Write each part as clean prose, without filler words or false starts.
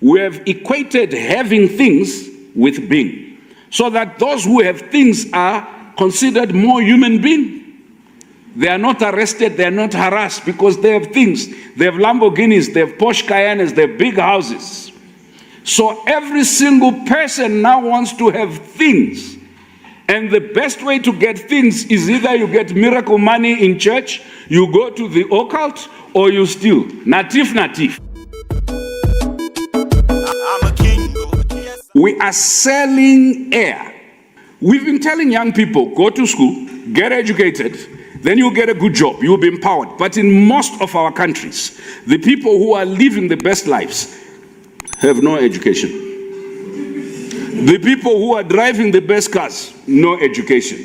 We have equated having things with being, so that those who have things are considered more human beings. They are not arrested, they are not harassed because they have things. They have Lamborghinis, they have Porsche Cayennes, they have big houses. So every single person now wants to have things. And the best way to get things is either you get miracle money in church, you go to the occult, or you steal. Natif. We are selling air. We've been telling young people, go to school, get educated, then you'll get a good job, you'll be empowered. But in most of our countries, the people who are living the best lives have no education. The people who are driving the best cars, no education.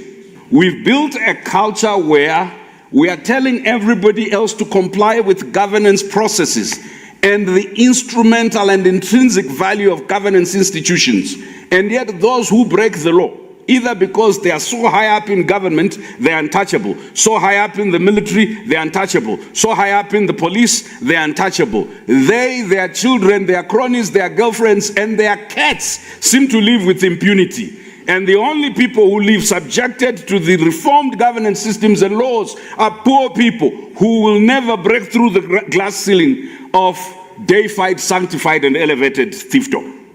We've built a culture where we are telling everybody else to comply with governance processes and the instrumental and intrinsic value of governance institutions. And yet those who break the law, either because they are so high up in government, they're untouchable. So high up in the military, they're untouchable. So high up in the police, they're untouchable. They, their children, their cronies, their girlfriends, and their cats seem to live with impunity. And the only people who live subjected to the reformed governance systems and laws are poor people who will never break through the glass ceiling of deified, sanctified, and elevated fiefdom.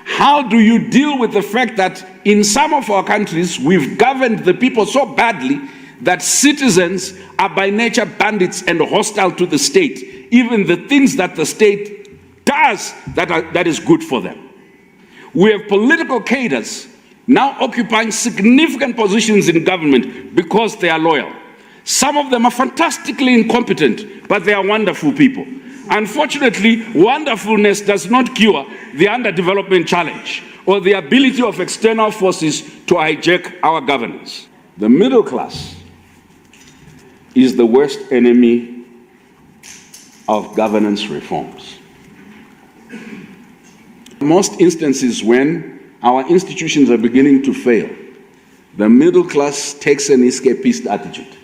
How do you deal with the fact that in some of our countries, we've governed the people so badly that citizens are by nature bandits and hostile to the state, even the things that the state does that is good for them? We have political cadres now occupying significant positions in government because they are loyal. Some of them are fantastically incompetent, but they are wonderful people. Unfortunately, wonderfulness does not cure the underdevelopment challenge or the ability of external forces to hijack our governance. The middle class is the worst enemy of governance reforms. Most instances when our institutions are beginning to fail, the middle class takes an escapist attitude.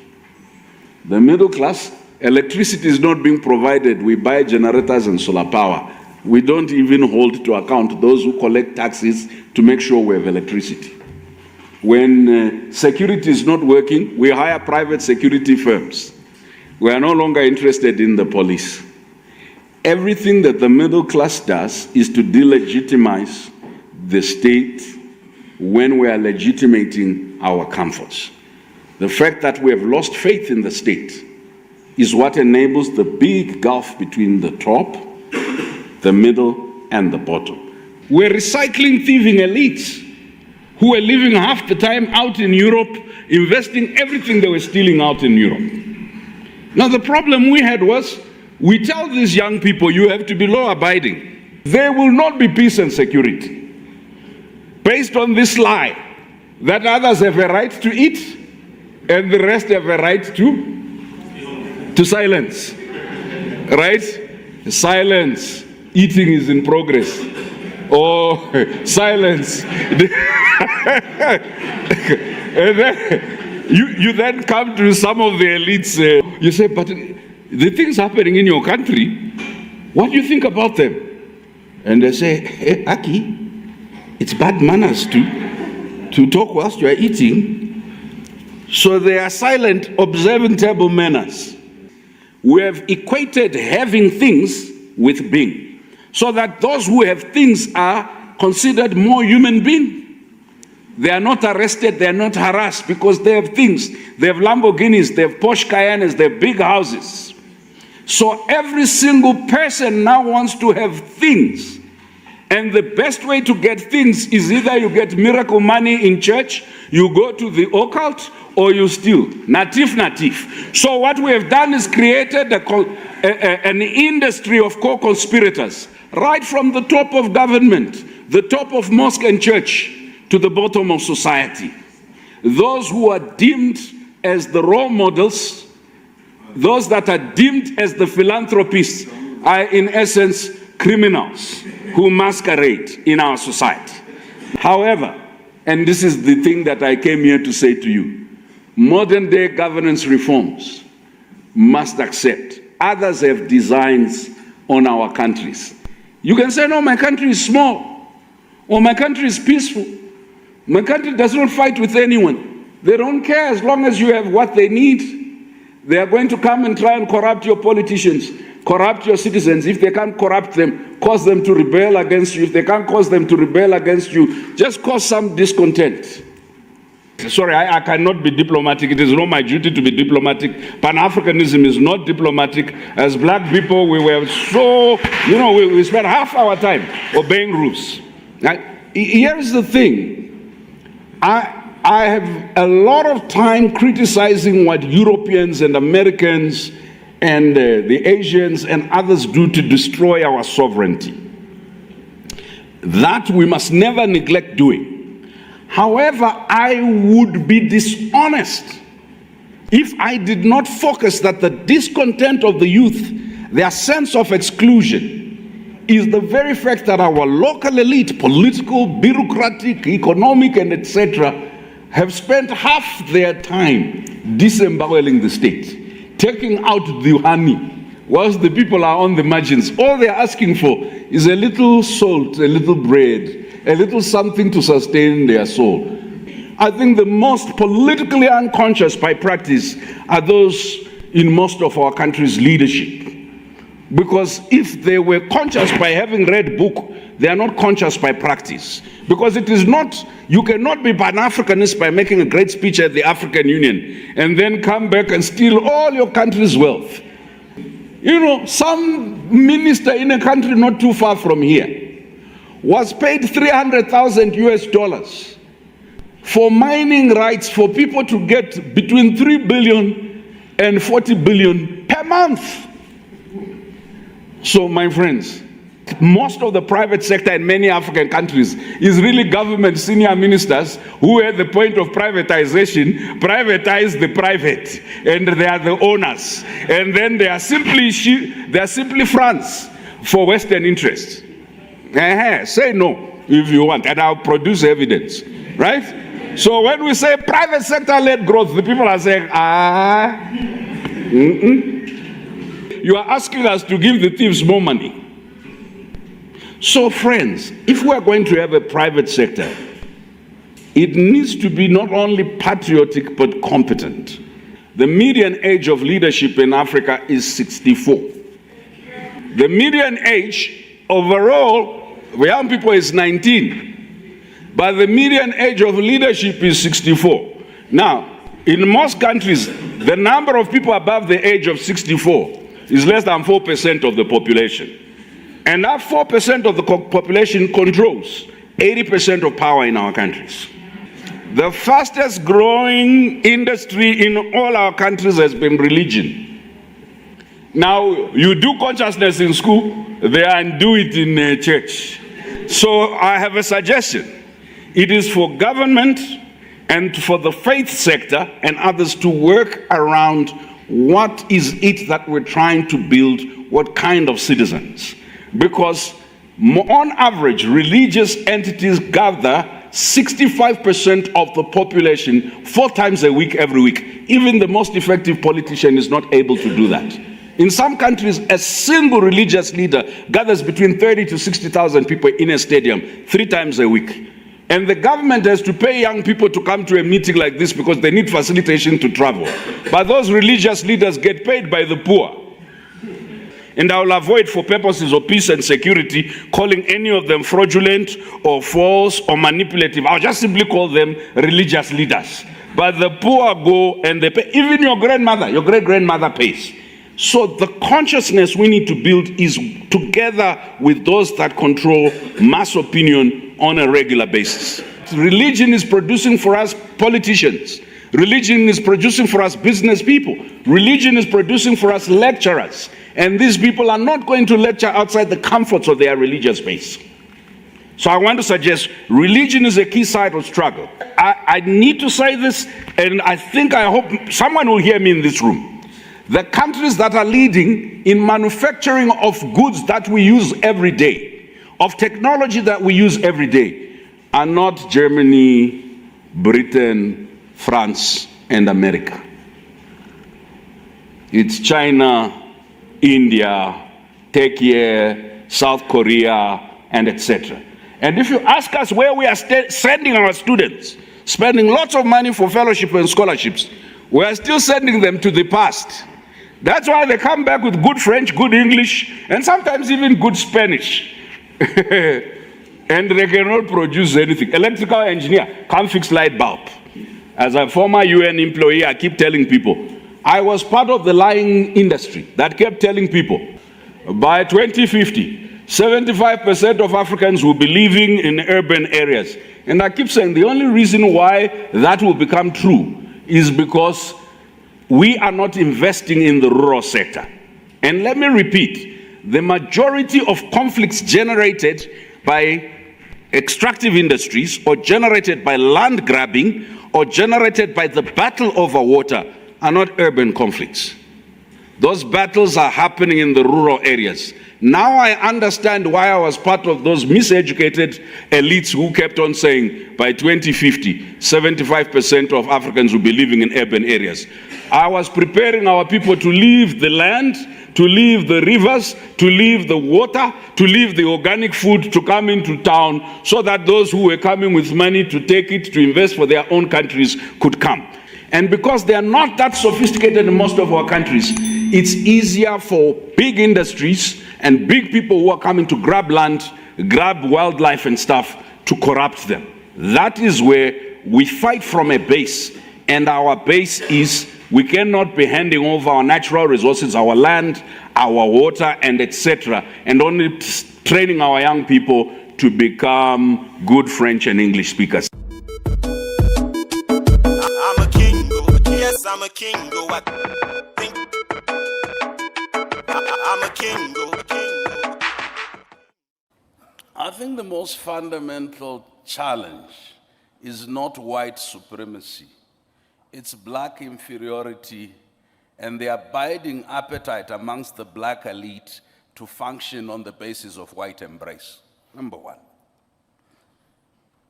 The middle class, electricity is not being provided, we buy generators and solar power. We don't even hold to account those who collect taxes to make sure we have electricity. When security is not working, we hire private security firms. We are no longer interested in the police. Everything that the middle class does is to delegitimize the state when we are legitimating our comforts. The fact that we have lost faith in the state is what enables the big gulf between the top, the middle, and the bottom. We're recycling thieving elites who are living half the time out in Europe, investing everything they were stealing out in Europe. Now the problem we had was, we tell these young people, you have to be law-abiding. There will not be peace and security. Based on this lie, that others have a right to eat, and the rest have a right to silence. Right? Silence. Eating is in progress. Oh, silence. And then you then come to some of the elites. You say, but the things happening in your country, what do you think about them? And they say, hey, Aki, it's bad manners to talk whilst you are eating. So they are silent, observing table manners. We have equated having things with being, so that those who have things are considered more human beings. They are not arrested, they are not harassed because they have things. They have Lamborghinis, they have Porsche Cayennes, they have big houses. So every single person now wants to have things. And the best way to get things is either you get miracle money in church, you go to the occult, or you steal. Natif. So what we have done is created an industry of co-conspirators, right from the top of government, the top of mosque and church, to the bottom of society. Those who are deemed as the role models, those that are deemed as the philanthropists, are in essence criminals who masquerade in our society. However, and this is the thing that I came here to say to you, modern day governance reforms must accept others have designs on our countries. You can say, no, my country is small, or my country is peaceful. My country does not fight with anyone. They don't care as long as you have what they need. They are going to come and try and corrupt your politicians, corrupt your citizens. If they can't corrupt them, cause them to rebel against you. If they can't cause them to rebel against you, just cause some discontent. Sorry, I cannot be diplomatic. It is not my duty to be diplomatic. Pan-Africanism is not diplomatic. As black people, we were so, we spent half our time obeying rules. Now, here's the thing. I have a lot of time criticizing what Europeans and Americans and the Asians and others do to destroy our sovereignty. That we must never neglect doing. However, I would be dishonest if I did not focus that the discontent of the youth, their sense of exclusion, is the very fact that our local elite, political, bureaucratic, economic, and etc., have spent half their time disemboweling the state, taking out the honey, whilst the people are on the margins. All they're asking for is a little salt, a little bread, a little something to sustain their soul. I think the most politically unconscious by practice are those in most of our country's leadership. Because if they were conscious by having read book, they are not conscious by practice. Because it is not, you cannot be Pan-Africanist by making a great speech at the African Union and then come back and steal all your country's wealth. Some minister in a country not too far from here was paid $300,000 for mining rights for people to get between 3 billion and 40 billion per month. So, my friends, most of the private sector in many African countries is really government senior ministers who, at the point of privatization, privatize the private, and they are the owners. And then they are simply fronts for Western interests. Say no if you want, and I'll produce evidence, right? So when we say private sector-led growth, the people are saying, You are asking us to give the thieves more money. So friends, if we are going to have a private sector, it needs to be not only patriotic but competent. The median age of leadership in Africa is 64. The median age overall, for young people, is 19, but the median age of leadership is 64. Now, in most countries, the number of people above the age of 64 is less than 4% of the population. And that 4% of the population controls 80% of power in our countries. The fastest growing industry in all our countries has been religion. Now, you do consciousness in school, they undo it in church. So I have a suggestion. It is for government and for the faith sector and others to work around what is it that we're trying to build, what kind of citizens. Because on average, religious entities gather 65% of the population 4 times a week, every week. Even the most effective politician is not able to do that. In some countries, a single religious leader gathers between 30 to 60,000 people in a stadium 3 times a week. And the government has to pay young people to come to a meeting like this because they need facilitation to travel. But those religious leaders get paid by the poor. And I will avoid, for purposes of peace and security, calling any of them fraudulent or false or manipulative. I'll just simply call them religious leaders. But the poor go and they pay. Even your grandmother, your great-grandmother pays. So the consciousness we need to build is together with those that control mass opinion on a regular basis. Religion is producing for us politicians. Religion is producing for us business people. Religion is producing for us lecturers. And these people are not going to lecture outside the comforts of their religious base. So I want to suggest religion is a key side of struggle. I need to say this, and I hope someone will hear me in this room. The countries that are leading in manufacturing of goods that we use every day, of technology that we use every day, are not Germany, Britain, France, and America. It's China, India, Turkey, South Korea, and etc. And if you ask us where we are sending our students, spending lots of money for fellowship and scholarships, we are still sending them to the past. That's why they come back with good French, good English, and sometimes even good Spanish. And they cannot produce anything. Electrical engineer, can't fix light bulb. As a former UN employee, I keep telling people, I was part of the lying industry that kept telling people, by 2050, 75% of Africans will be living in urban areas. And I keep saying the only reason why that will become true is because we are not investing in the rural sector. And let me repeat, the majority of conflicts generated by extractive industries or generated by land grabbing or generated by the battle over water are not urban conflicts. Those battles are happening in the rural areas. Now I understand why I was part of those miseducated elites who kept on saying by 2050, 75% of Africans will be living in urban areas. I was preparing our people to leave the land, to leave the rivers, to leave the water, to leave the organic food, to come into town so that those who were coming with money to take it to invest for their own countries could come. And because they are not that sophisticated in most of our countries, it's easier for big industries and big people who are coming to grab land, grab wildlife and stuff to corrupt them. That is where we fight from a base. And our base is we cannot be handing over our natural resources, our land, our water, and etc., and only training our young people to become good French and English speakers. I'm a king, I think I'm a king, I think the most fundamental challenge is not white supremacy. It's black inferiority and the abiding appetite amongst the black elite to function on the basis of white embrace. Number one.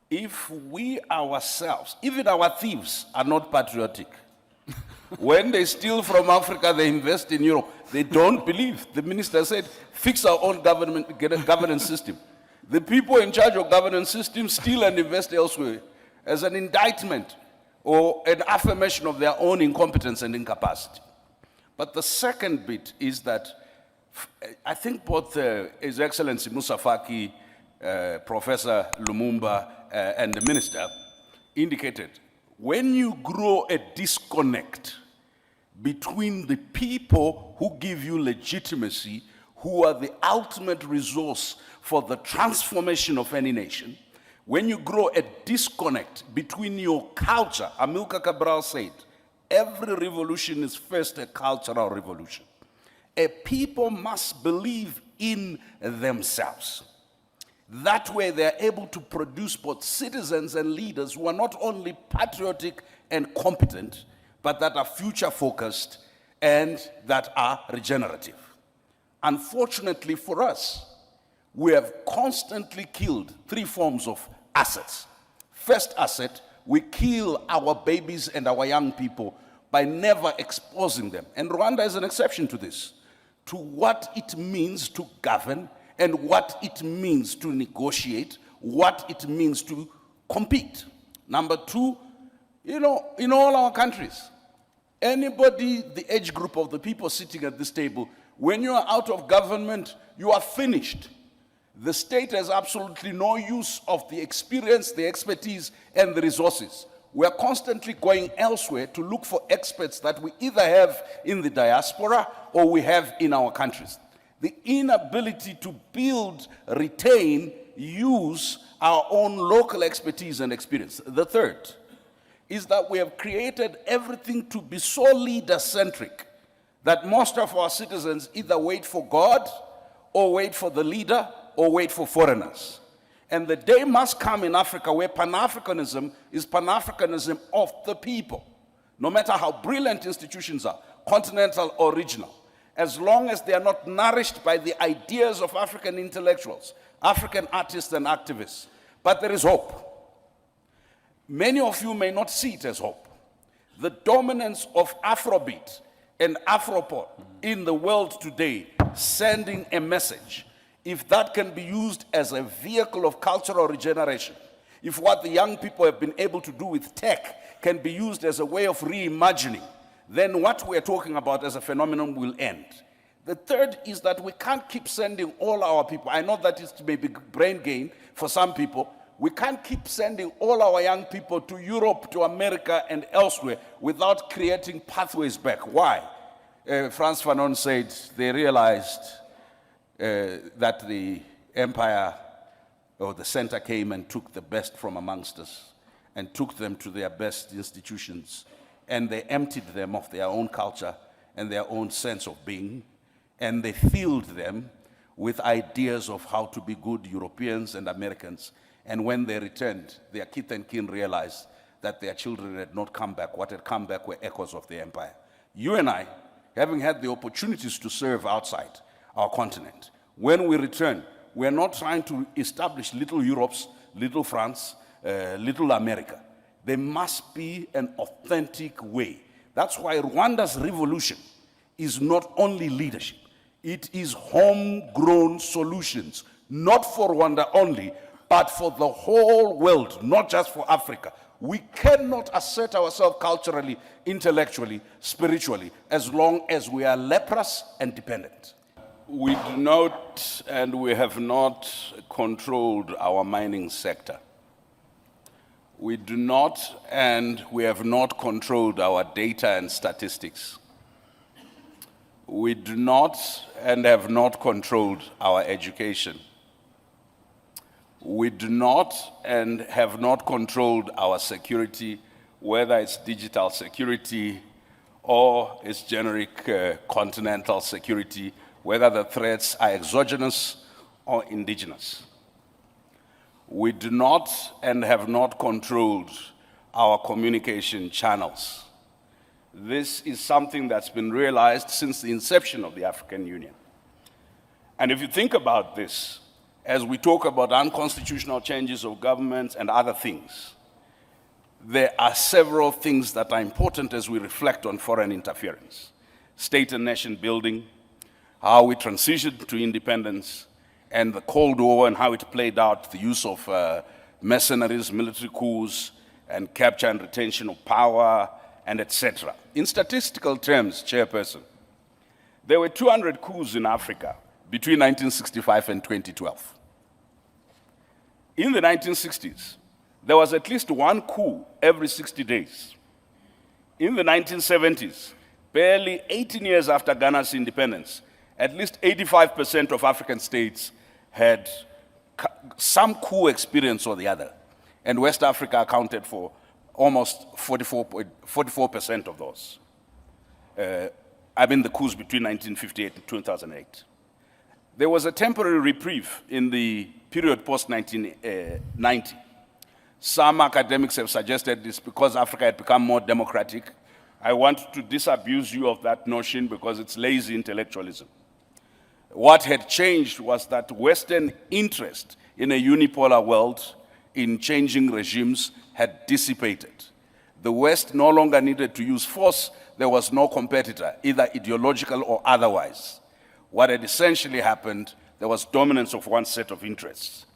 If we ourselves, even our thieves, are not patriotic, when they steal from Africa, they invest in Europe. They don't believe. The minister said, fix our own governance system. The people in charge of governance systems steal and invest elsewhere as an indictment or an affirmation of their own incompetence and incapacity. But the second bit is that I think both His Excellency Musa Faki, Professor Lumumba, and the minister indicated, when you grow a disconnect between the people who give you legitimacy, who are the ultimate resource for the transformation of any nation, when you grow a disconnect between your culture, Amilcar Cabral said, every revolution is first a cultural revolution. A people must believe in themselves. That way they're able to produce both citizens and leaders who are not only patriotic and competent, but that are future-focused and that are regenerative. Unfortunately for us, we have constantly killed three forms of assets. First asset, we kill our babies and our young people by never exposing them. And Rwanda is an exception to this, to what it means to govern and what it means to negotiate, what it means to compete. Number two, in all our countries, anybody, the age group of the people sitting at this table, when you are out of government, you are finished. The state has absolutely no use of the experience, the expertise, and the resources. We are constantly going elsewhere to look for experts that we either have in the diaspora or we have in our countries. The inability to build, retain, use our own local expertise and experience. The third is that we have created everything to be so leader-centric that most of our citizens either wait for God or wait for the leader or wait for foreigners. And the day must come in Africa where Pan-Africanism is Pan-Africanism of the people. No matter how brilliant institutions are, continental or regional, as long as they are not nourished by the ideas of African intellectuals, African artists and activists. But there is hope. Many of you may not see it as hope. The dominance of Afrobeat and Afropop in the world today, sending a message, if that can be used as a vehicle of cultural regeneration, if what the young people have been able to do with tech can be used as a way of reimagining, then what we're talking about as a phenomenon will end. The third is that we can't keep sending all our people. I know that is maybe brain gain for some people. We can't keep sending all our young people to Europe, to America, and elsewhere without creating pathways back. Why? Frantz Fanon said they realized that the empire or the center came and took the best from amongst us and took them to their best institutions, and they emptied them of their own culture and their own sense of being, and they filled them with ideas of how to be good Europeans and Americans. And when they returned, their kith and kin realized that their children had not come back. What had come back were echoes of the empire. You and I, having had the opportunities to serve outside our continent, when we return, we're not trying to establish little Europe's, little France, little America. There must be an authentic way. That's why Rwanda's revolution is not only leadership. It is homegrown solutions, not for Rwanda only, but for the whole world, not just for Africa. We cannot assert ourselves culturally, intellectually, spiritually, as long as we are leprous and dependent. We do not, and we have not controlled our mining sector. We do not, and we have not controlled our data and statistics. We do not, and have not controlled our education. We do not and have not controlled our security, whether it's digital security or it's generic continental security, whether the threats are exogenous or indigenous. We do not and have not controlled our communication channels. This is something that's been realized since the inception of the African Union. And if you think about this, as we talk about unconstitutional changes of government and other things, there are several things that are important as we reflect on foreign interference. State and nation building, how we transitioned to independence, and the Cold War and how it played out, the use of mercenaries, military coups, and capture and retention of power, and etc. In statistical terms, Chairperson, there were 200 coups in Africa between 1965 and 2012. In the 1960s, there was at least one coup every 60 days. In the 1970s, barely 18 years after Ghana's independence, at least 85% of African states had some coup experience or the other. And West Africa accounted for almost 44% of those. I mean the coups between 1958 and 2008. There was a temporary reprieve in the period post-1990. Some academics have suggested this because Africa had become more democratic. I want to disabuse you of that notion because it's lazy intellectualism. What had changed was that Western interest in a unipolar world, in changing regimes, had dissipated. The West no longer needed to use force. There was no competitor, either ideological or otherwise. What had essentially happened, there was dominance of one set of interests.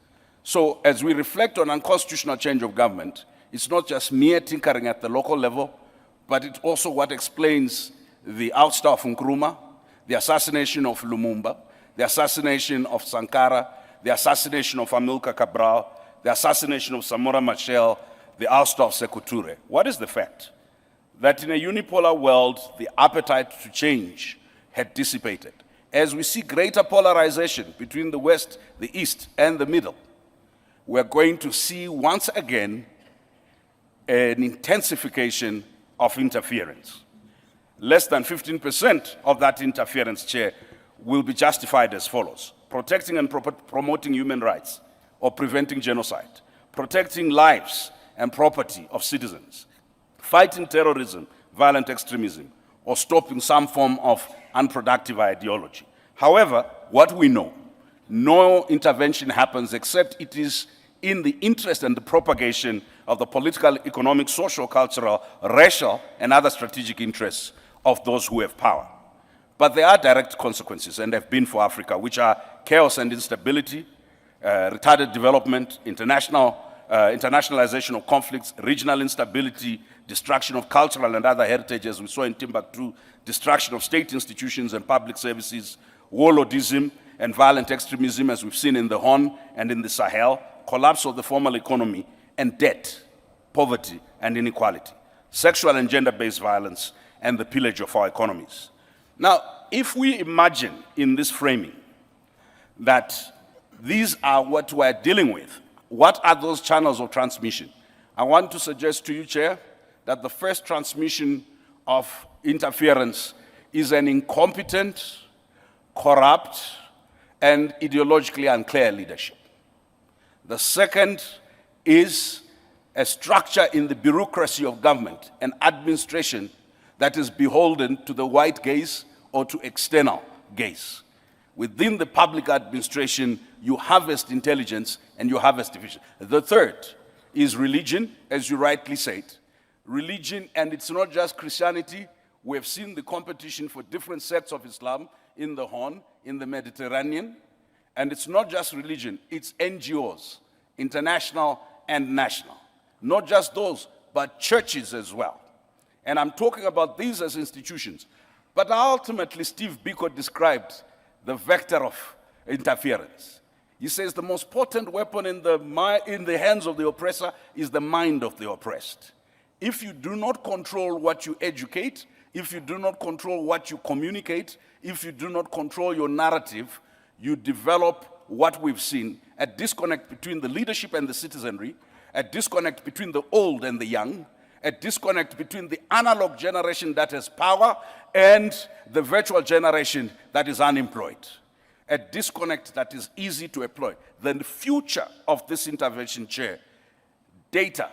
So as we reflect on unconstitutional change of government, it's not just mere tinkering at the local level, but it's also what explains the ouster of Nkrumah, the assassination of Lumumba, the assassination of Sankara, the assassination of Amilcar Cabral, the assassination of Samora Machel, the ouster of Sékou Touré. What is the fact? That in a unipolar world, the appetite to change had dissipated. As we see greater polarization between the West, the East, and the Middle, we're going to see once again an intensification of interference. Less than 15% of that interference, Chair, will be justified as follows: protecting and promoting human rights or preventing genocide, protecting lives and property of citizens, fighting terrorism, violent extremism, or stopping some form of unproductive ideology. However, what we know, no intervention happens except it is in the interest and the propagation of the political, economic, social, cultural, racial, and other strategic interests of those who have power. But there are direct consequences, and have been for Africa, which are chaos and instability, retarded development, internationalization of conflicts, regional instability, destruction of cultural and other heritage, as we saw in Timbuktu, destruction of state institutions and public services, warlordism and violent extremism, as we've seen in the Horn and in the Sahel, collapse of the formal economy, and debt, poverty, and inequality, sexual and gender-based violence, and the pillage of our economies. Now, if we imagine in this framing that these are what we're dealing with, what are those channels of transmission? I want to suggest to you, Chair, that the first transmission of interference is an incompetent, corrupt, and ideologically unclear leadership. The second is a structure in the bureaucracy of government and administration that is beholden to the white gaze or to external gaze. Within the public administration, you harvest intelligence and you harvest division. The third is religion, as you rightly said. Religion, and it's not just Christianity. We have seen the competition for different sects of Islam in the Horn, in the Mediterranean. And it's not just religion, it's NGOs, international and national. Not just those, but churches as well. And I'm talking about these as institutions. But ultimately, Steve Biko described the vector of interference. He says the most potent weapon in the hands of the oppressor is the mind of the oppressed. If you do not control what you educate, if you do not control what you communicate, if you do not control your narrative, you develop what we've seen, a disconnect between the leadership and the citizenry, a disconnect between the old and the young, a disconnect between the analog generation that has power and the virtual generation that is unemployed. A disconnect that is easy to exploit. The future of this intervention, Chair, data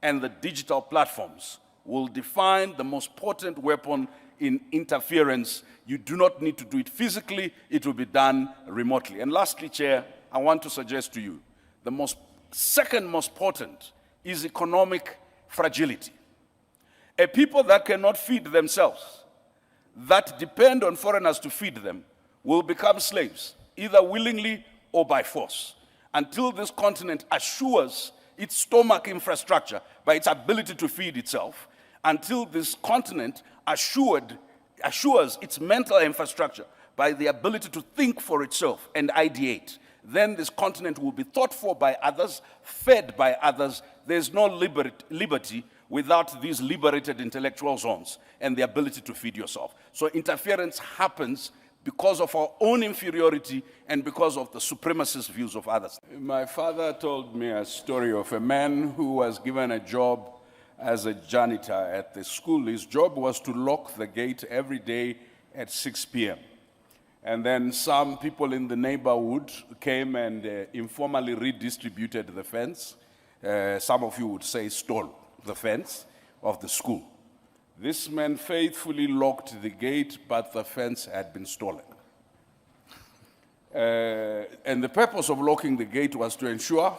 and the digital platforms will define the most potent weapon in interference. You do not need to do it physically, it will be done remotely. And lastly, Chair, I want to suggest to you, the second most potent is economic fragility. A people that cannot feed themselves, that depend on foreigners to feed them, will become slaves, either willingly or by force, until this continent assures its stomach infrastructure by its ability to feed itself, until this continent assures its mental infrastructure by the ability to think for itself and ideate. Then this continent will be thought for by others, fed by others. There's no liberty without these liberated intellectual zones and the ability to feed yourself. So interference happens because of our own inferiority and because of the supremacist views of others. My father told me a story of a man who was given a job as a janitor at the school. His job was to lock the gate every day at 6 p.m. And then some people in the neighborhood came and informally redistributed the fence. Some of you would say stole the fence of the school. This man faithfully locked the gate, but the fence had been stolen. And the purpose of locking the gate was to ensure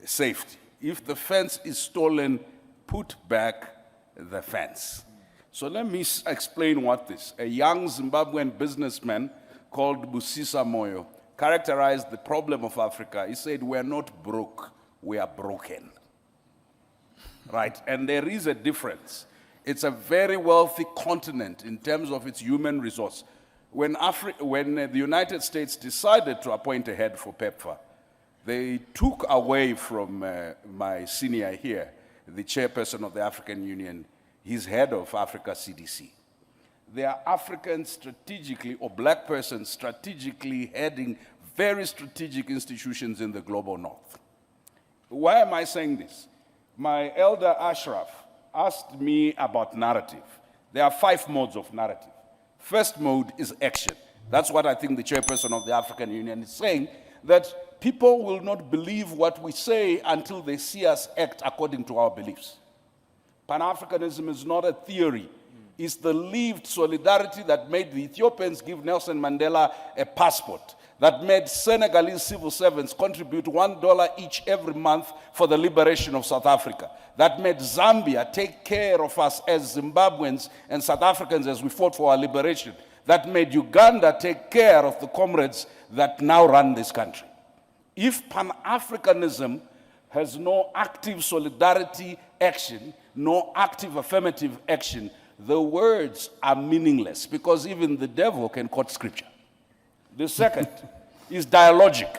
safety. If the fence is stolen, put back the fence. So let me explain what this. A young Zimbabwean businessman called Busisa Moyo characterized the problem of Africa. He said, we're not broke, we are broken. Right? And there is a difference. It's a very wealthy continent in terms of its human resource. When the United States decided to appoint a head for PEPFAR, they took away from my senior here, the chairperson of the African Union, his head of Africa CDC. They are Africans strategically, or black persons strategically heading very strategic institutions in the global north. Why am I saying this? My elder Ashraf asked me about narrative. There are 5 modes of narrative. First mode is action. That's what I think the chairperson of the African Union is saying, that people will not believe what we say until they see us act according to our beliefs. Pan-Africanism is not a theory. It's the lived solidarity that made the Ethiopians give Nelson Mandela a passport, that made Senegalese civil servants contribute $1 each every month for the liberation of South Africa, that made Zambia take care of us as Zimbabweans and South Africans as we fought for our liberation, that made Uganda take care of the comrades that now run this country. If Pan-Africanism has no active solidarity action, no active affirmative action, the words are meaningless because even the devil can quote scripture. The second is dialogic.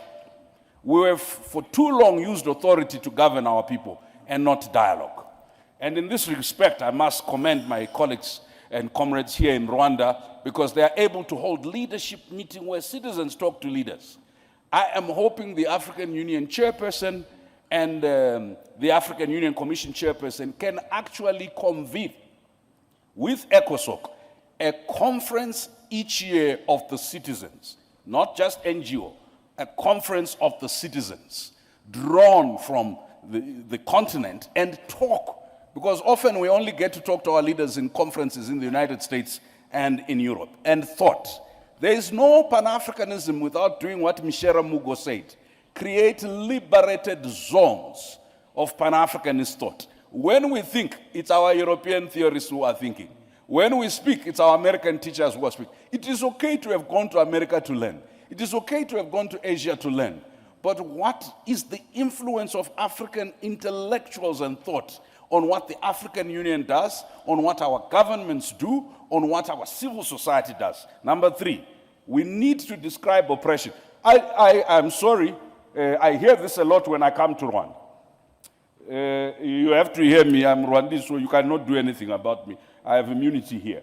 We have for too long used authority to govern our people and not dialogue. And in this respect, I must commend my colleagues and comrades here in Rwanda because they are able to hold leadership meetings where citizens talk to leaders. I am hoping the African Union chairperson and the African Union Commission chairperson can actually convene with ECOSOC a conference each year of the citizens, not just NGO, a conference of the citizens drawn from the continent and talk. Because often we only get to talk to our leaders in conferences in the United States and in Europe, and thought. There is no Pan-Africanism without doing what Michel Mugabe said, create liberated zones of Pan-Africanist thought. When we think, it's our European theorists who are thinking. When we speak, it's our American teachers who are speaking. It is okay to have gone to America to learn. It is okay to have gone to Asia to learn. But what is the influence of African intellectuals and thought on what the African Union does, on what our governments do, on what our civil society does? Number three, we need to describe oppression. I'm sorry, I hear this a lot when I come to Rwanda. You have to hear me, I'm Rwandese, so you cannot do anything about me. I have immunity here.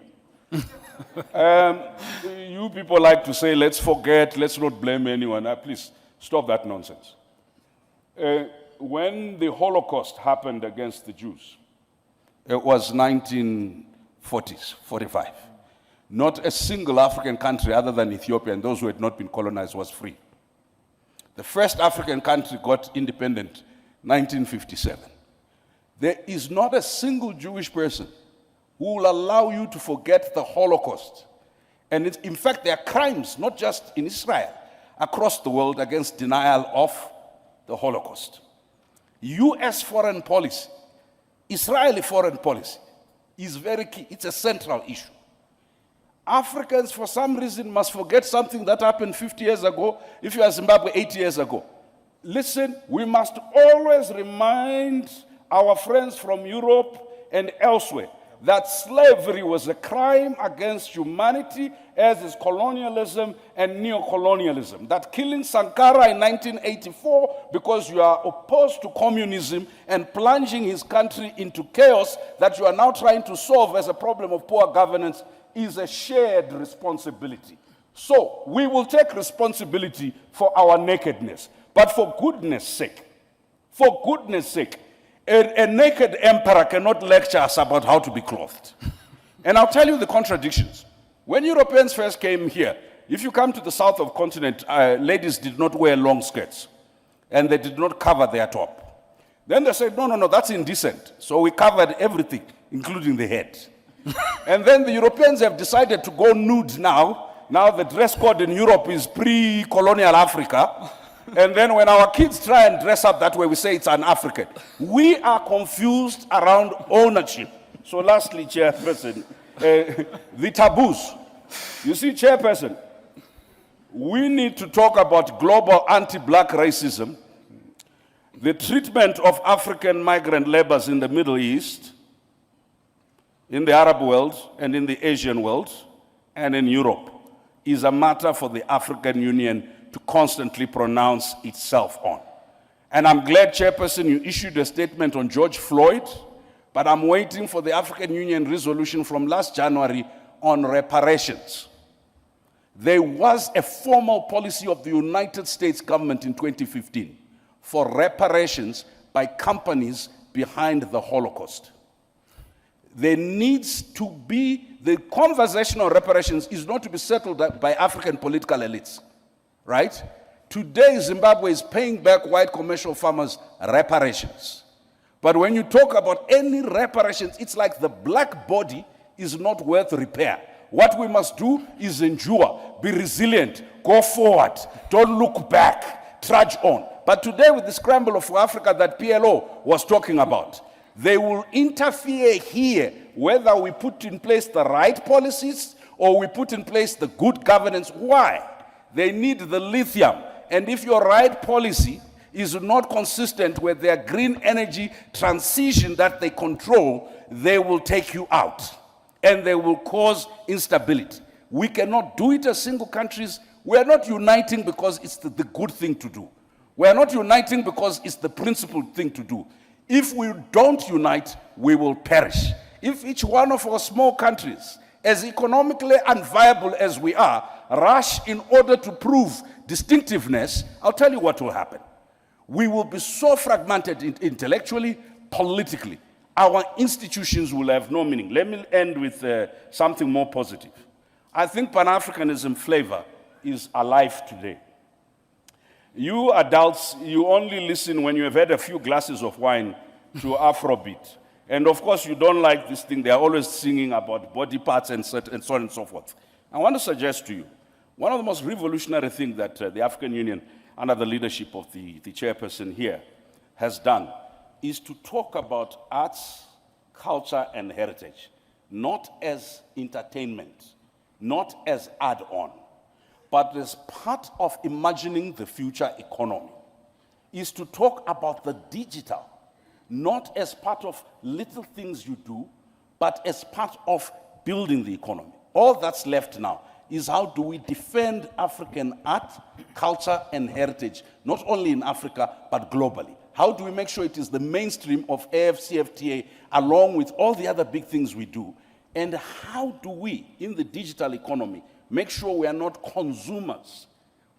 You people like to say, let's forget, let's not blame anyone. Please, stop that nonsense. When the Holocaust happened against the Jews, it was 1940s, 45. Not a single African country other than Ethiopia and those who had not been colonized was free. The first African country got independent 1957. There is not a single Jewish person who will allow you to forget the Holocaust. And in fact, there are crimes, not just in Israel, across the world against denial of the Holocaust. US foreign policy, Israeli foreign policy is very key. It's a central issue. Africans, for some reason, must forget something that happened 50 years ago, if you are Zimbabwe 80 years ago. Listen, we must always remind our friends from Europe and elsewhere that slavery was a crime against humanity, as is colonialism and neocolonialism. That killing Sankara in 1984 because you are opposed to communism and plunging his country into chaos that you are now trying to solve as a problem of poor governance is a shared responsibility. So we will take responsibility for our nakedness. But for goodness sake, a naked emperor cannot lecture us about how to be clothed. And I'll tell you the contradictions. When Europeans first came here, if you come to the south of the continent, ladies did not wear long skirts. And they did not cover their top. Then they said, no, that's indecent. So we covered everything, including the head. And then the Europeans have decided to go nude now. Now the dress code in Europe is pre-colonial Africa. And then when our kids try and dress up that way, we say it's un-African. We are confused around ownership. So lastly, Chairperson, the taboos. You see, Chairperson, we need to talk about global anti-black racism, the treatment of African migrant laborers in the Middle East, in the Arab world, and in the Asian world, and in Europe, is a matter for the African Union to constantly pronounce itself on. And I'm glad, Chairperson, you issued a statement on George Floyd, but I'm waiting for the African Union resolution from last January on reparations. There was a formal policy of the United States government in 2015 for reparations by companies behind the Holocaust. There needs to be, the conversation on reparations is not to be settled by African political elites. Right? Today, Zimbabwe is paying back white commercial farmers reparations. But when you talk about any reparations, it's like the black body is not worth repair. What we must do is endure, be resilient, go forward, don't look back, trudge on. But today, with the scramble of Africa that PLO was talking about, they will interfere here whether we put in place the right policies or we put in place the good governance. Why? They need the lithium. And if your right policy is not consistent with their green energy transition that they control, they will take you out. And they will cause instability. We cannot do it as single countries. We are not uniting because it's the good thing to do. We are not uniting because it's the principled thing to do. If we don't unite, we will perish. If each one of our small countries, as economically unviable as we are, rush in order to prove distinctiveness, I'll tell you what will happen. We will be so fragmented intellectually, politically. Our institutions will have no meaning. Let me end with something more positive. I think Pan-Africanism flavor is alive today. You adults, you only listen when you have had a few glasses of wine to Afrobeat. And of course, you don't like this thing. They are always singing about body parts and so on and so forth. I want to suggest to you, one of the most revolutionary things that the African Union, under the leadership of the chairperson here, has done is to talk about arts, culture, and heritage, not as entertainment, not as add-on, but as part of imagining the future economy, is to talk about the digital, not as part of little things you do, but as part of building the economy. All that's left now is how do we defend African art, culture, and heritage, not only in Africa, but globally. How do we make sure it is the mainstream of AFCFTA along with all the other big things we do? And how do we, in the digital economy, make sure we are not consumers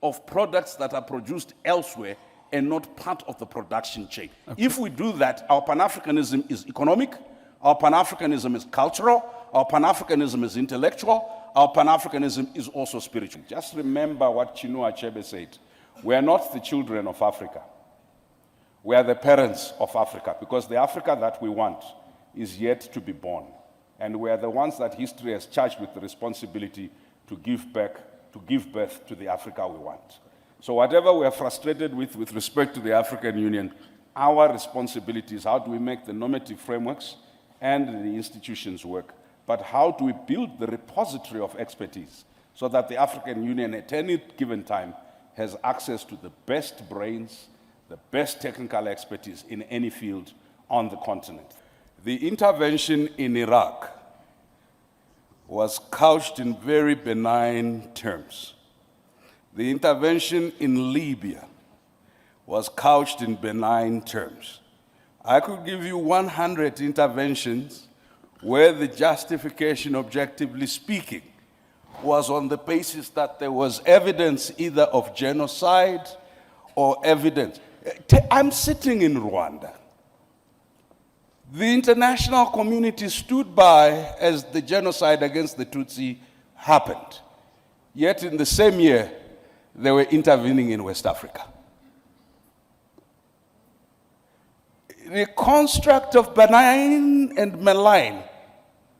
of products that are produced elsewhere and not part of the production chain? Okay. If we do that, our Pan-Africanism is economic, our Pan-Africanism is cultural, our Pan-Africanism is intellectual, our Pan-Africanism is also spiritual. Just remember what Chinua Achebe said. We are not the children of Africa. We are the parents of Africa, because the Africa that we want is yet to be born. And we are the ones that history has charged with the responsibility to give birth to the Africa we want. So whatever we are frustrated with respect to the African Union, our responsibility is how do we make the normative frameworks and the institutions work, but how do we build the repository of expertise so that the African Union at any given time has access to the best brains, the best technical expertise in any field on the continent. The intervention in Iraq was couched in very benign terms. The intervention in Libya was couched in benign terms. I could give you 100 interventions where the justification, objectively speaking, was on the basis that there was evidence either of genocide or evidence. I'm sitting in Rwanda. The international community stood by as the genocide against the Tutsi happened. Yet in the same year, they were intervening in West Africa. The construct of benign and malign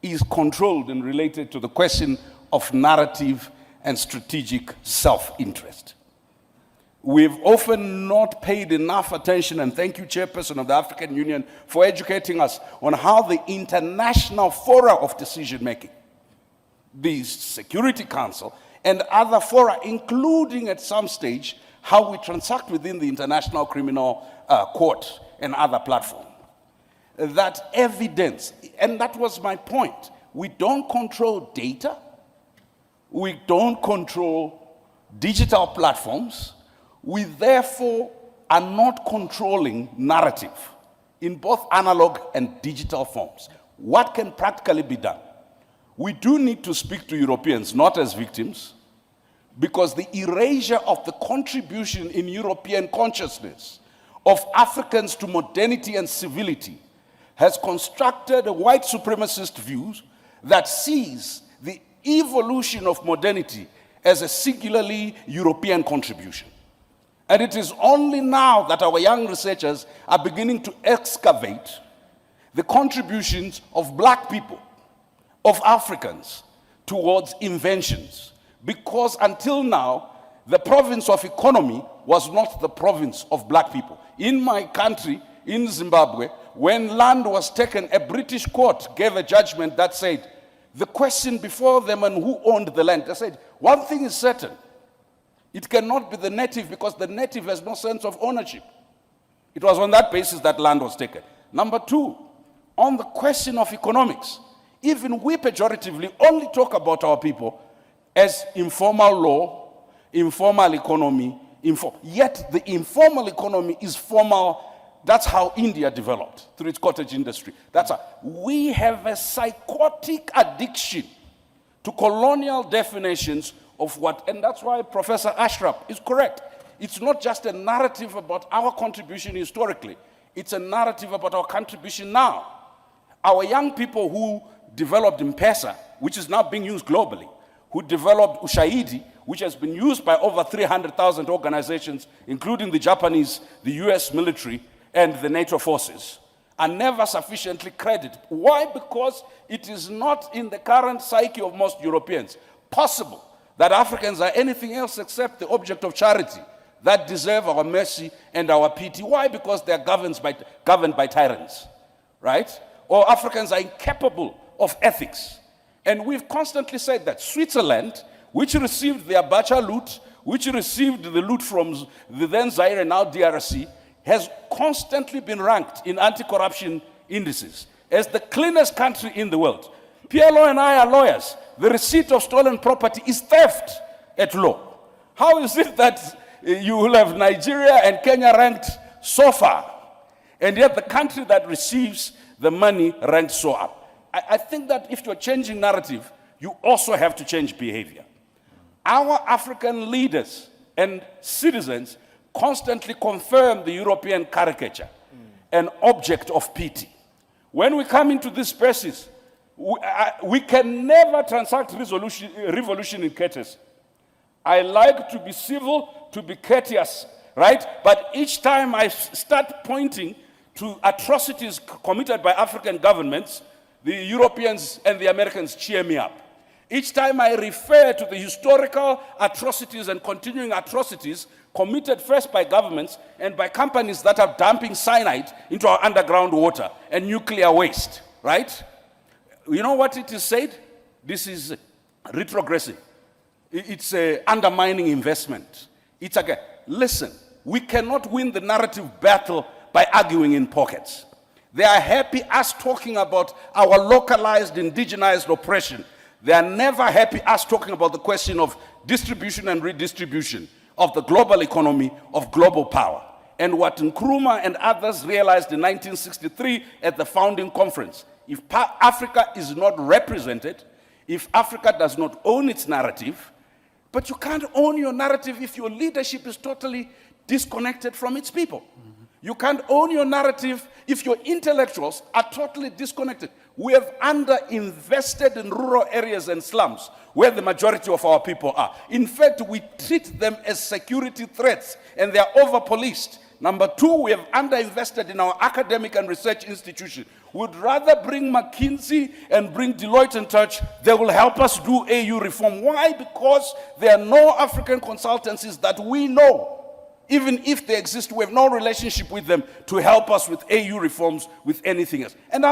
is controlled and related to the question of narrative and strategic self-interest. We've often not paid enough attention, and thank you, Chairperson of the African Union, for educating us on how the international fora of decision-making, the Security Council, and other fora, including at some stage, how we transact within the International Criminal Court and other platforms. That evidence, and that was my point, we don't control data, we don't control digital platforms, we therefore are not controlling narrative in both analog and digital forms. What can practically be done? We do need to speak to Europeans, not as victims, because the erasure of the contribution in European consciousness of Africans to modernity and civility has constructed a white supremacist view that sees the evolution of modernity as a singularly European contribution. And it is only now that our young researchers are beginning to excavate the contributions of black people, of Africans, towards inventions. Because until now, the province of economy was not the province of black people. In my country, in Zimbabwe, when land was taken, a British court gave a judgment that said, the question before them and who owned the land, they said, one thing is certain, It cannot be the native because the native has no sense of ownership. It was on that basis that land was taken. Number two, on the question of economics, even we pejoratively only talk about our people as informal law, informal economy, yet the informal economy is formal. That's how India developed through its cottage industry. We have a psychotic addiction to colonial definitions of what, and that's why Professor Ashraf is correct. It's not just a narrative about our contribution historically, it's a narrative about our contribution now. Our young people who developed M-Pesa, which is now being used globally, who developed Ushahidi, which has been used by over 300,000 organizations, including the Japanese, the US military, and the NATO forces, are never sufficiently credited. Why? Because it is not in the current psyche of most Europeans possible that Africans are anything else except the object of charity that deserve our mercy and our pity. Why? Because they are governed by tyrants, right? Or Africans are incapable of ethics. And we've constantly said that Switzerland, which received the Abacha loot, which received the loot from the then Zaire and now DRC, has constantly been ranked in anti-corruption indices as the cleanest country in the world. PLO and I are lawyers. The receipt of stolen property is theft at law. How is it that you will have Nigeria and Kenya ranked so far, and yet the country that receives the money ranked so up? I think that if you're changing narrative, you also have to change behavior. Our African leaders and citizens constantly confirm the European caricature, an object of pity. When we come into this spaces, we can never transact revolution in courtesy. I like to be civil, to be courteous, right? But each time I start pointing to atrocities committed by African governments, the Europeans and the Americans cheer me up. Each time I refer to the historical atrocities and continuing atrocities committed first by governments and by companies that are dumping cyanide into our underground water and nuclear waste, right? You know what it is said? This is retrogressive. It's undermining investment. It's again, listen, we cannot win the narrative battle by arguing in pockets. They are happy us talking about our localized, indigenized oppression. They are never happy us talking about the question of distribution and redistribution of the global economy, of global power. And what Nkrumah and others realized in 1963 at the founding conference, if Africa is not represented, if Africa does not own its narrative, but you can't own your narrative if your leadership is totally disconnected from its people. Mm-hmm. You can't own your narrative if your intellectuals are totally disconnected. We have underinvested in rural areas and slums where the majority of our people are. In fact, we treat them as security threats and they are over-policed. Number two, we have underinvested in our academic and research institutions. We'd rather bring McKinsey and bring Deloitte and Touch. They will help us do AU reform. Why? Because there are no African consultancies that we know. Even if they exist, we have no relationship with them to help us with AU reforms, with anything else. And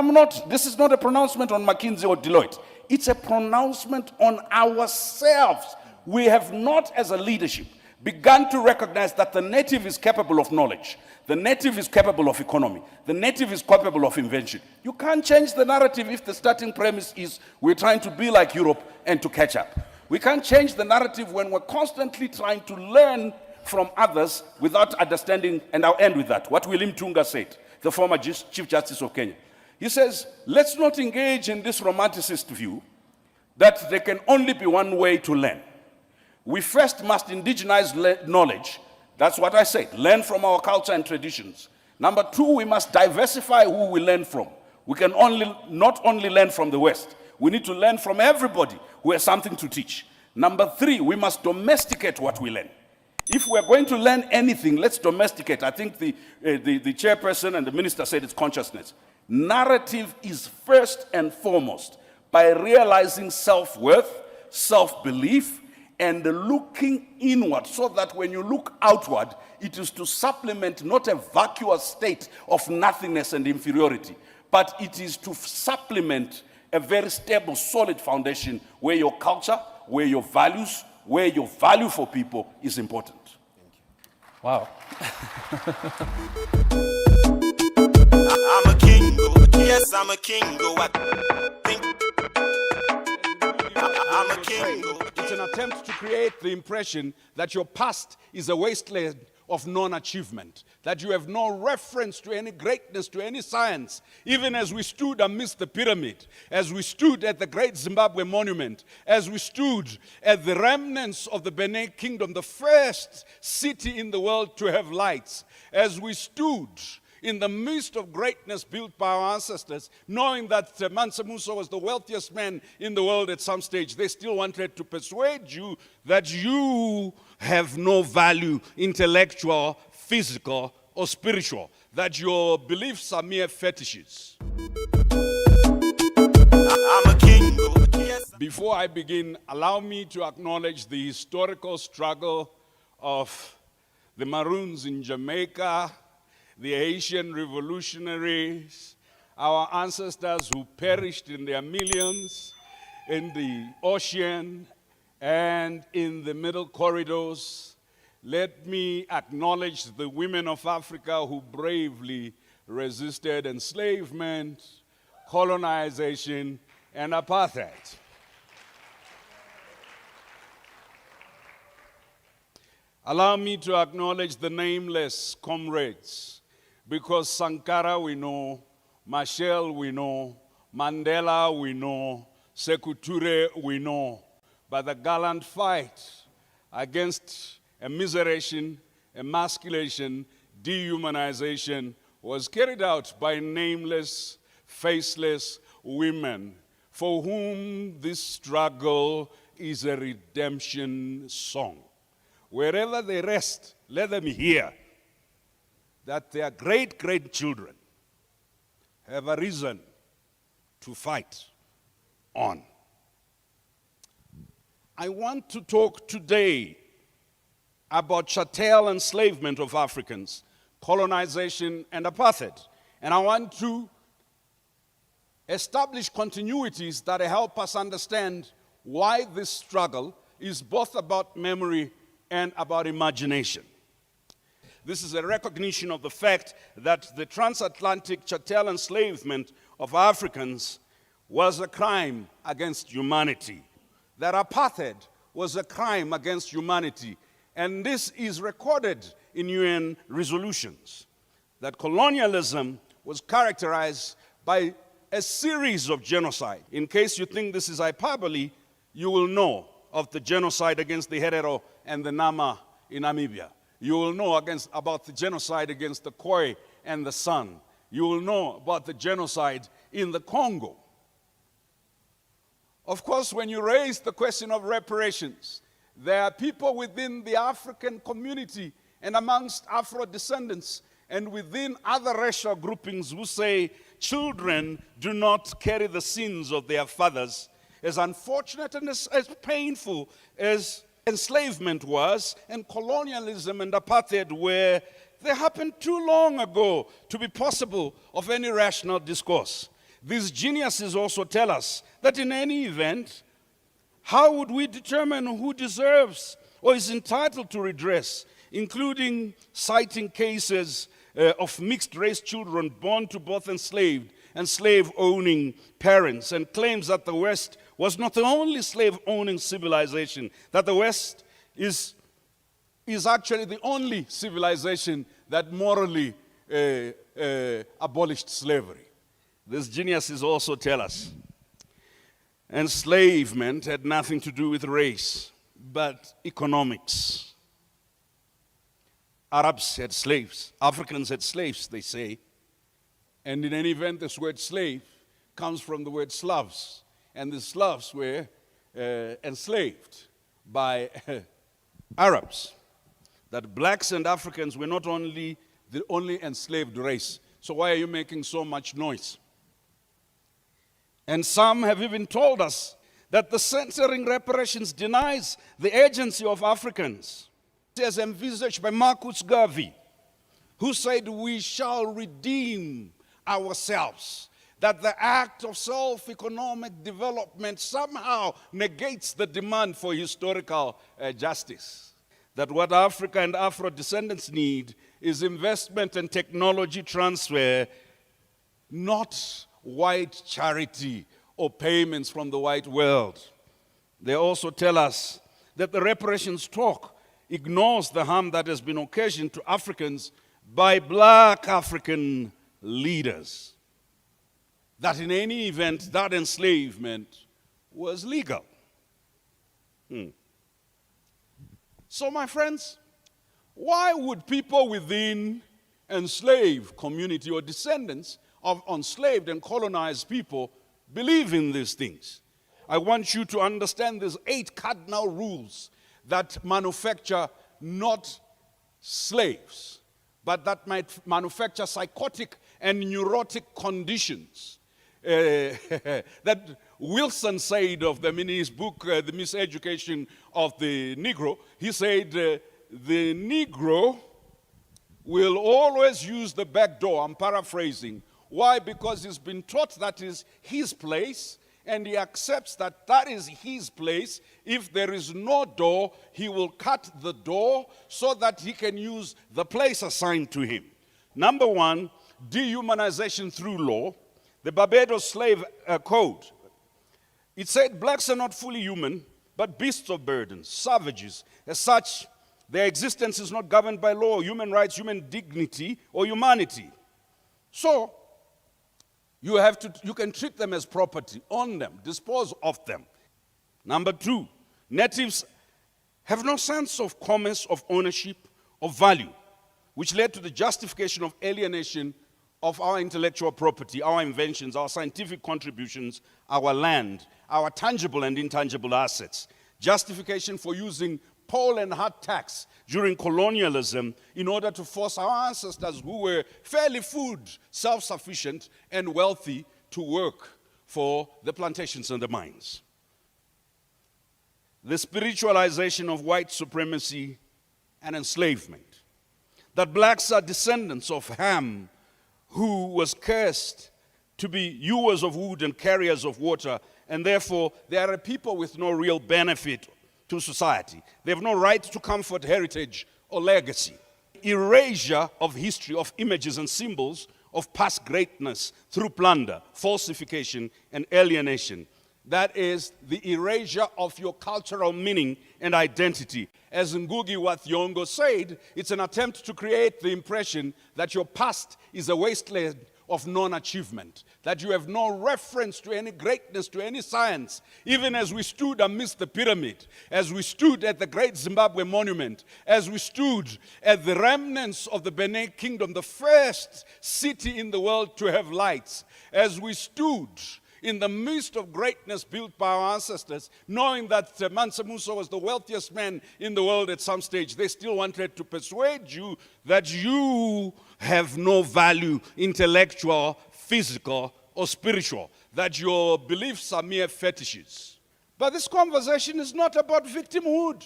this is not a pronouncement on McKinsey or Deloitte. It's a pronouncement on ourselves. We have not, as a leadership, begun to recognize that the native is capable of knowledge. The native is capable of economy. The native is capable of invention. You can't change the narrative if the starting premise is we're trying to be like Europe and to catch up. We can't change the narrative when we're constantly trying to learn from others without understanding, and I'll end with that, what William Tunga said, the former Chief Justice of Kenya. He says, let's not engage in this romanticist view that there can only be one way to learn. We first must indigenize knowledge. That's what I said, learn from our culture and traditions. Number two, we must diversify who we learn from. We can not only learn from the West, we need to learn from everybody who has something to teach. Number three, we must domesticate what we learn. If we're going to learn anything, let's domesticate. I think the chairperson and the minister said it's consciousness. Narrative is first and foremost by realizing self-worth, self-belief, and looking inward so that when you look outward, it is to supplement not a vacuous state of nothingness and inferiority, but it is to supplement a very stable, solid foundation where your culture, where your values, where your value for people is important. Wow. I'm a king, yes, I'm a king, I think I'm a king. It's an attempt to create the impression that your past is a wasteland of non-achievement, that you have no reference to any greatness, to any science. Even as we stood amidst the pyramid, as we stood at the great Zimbabwe monument, as we stood at the remnants of the Benin Kingdom, the first city in the world to have lights, as we stood in the midst of greatness built by our ancestors, knowing that Mansa Musa was the wealthiest man in the world at some stage, they still wanted to persuade you that you have no value, intellectual, physical, or spiritual, that your beliefs are mere fetishes. I'm a king, yes. Before I begin, allow me to acknowledge the historical struggle of the Maroons in Jamaica, the Haitian revolutionaries, our ancestors who perished in their millions in the ocean and in the middle corridors. Let me acknowledge the women of Africa who bravely resisted enslavement, colonization, and apartheid. Allow me to acknowledge the nameless comrades, because Sankara we know, Machel we know, Mandela we know, Sekou Touré we know, but the gallant fight against immiseration, emasculation, dehumanization was carried out by nameless, faceless women for whom this struggle is a redemption song. Wherever they rest, let them hear that their great-grandchildren have a reason to fight on. I want to talk today about chattel enslavement of Africans, colonization and apartheid. And I want to establish continuities that help us understand why this struggle is both about memory and about imagination. This is a recognition of the fact that the transatlantic chattel enslavement of Africans was a crime against humanity, that apartheid was a crime against humanity, and this is recorded in UN resolutions, that colonialism was characterized by a series of genocide. In case you think this is hyperbole, you will know of the genocide against the Herero and the Nama in Namibia. You will know about the genocide against the Khoi and the San. You will know about the genocide in the Congo. Of course, when you raise the question of reparations, there are people within the African community and amongst Afro-descendants and within other racial groupings who say children do not carry the sins of their fathers. As unfortunate and as painful as enslavement was, and colonialism and apartheid were, they happened too long ago to be possible of any rational discourse. These geniuses also tell us that in any event, how would we determine who deserves or is entitled to redress, including citing cases of mixed-race children born to both enslaved and slave-owning parents, and claims that the West was not the only slave-owning civilization, that the West is actually the only civilization that morally abolished slavery. These geniuses also tell us enslavement had nothing to do with race, but economics. Arabs had slaves, Africans had slaves, they say. And in any event, this word slave comes from the word Slavs. And the Slavs were enslaved by Arabs. That blacks and Africans were not only the only enslaved race. So why are you making so much noise? And some have even told us that the censoring reparations denies the agency of Africans, as envisaged by Marcus Garvey, who said we shall redeem ourselves. that the act of self-economic development somehow negates the demand for historical justice. That what Africa and Afro-descendants need is investment and technology transfer, not white charity or payments from the white world. They also tell us that the reparations talk ignores the harm that has been occasioned to Africans by black African leaders. That in any event, that enslavement was legal. So my friends, why would people within enslaved community or descendants of enslaved and colonized people believe in these things? I want you to understand these 8 cardinal rules that manufacture not slaves, but that might manufacture psychotic and neurotic conditions. That Wilson said of them in his book, The Miseducation of the Negro. He said, the Negro will always use the back door. I'm paraphrasing. Why? Because he's been taught that is his place, and he accepts that that is his place. If there is no door, he will cut the door so that he can use the place assigned to him. Number 1, dehumanization through law. The Barbados Slave Code. It said blacks are not fully human, but beasts of burden, savages. As such, their existence is not governed by law, human rights, human dignity, or humanity. So, you can treat them as property, own them, dispose of them. Number 2, natives have no sense of commerce, of ownership, of value, which led to the justification of alienation of our intellectual property, our inventions, our scientific contributions, our land, our tangible and intangible assets. Justification for using pole and hard tax during colonialism in order to force our ancestors who were fairly food self-sufficient and wealthy to work for the plantations and the mines. The spiritualization of white supremacy and enslavement. That blacks are descendants of Ham, who was cursed to be hewers of wood and carriers of water, and therefore they are a people with no real benefit to society. They have no right to comfort, heritage, or legacy. Erasure of history, of images and symbols of past greatness through plunder, falsification, and alienation. That is the erasure of your cultural meaning and identity. As Ngugi wa Thiong'o said, it's an attempt to create the impression that your past is a wasteland of non-achievement, that you have no reference to any greatness, to any science. Even as we stood amidst the pyramid, as we stood at the great Zimbabwe monument, as we stood at the remnants of the Benin Kingdom, the first city in the world to have lights, as we stood in the midst of greatness built by our ancestors, knowing that Mansa Musa was the wealthiest man in the world at some stage, they still wanted to persuade you that you have no value, intellectual, physical, or spiritual, that your beliefs are mere fetishes. But this conversation is not about victimhood.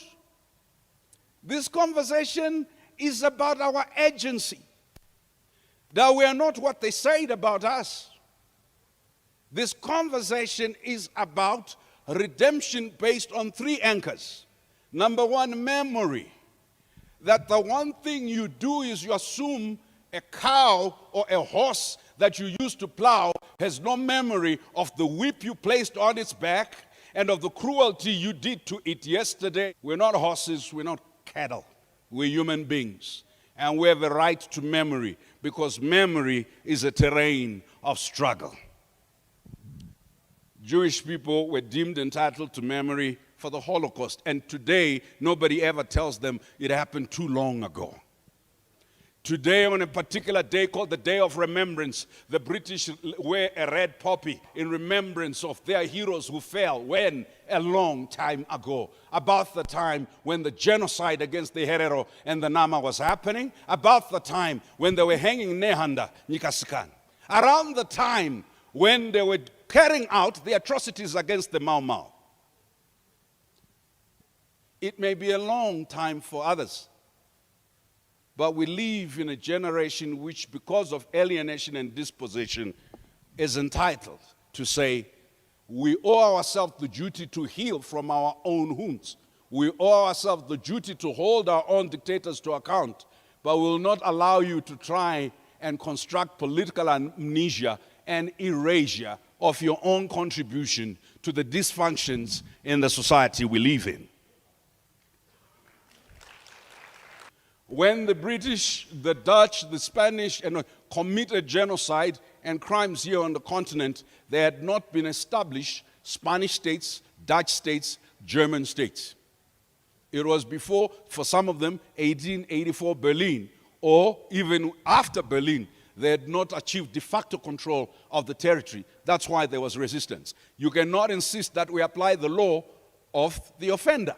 This conversation is about our agency, that we are not what they said about us. This conversation is about redemption based on 3 anchors. Number 1, memory. That the one thing you do is you assume a cow or a horse that you used to plow has no memory of the whip you placed on its back and of the cruelty you did to it yesterday. We're not horses, we're not cattle. We're human beings. And we have a right to memory because memory is a terrain of struggle. Jewish people were deemed entitled to memory for the Holocaust, and today nobody ever tells them it happened too long ago. Today, on a particular day called the Day of Remembrance, the British wear a red poppy in remembrance of their heroes who fell when? A long time ago. About the time when the genocide against the Herero and the Nama was happening, about the time when they were hanging Nehanda, Nyikasikan, around the time when they were carrying out the atrocities against the Mau Mau. It may be a long time for others, but we live in a generation which, because of alienation and dispossession, is entitled to say, we owe ourselves the duty to heal from our own wounds. We owe ourselves the duty to hold our own dictators to account, but we will not allow you to try and construct political amnesia and erasure of your own contribution to the dysfunctions in the society we live in. When the British, the Dutch, the Spanish committed genocide and crimes here on the continent, there had not been established Spanish states, Dutch states, German states. It was before, for some of them, 1884 Berlin, or even after Berlin, they had not achieved de facto control of the territory. That's why there was resistance. You cannot insist that we apply the law of the offender.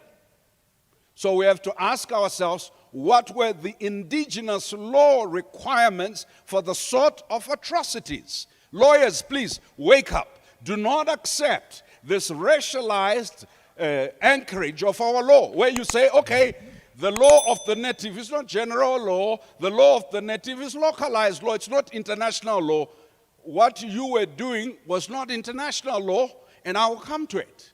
So we have to ask ourselves, what were the indigenous law requirements for the sort of atrocities? Lawyers, please, wake up. Do not accept this racialized anchorage of our law, where you say, okay, the law of the native is not general law, the law of the native is localized law, it's not international law. What you were doing was not international law, and I will come to it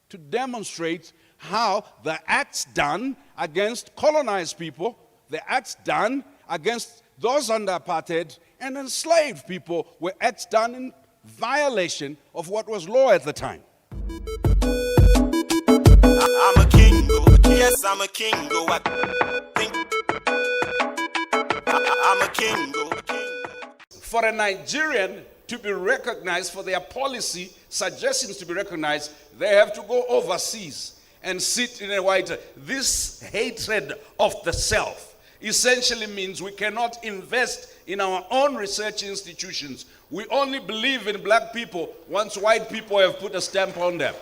to demonstrate how the acts done against colonized people, the acts done against those under apartheid and enslaved people were acts done in violation of what was law at the time. I'm a king, yes, I'm a king, I think I'm a king, For a Nigerian to be recognized, for their policy suggestions to be recognized, they have to go overseas and sit in a white. This hatred of the self essentially means we cannot invest in our own research institutions. We only believe in black people once white people have put a stamp on them.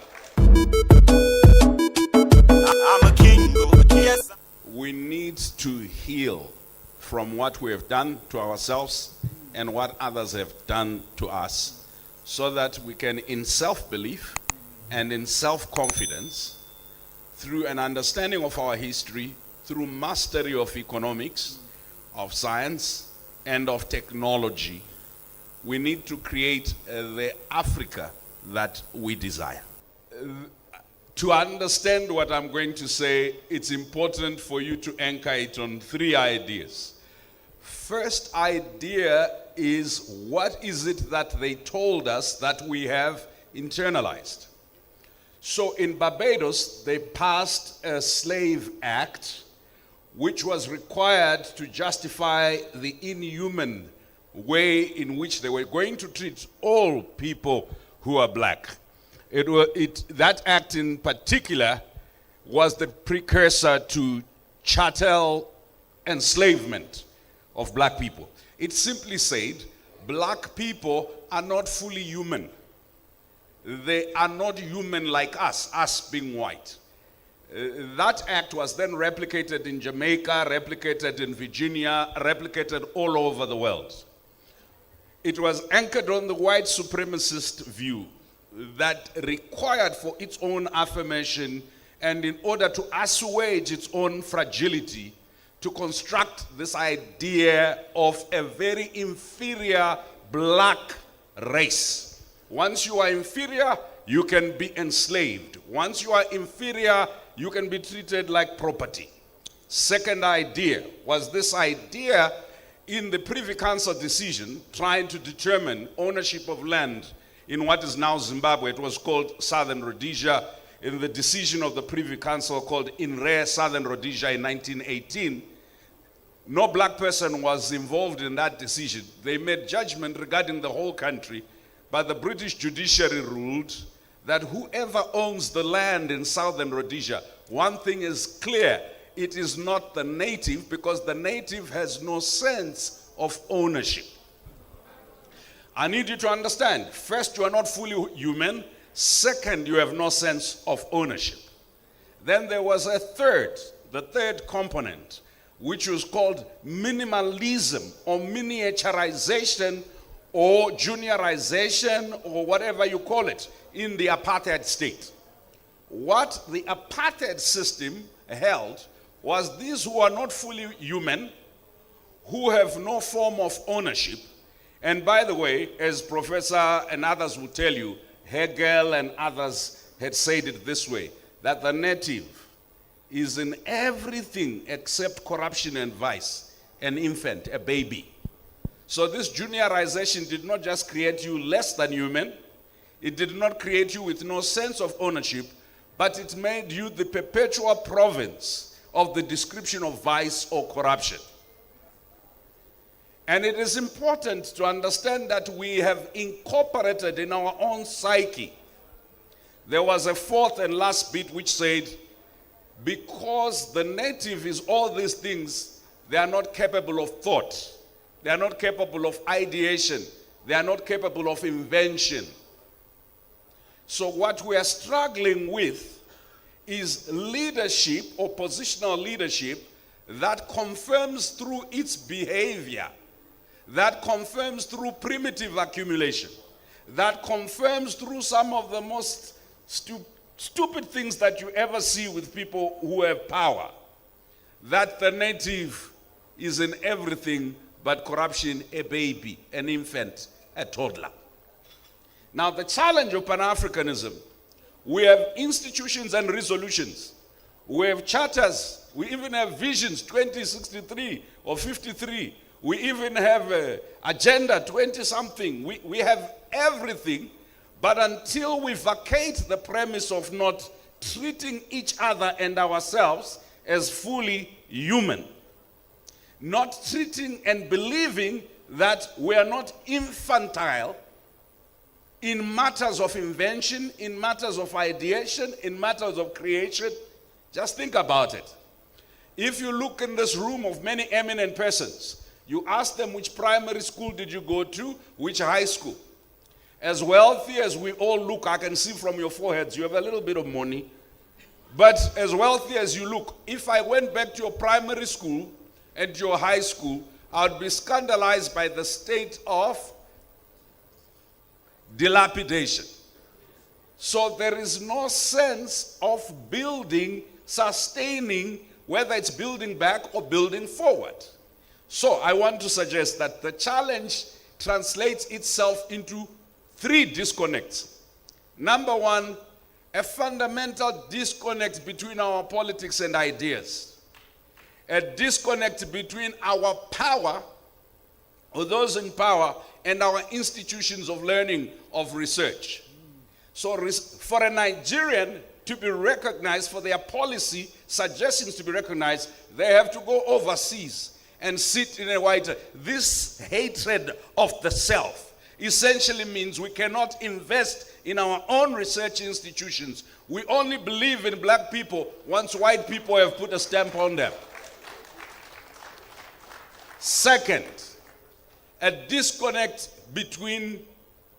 I'm a king, yes. We need to heal from what we have done to ourselves and what others have done to us, so that we can, in self-belief and in self-confidence, through an understanding of our history, through mastery of economics, of science, and of technology, we need to create the Africa that we desire. To understand what I'm going to say, it's important for you to anchor it on three ideas. First idea is, what is it that they told us that we have internalized? So in Barbados, they passed a slave act which was required to justify the inhuman way in which they were going to treat all people who are black. That act in particular was the precursor to chattel enslavement of black people. It simply said, black people are not fully human. They are not human like us being white. That act was then replicated in Jamaica, replicated in Virginia, replicated all over the world. It was anchored on the white supremacist view that required, for its own affirmation and in order to assuage its own fragility, to construct this idea of a very inferior black race. Once you are inferior, you can be enslaved. Once you are inferior, you can be treated like property. Second idea was this idea in the Privy Council decision trying to determine ownership of land in what is now Zimbabwe. It was called Southern Rhodesia. In the decision of the Privy Council called In Re Southern Rhodesia in 1918, no black person was involved in that decision. They made judgment regarding the whole country, but the British judiciary ruled that whoever owns the land in Southern Rhodesia, one thing is clear, it is not the native, because the native has no sense of ownership. I need you to understand, first, you are not fully human. Second, you have no sense of ownership. Then there was a third, the third component, which was called minimalism or miniaturization or juniorization or whatever you call it in the apartheid state. What the apartheid system held was these who are not fully human, who have no form of ownership, And by the way, as Professor and others will tell you, Hegel and others had said it this way, that the native is in everything except corruption and vice, an infant, a baby. So this juniorization did not just create you less than human, it did not create you with no sense of ownership, but it made you the perpetual province of the description of vice or corruption. And it is important to understand that we have incorporated in our own psyche. There was a fourth and last bit which said, because the native is all these things, they are not capable of thought. They are not capable of ideation. They are not capable of invention. So what we are struggling with is leadership or positional leadership that confirms through its behavior, that confirms through primitive accumulation, that confirms through some of the most stupid things that you ever see with people who have power, that the native is in everything but corruption, a baby, an infant, a toddler. Now the challenge of Pan-Africanism, we have institutions and resolutions, we have charters, we even have visions 2063 or 53, we even have agenda 20-something, we have everything, but until we vacate the premise of not treating each other and ourselves as fully human, not treating and believing that we are not infantile in matters of invention, in matters of ideation, in matters of creation, just think about it. If you look in this room of many eminent persons, you ask them which primary school did you go to, which high school. As wealthy as we all look, I can see from your foreheads, you have a little bit of money. But as wealthy as you look, if I went back to your primary school and your high school, I would be scandalized by the state of dilapidation. So there is no sense of building, sustaining, whether it's building back or building forward. So I want to suggest that the challenge translates itself into 3 disconnects. Number 1, a fundamental disconnect between our politics and ideas. A disconnect between our power, or those in power, and our institutions of learning, of research. So for a Nigerian to be recognized, for their policy suggestions to be recognized, they have to go overseas and sit in a white. This hatred of the self essentially means we cannot invest in our own research institutions. We only believe in black people once white people have put a stamp on them. Second, a disconnect between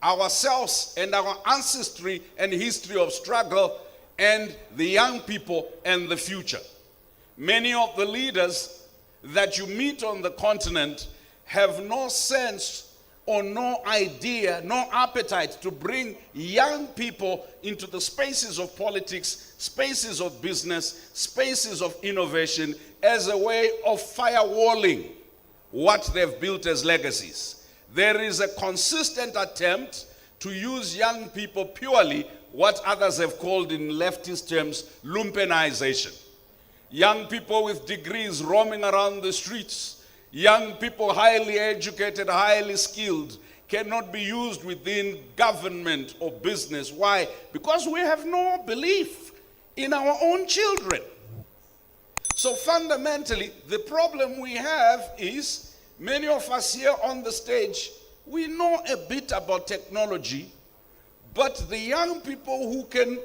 ourselves and our ancestry and history of struggle and the young people and the future. Many of the leaders that you meet on the continent have no sense or no idea, no appetite to bring young people into the spaces of politics, spaces of business, spaces of innovation as a way of firewalling what they've built as legacies. There is a consistent attempt to use young people purely what others have called in leftist terms lumpenization. Young people with degrees roaming around the streets, young people highly educated, highly skilled, cannot be used within government or business. Why? Because we have no belief in our own children. So fundamentally, the problem we have is many of us here on the stage, we know a bit about technology, but the young people who can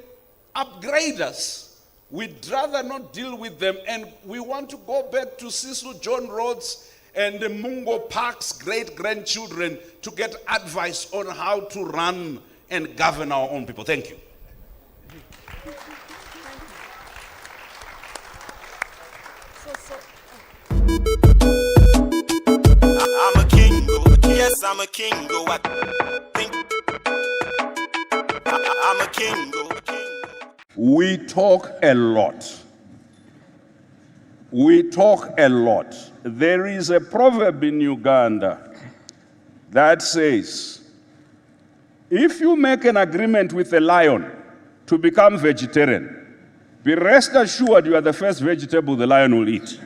upgrade us, we'd rather not deal with them, and we want to go back to Cecil John Rhodes and the Mungo Park's great-grandchildren to get advice on how to run and govern our own people. Thank you. I'm a king, yes, I'm a king, I think I'm a king. We talk a lot. We talk a lot. There is a proverb in Uganda that says, if you make an agreement with a lion to become vegetarian, be rest assured you are the first vegetable the lion will eat.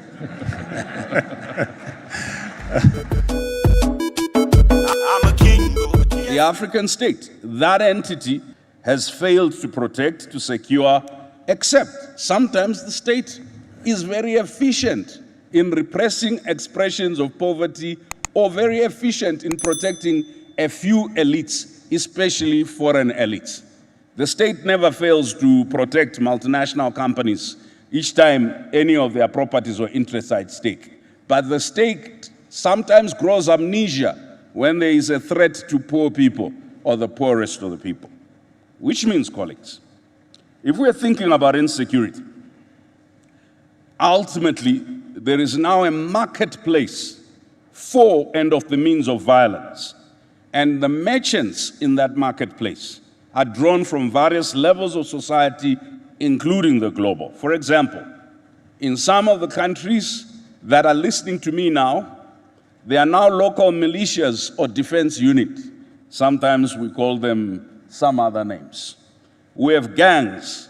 I'm a king. The African state, that entity, has failed to protect, to secure, except sometimes the state is very efficient in repressing expressions of poverty or very efficient in protecting a few elites, especially foreign elites. The state never fails to protect multinational companies each time any of their properties or interests are at stake. But the state sometimes grows amnesia when there is a threat to poor people or the poorest of the people. Which means, colleagues, if we're thinking about insecurity, ultimately, there is now a marketplace for and of the means of violence. And the merchants in that marketplace are drawn from various levels of society, including the global. For example, in some of the countries that are listening to me now, there are now local militias or defense units. Sometimes we call them some other names. We have gangs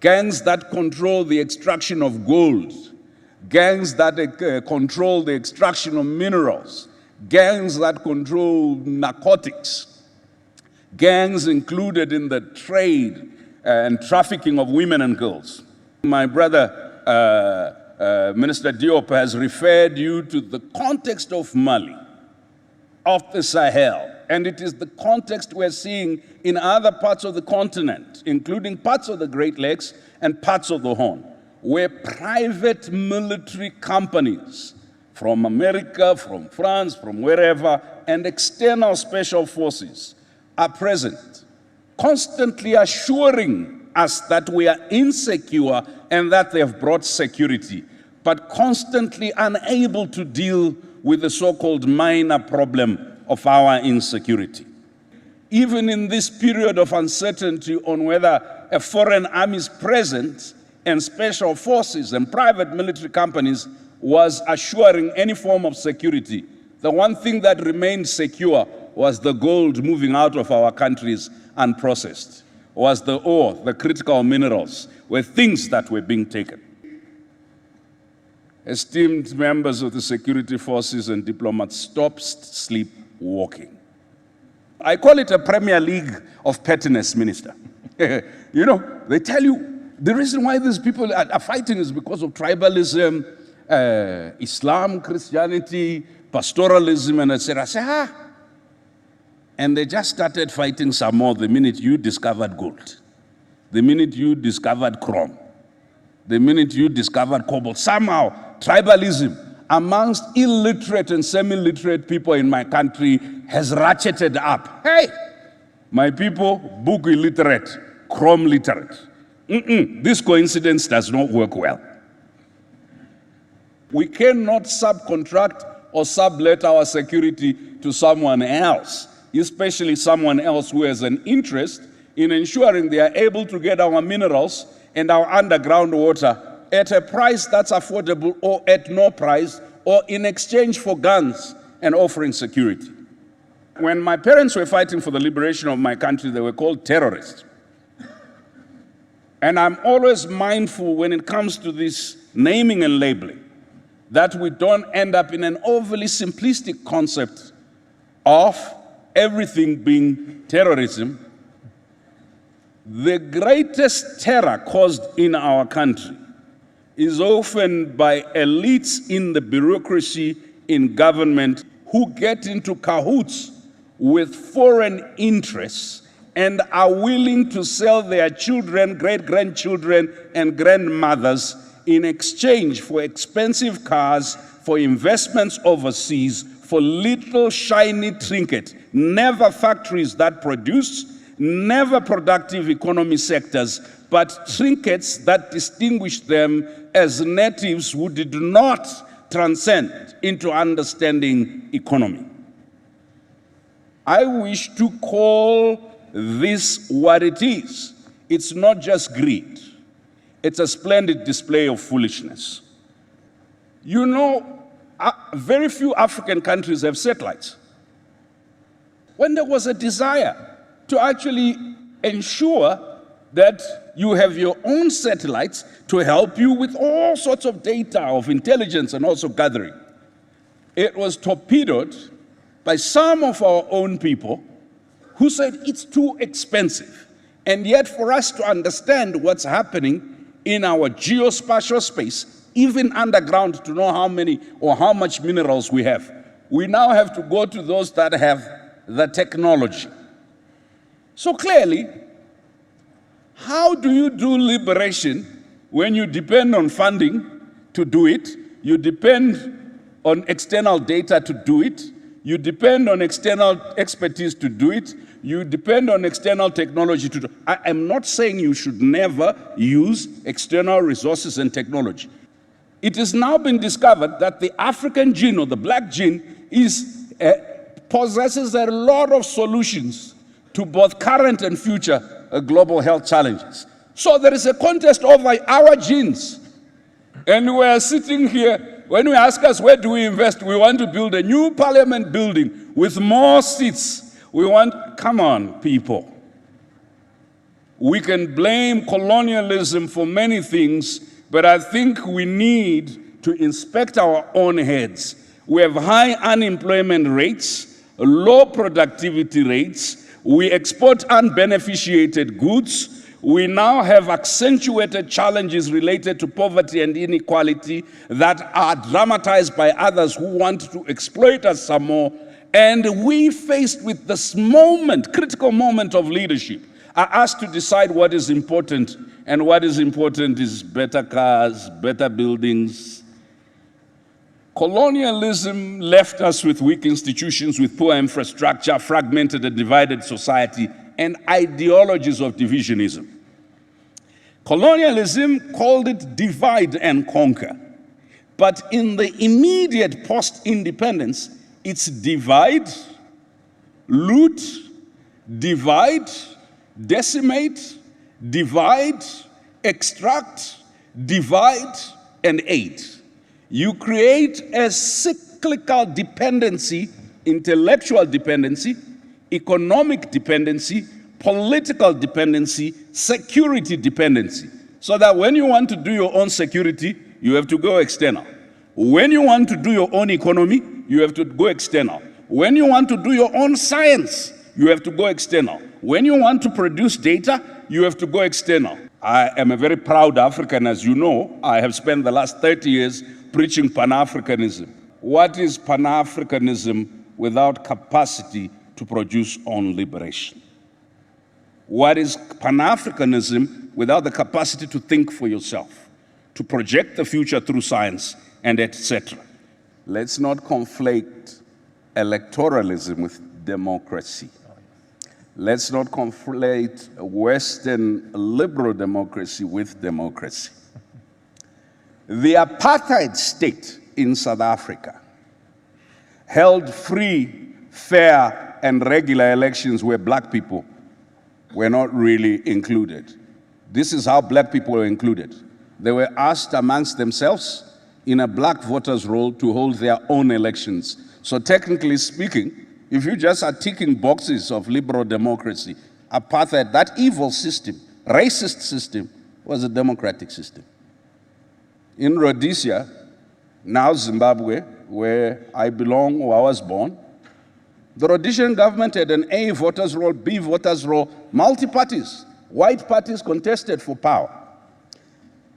that control the extraction of gold, gangs that control the extraction of minerals, gangs that control narcotics, gangs included in the trade and trafficking of women and girls. My brother, Minister Diop, has referred you to the context of Mali, of the Sahel, and it is the context we're seeing in other parts of the continent, including parts of the Great Lakes and parts of the Horn, where private military companies from America, from France, from wherever, and external special forces are present, constantly assuring us that we are insecure and that they have brought security, but constantly unable to deal with the so-called minor problem of our insecurity. Even in this period of uncertainty on whether a foreign army's presence and special forces and private military companies was assuring any form of security, the one thing that remained secure was the gold moving out of our countries unprocessed, was the ore, the critical minerals, were things that were being taken. Esteemed members of the security forces and diplomats, stop sleepwalking. I call it a Premier League of pettiness, Minister. You know, they tell you the reason why these people are fighting is because of tribalism, Islam, Christianity, pastoralism, and etc. I say, And they just started fighting some more the minute you discovered gold, the minute you discovered chrome, the minute you discovered cobalt. Somehow, tribalism amongst illiterate and semi-literate people in my country has ratcheted up. Hey, my people, book illiterate, chrome literate. This coincidence does not work well. We cannot subcontract or sublet our security to someone else, especially someone else who has an interest in ensuring they are able to get our minerals and our underground water at a price that's affordable or at no price or in exchange for guns and offering security. When my parents were fighting for the liberation of my country, they were called terrorists. And I'm always mindful when it comes to this naming and labeling that we don't end up in an overly simplistic concept of everything being terrorism. The greatest terror caused in our country is often by elites in the bureaucracy in government who get into cahoots with foreign interests and are willing to sell their children, great-grandchildren, and grandmothers in exchange for expensive cars, for investments overseas, for little shiny trinket, never factories that produce, never productive economy sectors, but trinkets that distinguish them as natives who did not transcend into understanding economy. I wish to call this what it is. It's not just greed. It's a splendid display of foolishness. You know, very few African countries have satellites. when there was a desire to actually ensure that you have your own satellites to help you with all sorts of data of intelligence and also gathering. It was torpedoed by some of our own people who said it's too expensive. And yet for us to understand what's happening in our geospatial space, even underground, to know how many or how much minerals we have, we now have to go to those that have the technology. So clearly, how do you do liberation when you depend on funding to do it, you depend on external data to do it, you depend on external expertise to do it, you depend on external technology to do it. I am not saying you should never use external resources and technology. It has now been discovered that the African gene or the black gene possesses a lot of solutions to both current and future global health challenges. So there is a contest over our genes. And we are sitting here, when we ask us where do we invest, we want to build a new parliament building with more seats. We want, come on, people. We can blame colonialism for many things, but I think we need to inspect our own heads. We have high unemployment rates, low productivity rates, we export unbeneficiated goods, we now have accentuated challenges related to poverty and inequality that are dramatized by others who want to exploit us some more, and we faced with this moment, critical moment of leadership, are asked to decide what is important, and what is important is better cars, better buildings. Colonialism left us with weak institutions, with poor infrastructure, fragmented and divided society, and ideologies of divisionism. Colonialism called it divide and conquer. But in the immediate post-independence, it's divide, loot, divide, decimate, divide, extract, divide, and aid. You create a cyclical dependency, intellectual dependency, economic dependency, political dependency, security dependency. So that when you want to do your own security, you have to go external. When you want to do your own economy, you have to go external. When you want to do your own science, you have to go external. When you want to produce data, you have to go external. I am a very proud African, as you know. I have spent the last 30 years preaching Pan-Africanism. What is Pan-Africanism without capacity to produce own liberation? What is Pan-Africanism without the capacity to think for yourself, to project the future through science, and etc.? Let's not conflate electoralism with democracy. Let's not conflate Western liberal democracy with democracy. The apartheid state in South Africa held free, fair, and regular elections where black people were not really included. This is how black people were included. They were asked amongst themselves in a black voters' roll to hold their own elections. So technically speaking, if you just are ticking boxes of liberal democracy, apartheid, that evil system, racist system, was a democratic system. In Rhodesia, now Zimbabwe, where I belong or I was born, the Rhodesian government had an A voters roll, B voters roll, multi-parties. White parties contested for power.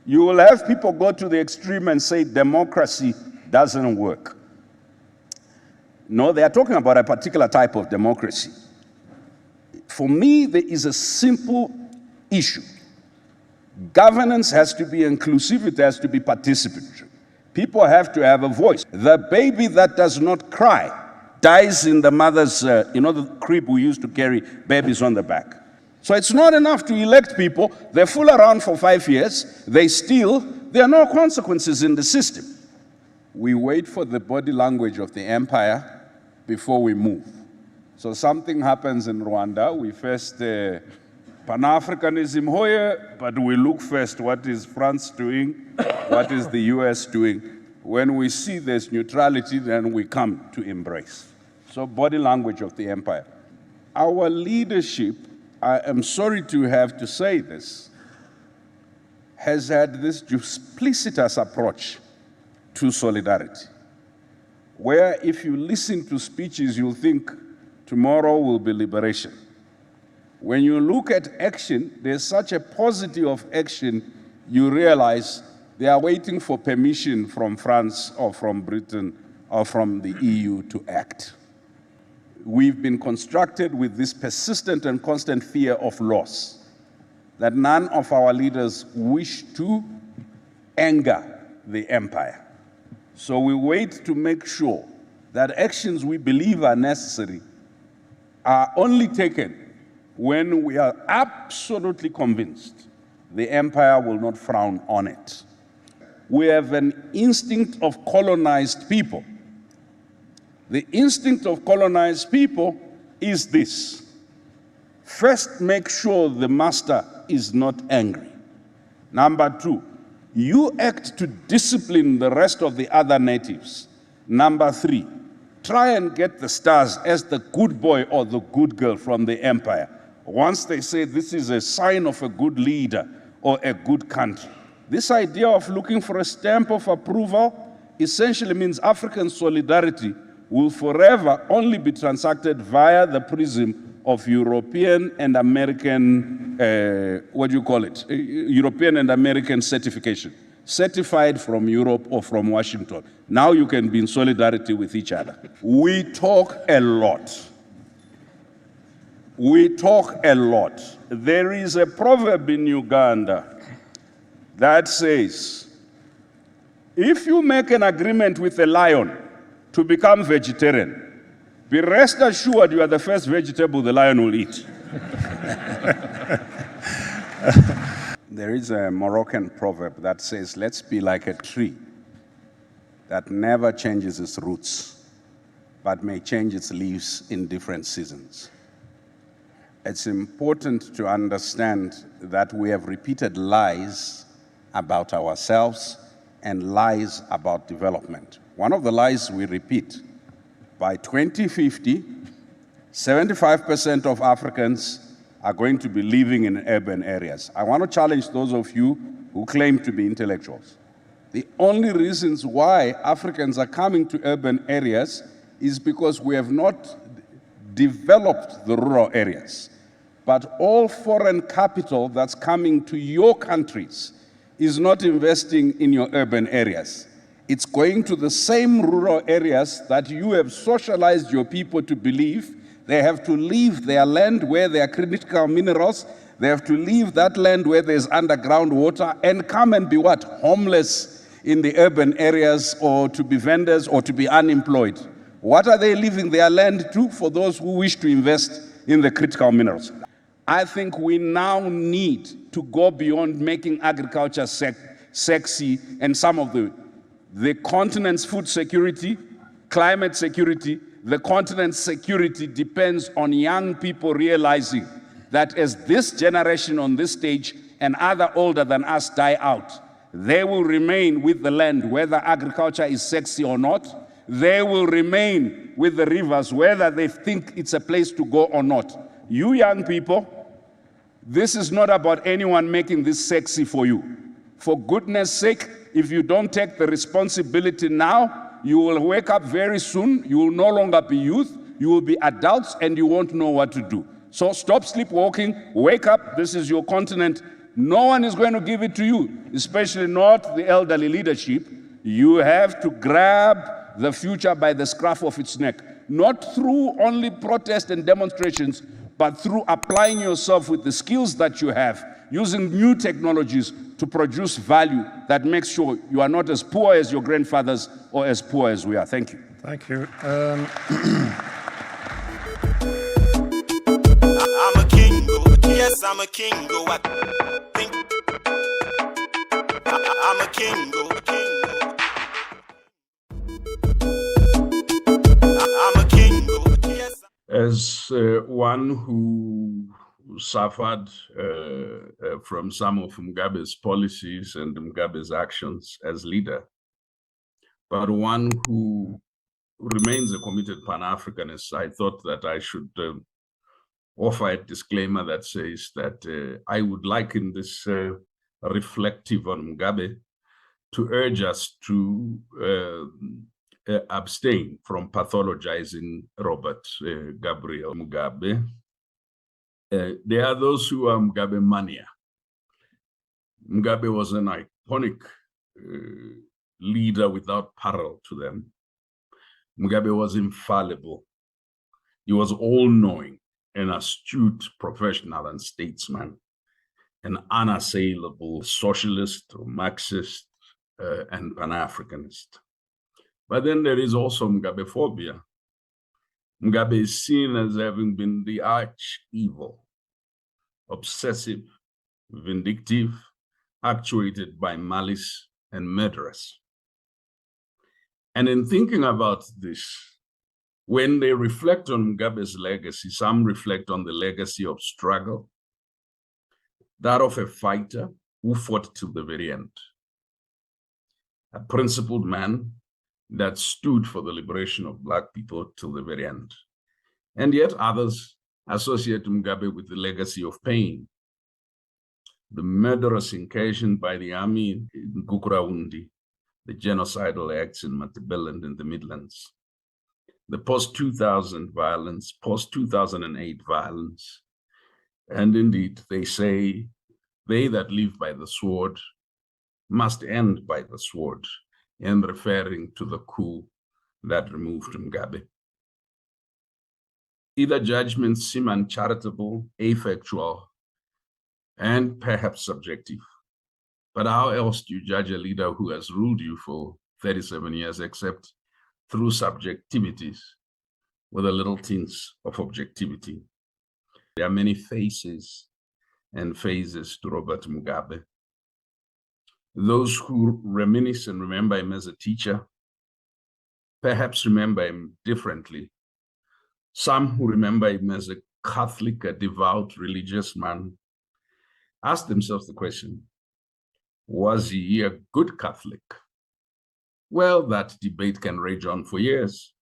You will have people go to the extreme and say democracy doesn't work. No, they are talking about a particular type of democracy. For me, there is a simple issue. Governance has to be inclusive, it has to be participatory. People have to have a voice. The baby that does not cry dies in the mother's, the crib we used to carry babies on the back. So it's not enough to elect people. They fool around for 5 years, they steal, there are no consequences in the system. We wait for the body language of the empire before we move. So something happens in Rwanda, we first Pan-Africanism here, but we look first, what is France doing? What is the US doing? When we see there's neutrality, then we come to embrace. So body language of the empire. Our leadership, I am sorry to have to say this, has had this duplicitous approach to solidarity, where if you listen to speeches, you'll think tomorrow will be liberation. When you look at action, there's such a paucity of action, you realize they are waiting for permission from France or from Britain or from the EU to act. We've been constructed with this persistent and constant fear of loss, that none of our leaders wish to anger the empire. So we wait to make sure that actions we believe are necessary are only taken when we are absolutely convinced the empire will not frown on it. We have an instinct of colonized people. The instinct of colonized people is this: first, make sure the master is not angry. Number two, you act to discipline the rest of the other natives. Number three, try and get the stars as the good boy or the good girl from the empire. Once they say this is a sign of a good leader or a good country. This idea of looking for a stamp of approval essentially means African solidarity will forever only be transacted via the prism of European and American, European and American certification. Certified from Europe or from Washington. Now you can be in solidarity with each other. We talk a lot. We talk a lot. There is a proverb in Uganda that says, if you make an agreement with a lion to become vegetarian, be rest assured you are the first vegetable the lion will eat. There is a Moroccan proverb that says, let's be like a tree that never changes its roots, but may change its leaves in different seasons. It's important to understand that we have repeated lies about ourselves and lies about development. One of the lies we repeat, by 2050, 75% of Africans are going to be living in urban areas. I want to challenge those of you who claim to be intellectuals. The only reasons why Africans are coming to urban areas is because we have not developed the rural areas. But all foreign capital that's coming to your countries is not investing in your urban areas. It's going to the same rural areas that you have socialized your people to believe they have to leave their land where there are critical minerals, they have to leave that land where there's underground water and come and be what? Homeless in the urban areas, or to be vendors or to be unemployed. What are they leaving their land to for those who wish to invest in the critical minerals? I think we now need to go beyond making agriculture sexy, and some of the continent's food security, climate security, the continent's security depends on young people realizing that as this generation on this stage and other older than us die out, they will remain with the land whether agriculture is sexy or not. They will remain with the rivers whether they think it's a place to go or not. You young people, this is not about anyone making this sexy for you. For goodness sake, if you don't take the responsibility now, you will wake up very soon, you will no longer be youth, you will be adults and you won't know what to do. So stop sleepwalking, wake up, this is your continent. No one is going to give it to you, especially not the elderly leadership. You have to grab the future by the scruff of its neck, not through only protest and demonstrations, but through applying yourself with the skills that you have, using new technologies to produce value that makes sure you are not as poor as your grandfathers or as poor as we are. Thank you. Thank you. I'm a king, yes, I'm a king. I think I'm a king. I'm a king, yes. As one who suffered from some of Mugabe's policies and Mugabe's actions as leader, but one who remains a committed Pan-Africanist, I thought that I should offer a disclaimer that says that I would liken this reflective on Mugabe to urge us to abstain from pathologizing Robert Gabriel Mugabe. There are those who are Mugabe mania. Mugabe was an iconic leader without parallel to them. Mugabe was infallible. He was all-knowing, an astute professional and statesman, an unassailable socialist, or Marxist, and Pan-Africanist. But then there is also Mugabe phobia. Mugabe is seen as having been the arch-evil, obsessive, vindictive, actuated by malice and murderous. And in thinking about this, when they reflect on Mugabe's legacy, some reflect on the legacy of struggle, that of a fighter who fought till the very end, a principled man that stood for the liberation of Black people till the very end. And yet others associate Mugabe with the legacy of pain, the murderous incursion by the army in Gukurahundi, the genocidal acts in Matabeleland in the Midlands, the post-2000 violence, post-2008 violence. And indeed, they say, they that live by the sword must end by the sword, and referring to the coup that removed Mugabe. Either judgments seem uncharitable, affectual, and perhaps subjective. But how else do you judge a leader who has ruled you for 37 years, except through subjectivities with a little tints of objectivity? There are many faces and phases to Robert Mugabe. Those who reminisce and remember him as a teacher perhaps remember him differently. Some who remember him as a Catholic, a devout religious man, ask themselves the question, was he a good Catholic? Well, that debate can rage on for years.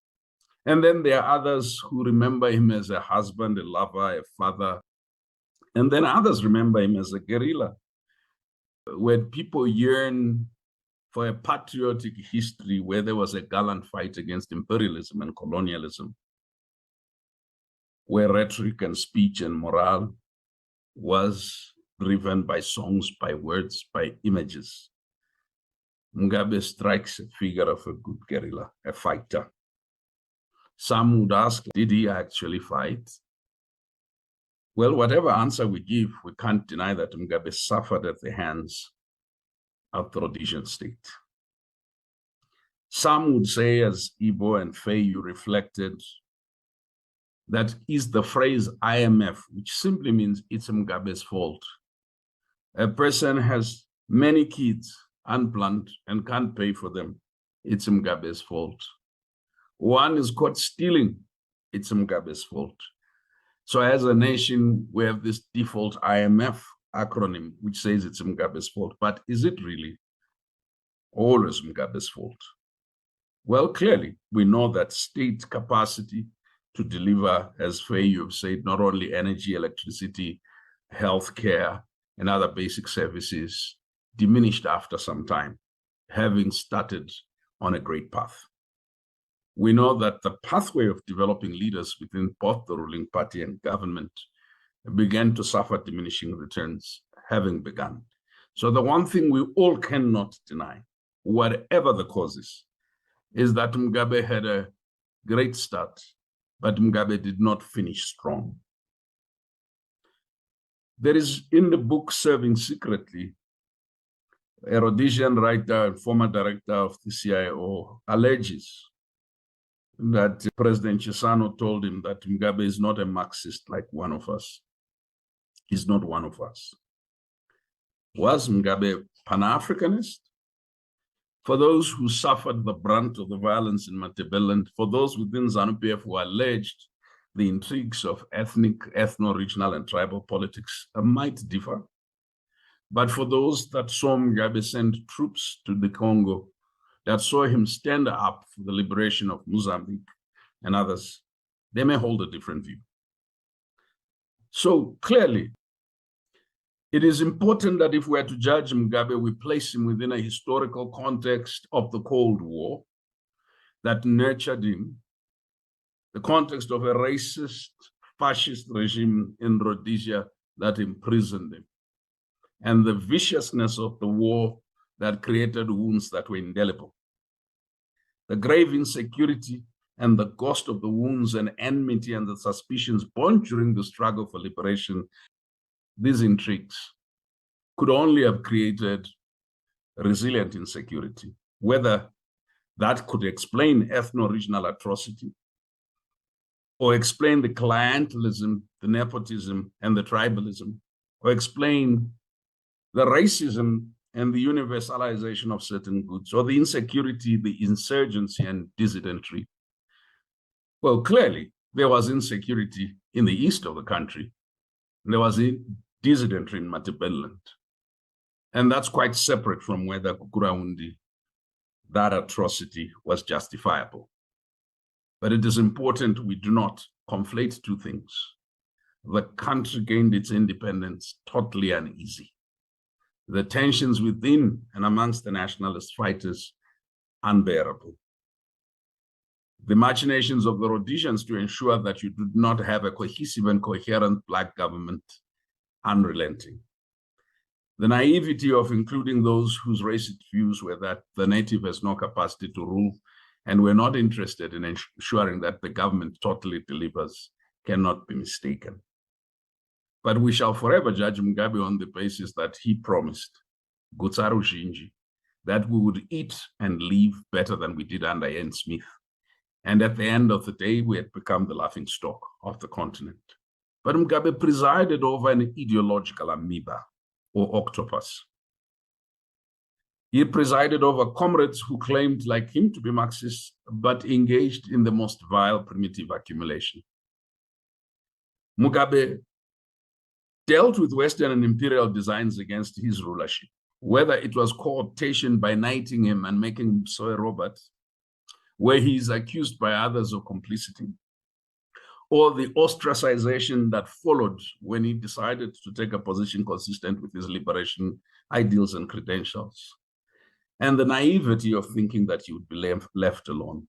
And then there are others who remember him as a husband, a lover, a father. And then others remember him as a guerrilla. When people yearn for a patriotic history where there was a gallant fight against imperialism and colonialism, where rhetoric and speech and morale was driven by songs, by words, by images, Mugabe strikes a figure of a good guerrilla, a fighter. Some would ask, did he actually fight? Well, whatever answer we give, we can't deny that Mugabe suffered at the hands of the Rhodesian state. Some would say, as Ibo and Faye reflected, that is the phrase IMF, which simply means it's Mugabe's fault. A person has many kids, unplanned, and can't pay for them. It's Mugabe's fault. One is caught stealing. It's Mugabe's fault. So as a nation, we have this default IMF acronym, which says it's Mugabe's fault. But is it really always Mugabe's fault? Well, clearly, we know that state capacity to deliver, as Faye, you've said, not only energy, electricity, healthcare, and other basic services diminished after some time, having started on a great path. We know that the pathway of developing leaders within both the ruling party and government began to suffer diminishing returns, having begun. So the one thing we all cannot deny, whatever the causes, is that Mugabe had a great start, but Mugabe did not finish strong. There is in the book Serving Secretly, a Rhodesian writer and former director of the CIO alleges that President Chissano told him that Mugabe is not a Marxist like one of us. He's not one of us. Was Mugabe Pan-Africanist? For those who suffered the brunt of the violence in Matabeleland, for those within ZANU-PF who alleged the intrigues of ethnic, ethno-regional, and tribal politics might differ. But for those that saw Mugabe send troops to the Congo, that saw him stand up for the liberation of Mozambique and others, they may hold a different view. So clearly, it is important that if we are to judge Mugabe, we place him within a historical context of the Cold War that nurtured him, the context of a racist, fascist regime in Rhodesia that imprisoned him, and the viciousness of the war that created wounds that were indelible. The grave insecurity and the ghost of the wounds and enmity and the suspicions born during the struggle for liberation, these intrigues could only have created resilient insecurity. Whether that could explain ethno-regional atrocity or explain the clientelism, the nepotism, and the tribalism, or explain the racism and the universalization of certain goods, or the insecurity, the insurgency, and dissidentry. Well, clearly, there was insecurity in the east of the country. There was dissidentry in Matabeleland. And that's quite separate from whether Kukuraundi, that atrocity was justifiable. But it is important we do not conflate two things. The country gained its independence totally uneasy. The tensions within and amongst the nationalist fighters, unbearable. The machinations of the Rhodesians to ensure that you did not have a cohesive and coherent Black government, unrelenting. The naivety of including those whose racist views were that the native has no capacity to rule and were not interested in ensuring that the government totally delivers cannot be mistaken. But we shall forever judge Mugabe on the basis that he promised, Gutsaru Shinji, that we would eat and live better than we did under Ian Smith. And at the end of the day, we had become the laughingstock of the continent. But Mugabe presided over an ideological amoeba or octopus. He presided over comrades who claimed like him to be Marxists, but engaged in the most vile primitive accumulation. Mugabe dealt with Western and imperial designs against his rulership, whether it was cooptation by knighting him and making him so a robot, where he is accused by others of complicity, or the ostracization that followed when he decided to take a position consistent with his liberation ideals and credentials, and the naivety of thinking that he would be left alone,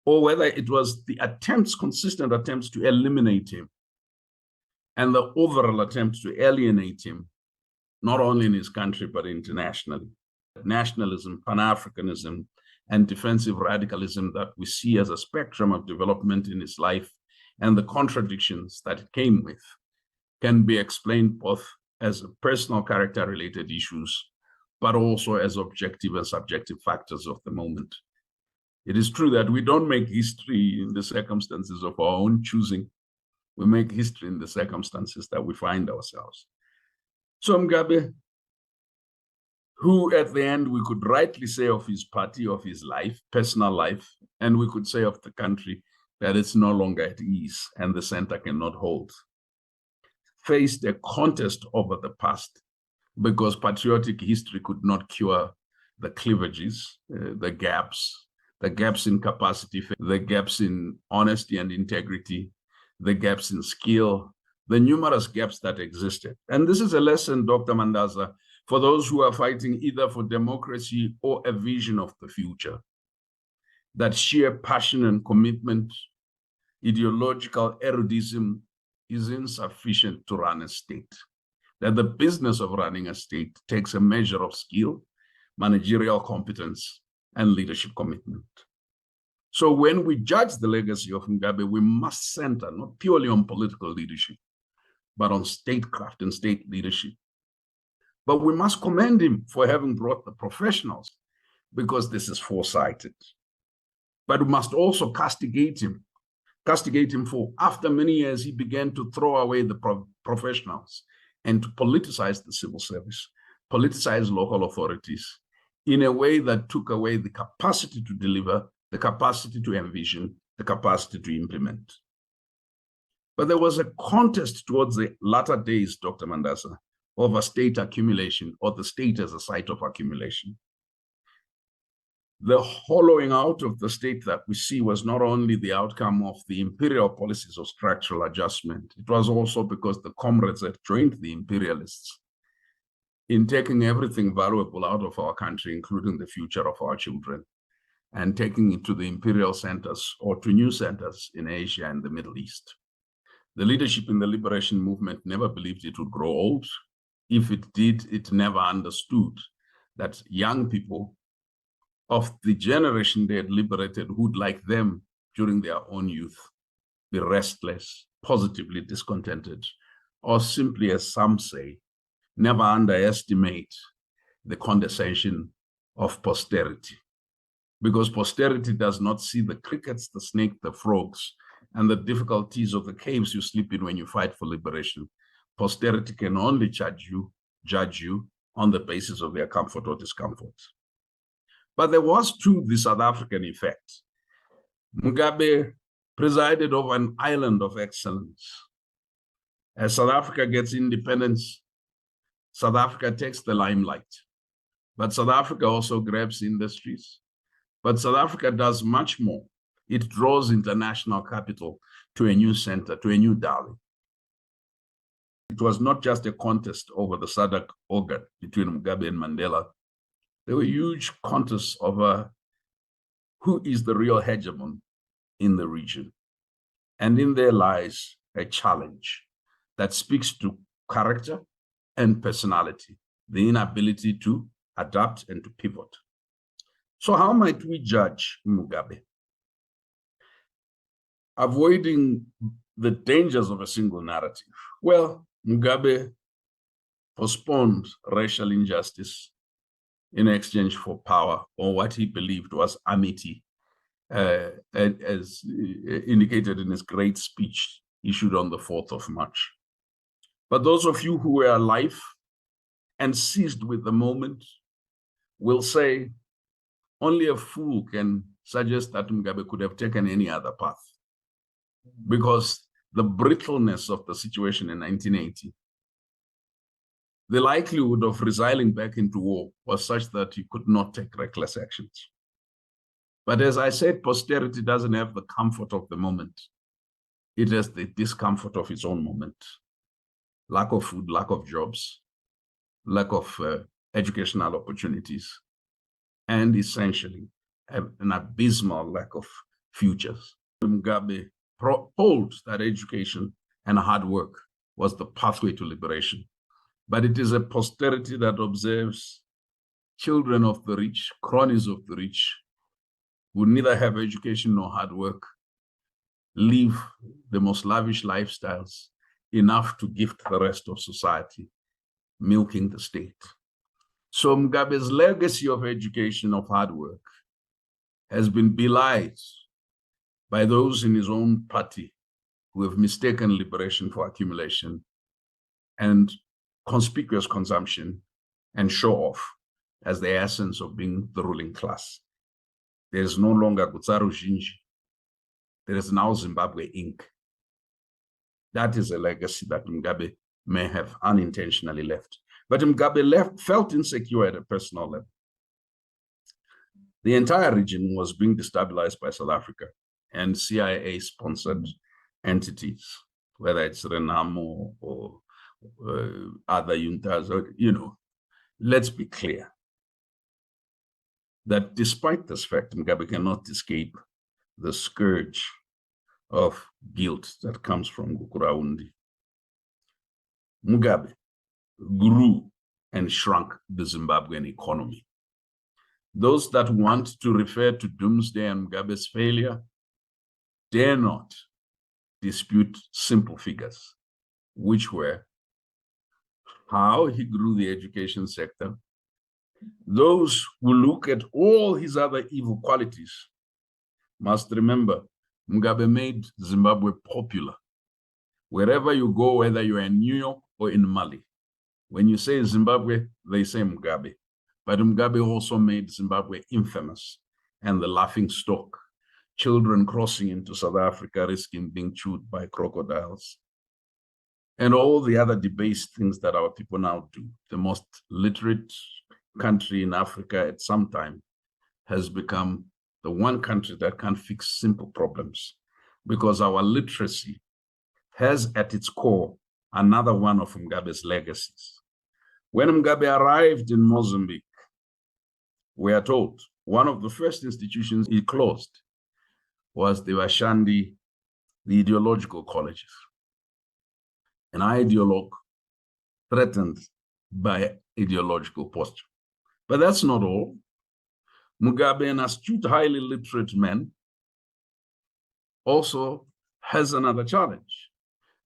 or whether it was the consistent attempts to eliminate him and the overall attempt to alienate him, not only in his country, but internationally. Nationalism, Pan-Africanism, and defensive radicalism that we see as a spectrum of development in his life and the contradictions that it came with can be explained both as personal character-related issues, but also as objective and subjective factors of the moment. It is true that we don't make history in the circumstances of our own choosing. We make history in the circumstances that we find ourselves. So Mugabe, who at the end we could rightly say of his party, of his life, personal life, and we could say of the country that it's no longer at ease and the center cannot hold, faced a contest over the past because patriotic history could not cure the cleavages, the gaps in capacity, the gaps in honesty and integrity, the gaps in skill, the numerous gaps that existed. And this is a lesson, Dr. Mandaza, for those who are fighting either for democracy or a vision of the future. That sheer passion and commitment, ideological erudition is insufficient to run a state. That the business of running a state takes a measure of skill, managerial competence, and leadership commitment. So when we judge the legacy of Mugabe, we must center not purely on political leadership, but on statecraft and state leadership. But we must commend him for having brought the professionals, because this is foresighted. But we must also castigate him for, after many years, he began to throw away the professionals and to politicize the civil service, politicize local authorities in a way that took away the capacity to deliver, the capacity to envision, the capacity to implement. But there was a contest towards the latter days, Dr. Mandaza, over state accumulation or the state as a site of accumulation. The hollowing out of the state that we see was not only the outcome of the imperial policies of structural adjustment, it was also because the comrades had joined the imperialists in taking everything valuable out of our country, including the future of our children, and taking it to the imperial centers or to new centers in Asia and the Middle East. The leadership in the liberation movement never believed it would grow old. If it did, it never understood that young people of the generation they had liberated would, like them during their own youth, be restless, positively discontented, or simply, as some say, never underestimate the condescension of posterity. Because posterity does not see the crickets, the snake, the frogs, and the difficulties of the caves you sleep in when you fight for liberation. Posterity can only judge you on the basis of their comfort or discomfort. But there was, too, the South African effect. Mugabe presided over an island of excellence. As South Africa gets independence, South Africa takes the limelight. But South Africa also grabs industries. But South Africa does much more. It draws international capital to a new center, to a new Darling. It was not just a contest over the SADC organ between Mugabe and Mandela. There were huge contests over who is the real hegemon in the region. And in there lies a challenge that speaks to character and personality, the inability to adapt and to pivot. So how might we judge Mugabe? Avoiding the dangers of a single narrative. Well, Mugabe postponed racial injustice in exchange for power, or what he believed was amity, as indicated in his great speech issued on the 4th of March. But those of you who were alive and seized with the moment will say, only a fool can suggest that Mugabe could have taken any other path, because the brittleness of the situation in 1980, the likelihood of resilient back into war was such that he could not take reckless actions. But as I said, posterity doesn't have the comfort of the moment. It has the discomfort of its own moment. Lack of food, lack of jobs, lack of educational opportunities, and essentially an abysmal lack of futures. Mugabe told that education and hard work was the pathway to liberation. But it is a posterity that observes children of the rich, cronies of the rich, who neither have education nor hard work, live the most lavish lifestyles, enough to gift the rest of society, milking the state. So Mugabe's legacy of education, of hard work, has been belied by those in his own party who have mistaken liberation for accumulation and conspicuous consumption and show off as the essence of being the ruling class. There is no longer Gutsaru Jinji. There is now Zimbabwe Inc. That is a legacy that Mugabe may have unintentionally left. But Mugabe felt insecure at a personal level. The entire region was being destabilized by South Africa and CIA-sponsored entities, whether it's Renamo or other juntas, or, let's be clear that despite this fact, Mugabe cannot escape the scourge of guilt that comes from Gukuraundi. Mugabe grew and shrunk the Zimbabwean economy. Those that want to refer to Doomsday and Mugabe's failure dare not dispute simple figures, which were how he grew the education sector. Those who look at all his other evil qualities must remember Mugabe made Zimbabwe popular. Wherever you go, whether you're in New York or in Mali, when you say Zimbabwe, they say Mugabe. But Mugabe also made Zimbabwe infamous and the laughing stock. Children crossing into South Africa risking being chewed by crocodiles. And all the other debased things that our people now do. The most literate country in Africa at some time has become the one country that can fix simple problems, because our literacy has at its core another one of Mugabe's legacies. When Mugabe arrived in Mozambique, we are told one of the first institutions he closed was the Washandi, the ideological colleges. An ideologue threatened by ideological posture. But that's not all. Mugabe, an astute, highly literate man, also has another challenge.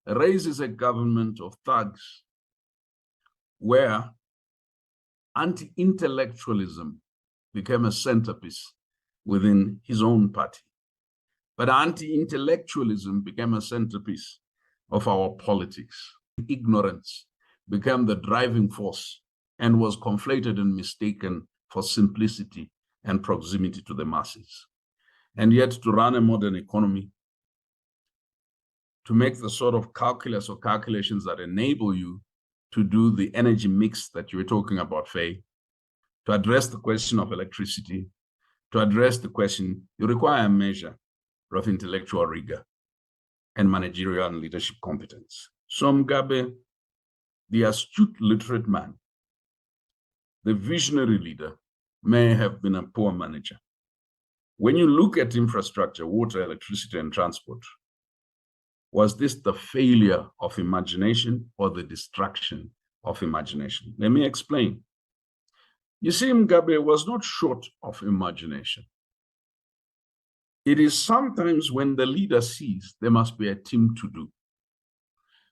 Raises a government of thugs where anti-intellectualism became a centerpiece within his own party. But anti-intellectualism became a centerpiece of our politics. Ignorance became the driving force and was conflated and mistaken for simplicity and proximity to the masses. And yet, to run a modern economy, to make the sort of calculus or calculations that enable you to do the energy mix that you were talking about, Faye, to address the question of electricity, to address the question, you require a measure of intellectual rigor and managerial and leadership competence. So Mugabe, the astute literate man, the visionary leader, may have been a poor manager. When you look at infrastructure, water, electricity, and transport, was this the failure of imagination or the destruction of imagination? Let me explain. You see, Mugabe was not short of imagination. It is sometimes when the leader sees there must be a team to do.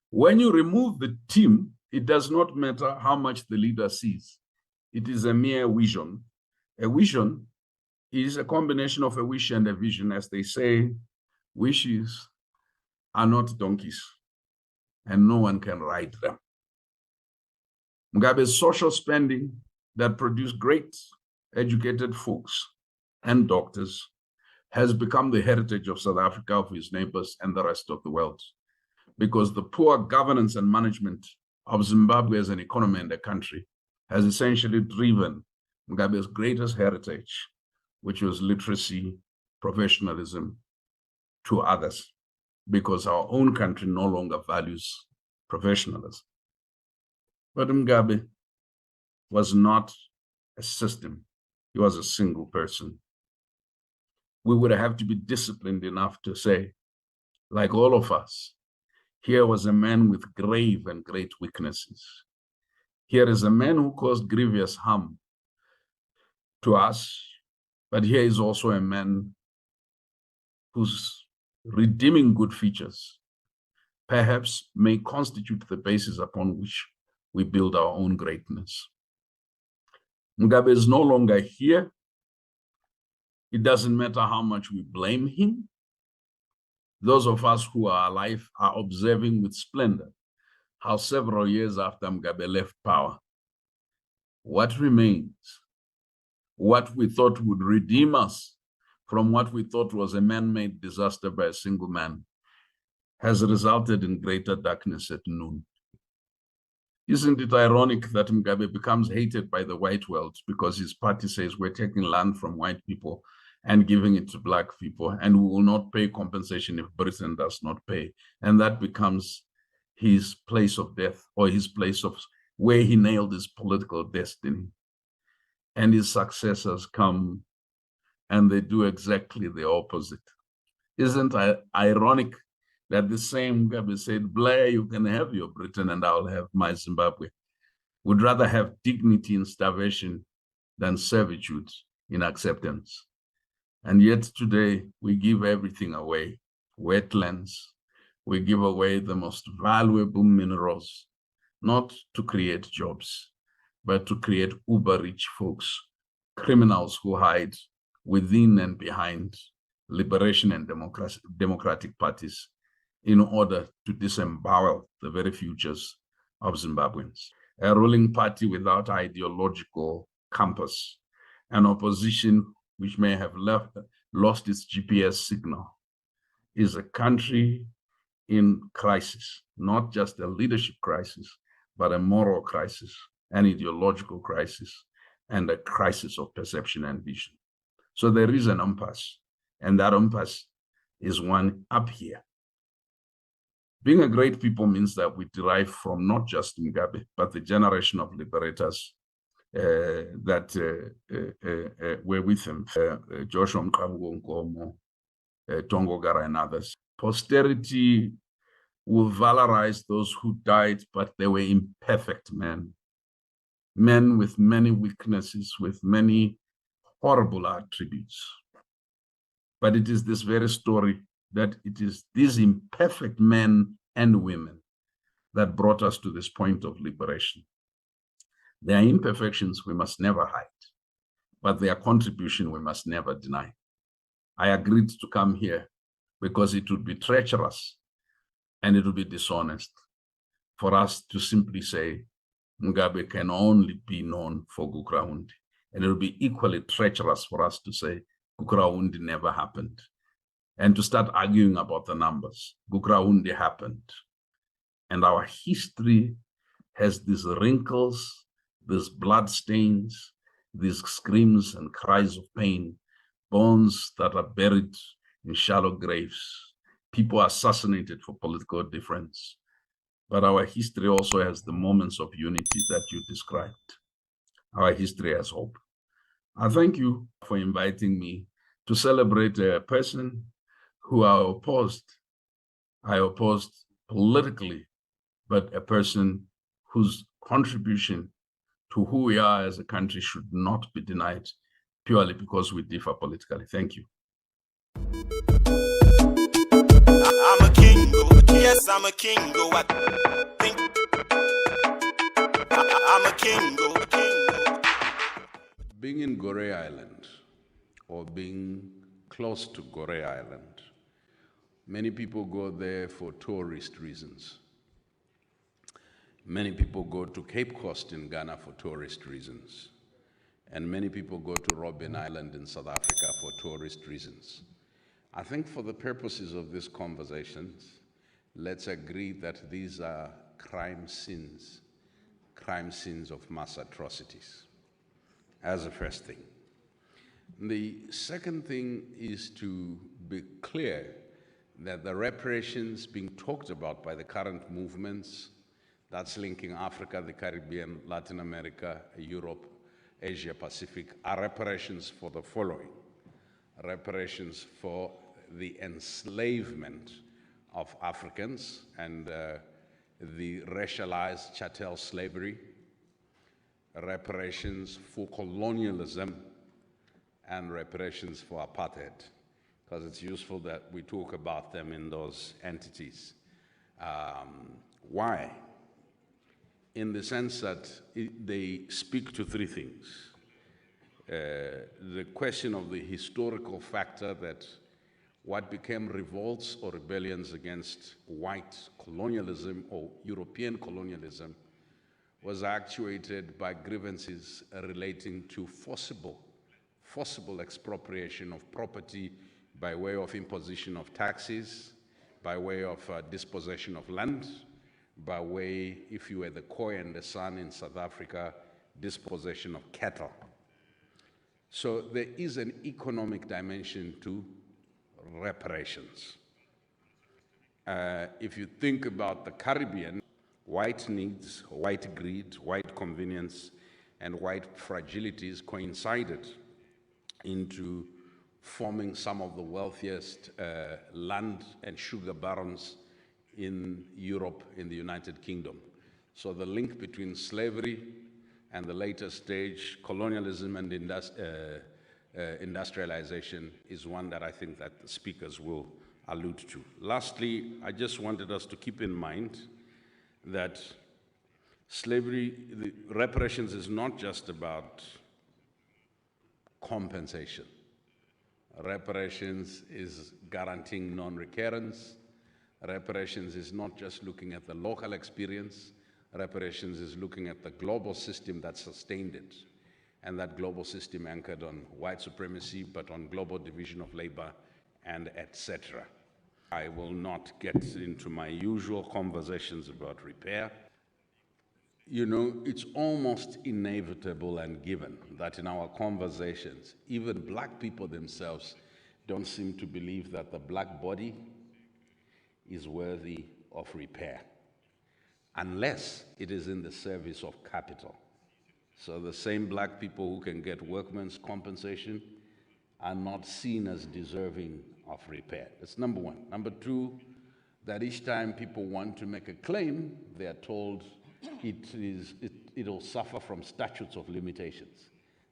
When you remove the team, it does not matter how much the leader sees. It is a mere vision. A vision is a combination of a wish and a vision. As they say, wishes are not donkeys, and no one can ride them. Mugabe's social spending that produced great educated folks and doctors has become the heritage of South Africa, of his neighbors, and the rest of the world, because the poor governance and management of Zimbabwe as an economy and a country has essentially driven Mugabe's greatest heritage, which was literacy, professionalism, to others, because our own country no longer values professionalism. But Mugabe was not a system. He was a single person. We would have to be disciplined enough to say, like all of us, here was a man with grave and great weaknesses. Here is a man who caused grievous harm to us, but here is also a man whose redeeming good features perhaps may constitute the basis upon which we build our own greatness. Mugabe is no longer here. It doesn't matter how much we blame him. Those of us who are alive are observing with splendor how several years after Mugabe left power, what remains, what we thought would redeem us from what we thought was a man-made disaster by a single man, has resulted in greater darkness at noon. Isn't it ironic that Mugabe becomes hated by the white world because his party says we're taking land from white people and giving it to black people, and we will not pay compensation if Britain does not pay? And that becomes his place of death, or his place of where he nailed his political destiny. And his successors come and they do exactly the opposite. Isn't it ironic that the same Mugabe said, Blair, you can have your Britain and I'll have my Zimbabwe? Would rather have dignity in starvation than servitude in acceptance. And yet today we give everything away, wetlands, we give away the most valuable minerals, not to create jobs, but to create uber-rich folks, criminals who hide within and behind liberation and democratic parties in order to disembowel the very futures of Zimbabweans. A ruling party without ideological compass, an opposition which may have lost its GPS signal, is a country in crisis, not just a leadership crisis, but a moral crisis, an ideological crisis, and a crisis of perception and vision. So there is an impasse, and that impasse is one up here. Being a great people means that we derive from not just Mugabe, but the generation of liberators that were with him, Joshua Mqabu Nkomo, Tongo Gara, and others. Posterity will valorize those who died, but they were imperfect men. Men with many weaknesses, with many horrible attributes. But it is this very story that it is these imperfect men and women that brought us to this point of liberation. Their imperfections we must never hide, but their contribution we must never deny. I agreed to come here because it would be treacherous and it would be dishonest for us to simply say Mugabe can only be known for Gukraundi. And it would be equally treacherous for us to say Gukraundi never happened. And to start arguing about the numbers. Gukraundi happened. And our history has these wrinkles, these blood stains, these screams and cries of pain, bones that are buried in shallow graves, people assassinated for political difference. But our history also has the moments of unity that you described. Our history has hope. I thank you for inviting me to celebrate a person who I opposed politically, but a person whose contribution to who we are as a country should not be denied purely because we differ politically. Thank you. I'm a king, yes, I'm a king, I think I'm a king, Being in Gorée Island, or being close to Gorée Island, many people go there for tourist reasons. Many people go to Cape Coast in Ghana for tourist reasons. And many people go to Robben Island in South Africa for tourist reasons. I think for the purposes of this conversation, let's agree that these are crime sins of mass atrocities, as a first thing. The second thing is to be clear that the reparations being talked about by the current movements, that's linking Africa, the Caribbean, Latin America, Europe, Asia Pacific, are reparations for the following. Reparations for the enslavement of Africans and the racialized chattel slavery, reparations for colonialism, and reparations for apartheid, because it's useful that we talk about them in those entities. Why? In the sense that they speak to three things. The question of the historical factor that what became revolts or rebellions against white colonialism or European colonialism was actuated by grievances relating to forcible expropriation of property by way of imposition of taxes, by way of dispossession of land, by way, if you were the Khoi and the San in South Africa, dispossession of cattle. So there is an economic dimension to reparations. If you think about the Caribbean, white needs, white greed, white convenience, and white fragilities coincided into forming some of the wealthiest land and sugar barons in Europe, in the United Kingdom. So the link between slavery and the later stage, colonialism and industrialization, is one that I think that the speakers will allude to. Lastly, I just wanted us to keep in mind that slavery, the reparations is not just about compensation. Reparations is guaranteeing non-recurrence. Reparations is not just looking at the local experience. Reparations is looking at the global system that sustained it, and that global system anchored on white supremacy, but on global division of labor, and etc. I will not get into my usual conversations about repair. You know, it's almost inevitable and given that in our conversations, even black people themselves don't seem to believe that the black body is worthy of repair, unless it is in the service of capital. So the same black people who can get workmen's compensation are not seen as deserving of repair. That's number one. Number two, that each time people want to make a claim, they are told it'll suffer from statutes of limitations.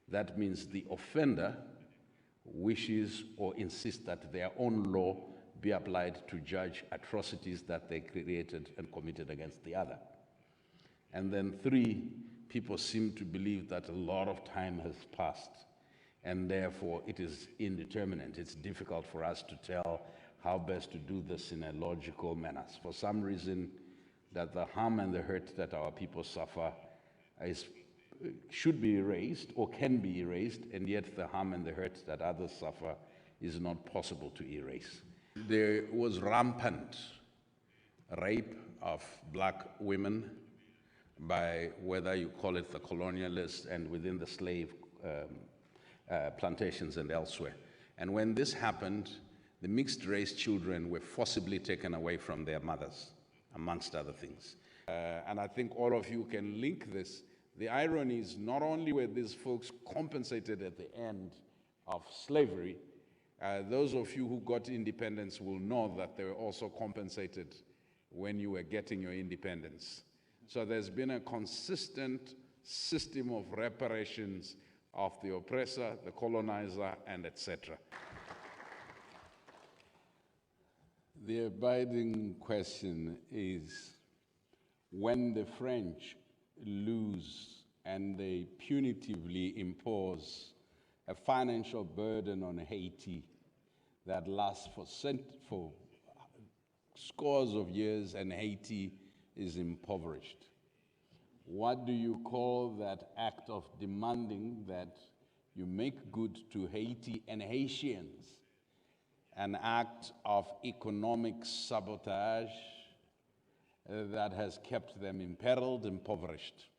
That means the offender wishes or insists that their own law be applied to judge atrocities that they created and committed against the other. And then three, people seem to believe that a lot of time has passed, and therefore it is indeterminate. It's difficult for us to tell how best to do this in a logical manner. For some reason, that the harm and the hurt that our people suffer should be erased or can be erased, and yet the harm and the hurt that others suffer is not possible to erase. There was rampant rape of black women by, whether you call it the colonialists and within the slave plantations and elsewhere. And when this happened, the mixed race children were forcibly taken away from their mothers, amongst other things. And I think all of you can link this. The irony is not only were these folks compensated at the end of slavery, those of you who got independence will know that they were also compensated when you were getting your independence. So there's been a consistent system of reparations of the oppressor, the colonizer, and etc. The abiding question is, when the French lose and they punitively impose a financial burden on Haiti that lasts for scores of years and Haiti is impoverished, what do you call that act of demanding that you make good to Haiti and Haitians? An act of economic sabotage that has kept them imperiled, impoverished.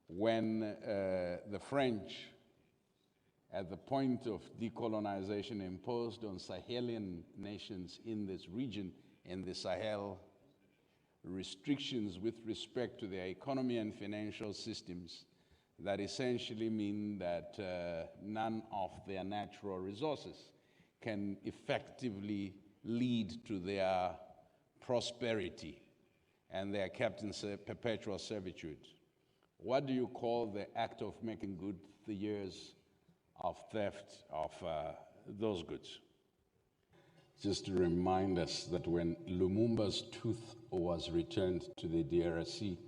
When the French, at the point of decolonization, imposed on Sahelian nations in this region, in the Sahel, restrictions with respect to their economy and financial systems that essentially mean that none of their natural resources can effectively lead to their prosperity, and they are kept in perpetual servitude. What do you call the act of making good the years of theft of those goods? Just to remind us that when Lumumba's tooth was returned to the DRC,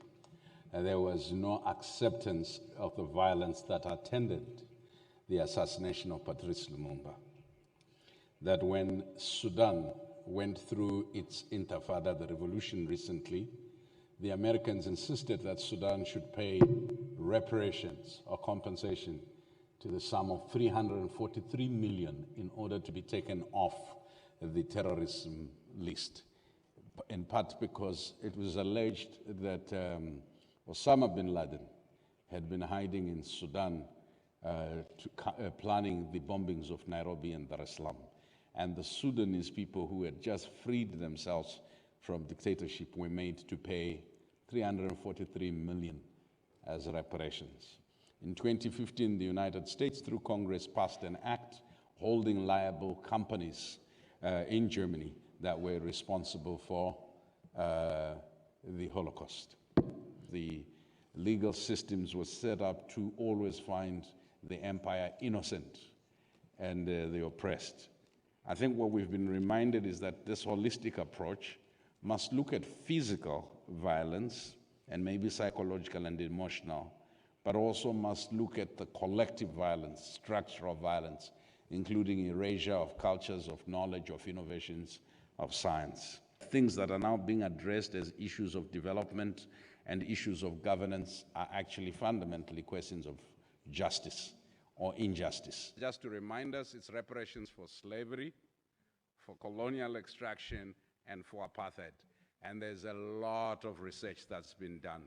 there was no acceptance of the violence that attended the assassination of Patrice Lumumba. That when Sudan went through its intifada, the revolution recently, the Americans insisted that Sudan should pay reparations or compensation to the sum of $343 million in order to be taken off the terrorism list, in part because it was alleged that Osama bin Laden had been hiding in Sudan planning the bombings of Nairobi and Dar es Salaam. And the Sudanese people who had just freed themselves from dictatorship were made to pay $343 million as reparations. In 2015, the United States, through Congress, passed an act holding liable companies in Germany that were responsible for the Holocaust. The legal systems were set up to always find the empire innocent and the oppressed. I think what we've been reminded is that this holistic approach must look at physical violence and maybe psychological and emotional, but also must look at the collective violence, structural violence, including erasure of cultures, of knowledge, of innovations, of science. Things that are now being addressed as issues of development and issues of governance are actually fundamentally questions of justice or injustice. Just to remind us, it's reparations for slavery, for colonial extraction, and for apartheid. And there's a lot of research that's been done.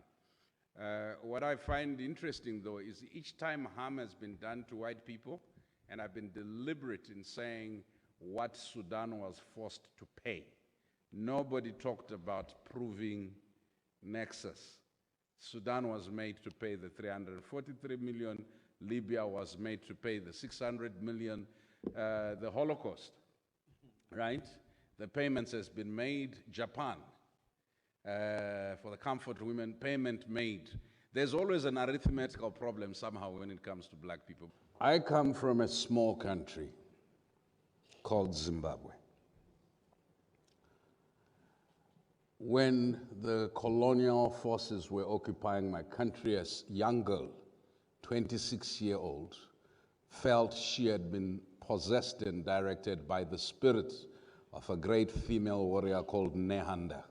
What I find interesting, though, is each time harm has been done to white people, and I've been deliberate in saying what Sudan was forced to pay. Nobody talked about proving nexus. Sudan was made to pay the 343 million, Libya was made to pay the 600 million, the Holocaust, right? The payments has been made, Japan, for the comfort women, payment made. There's always an arithmetical problem somehow when it comes to black people. I come from a small country called Zimbabwe. When the colonial forces were occupying my country, a young girl, 26-year-old, felt she had been possessed and directed by the spirit of a great female warrior called Nehanda.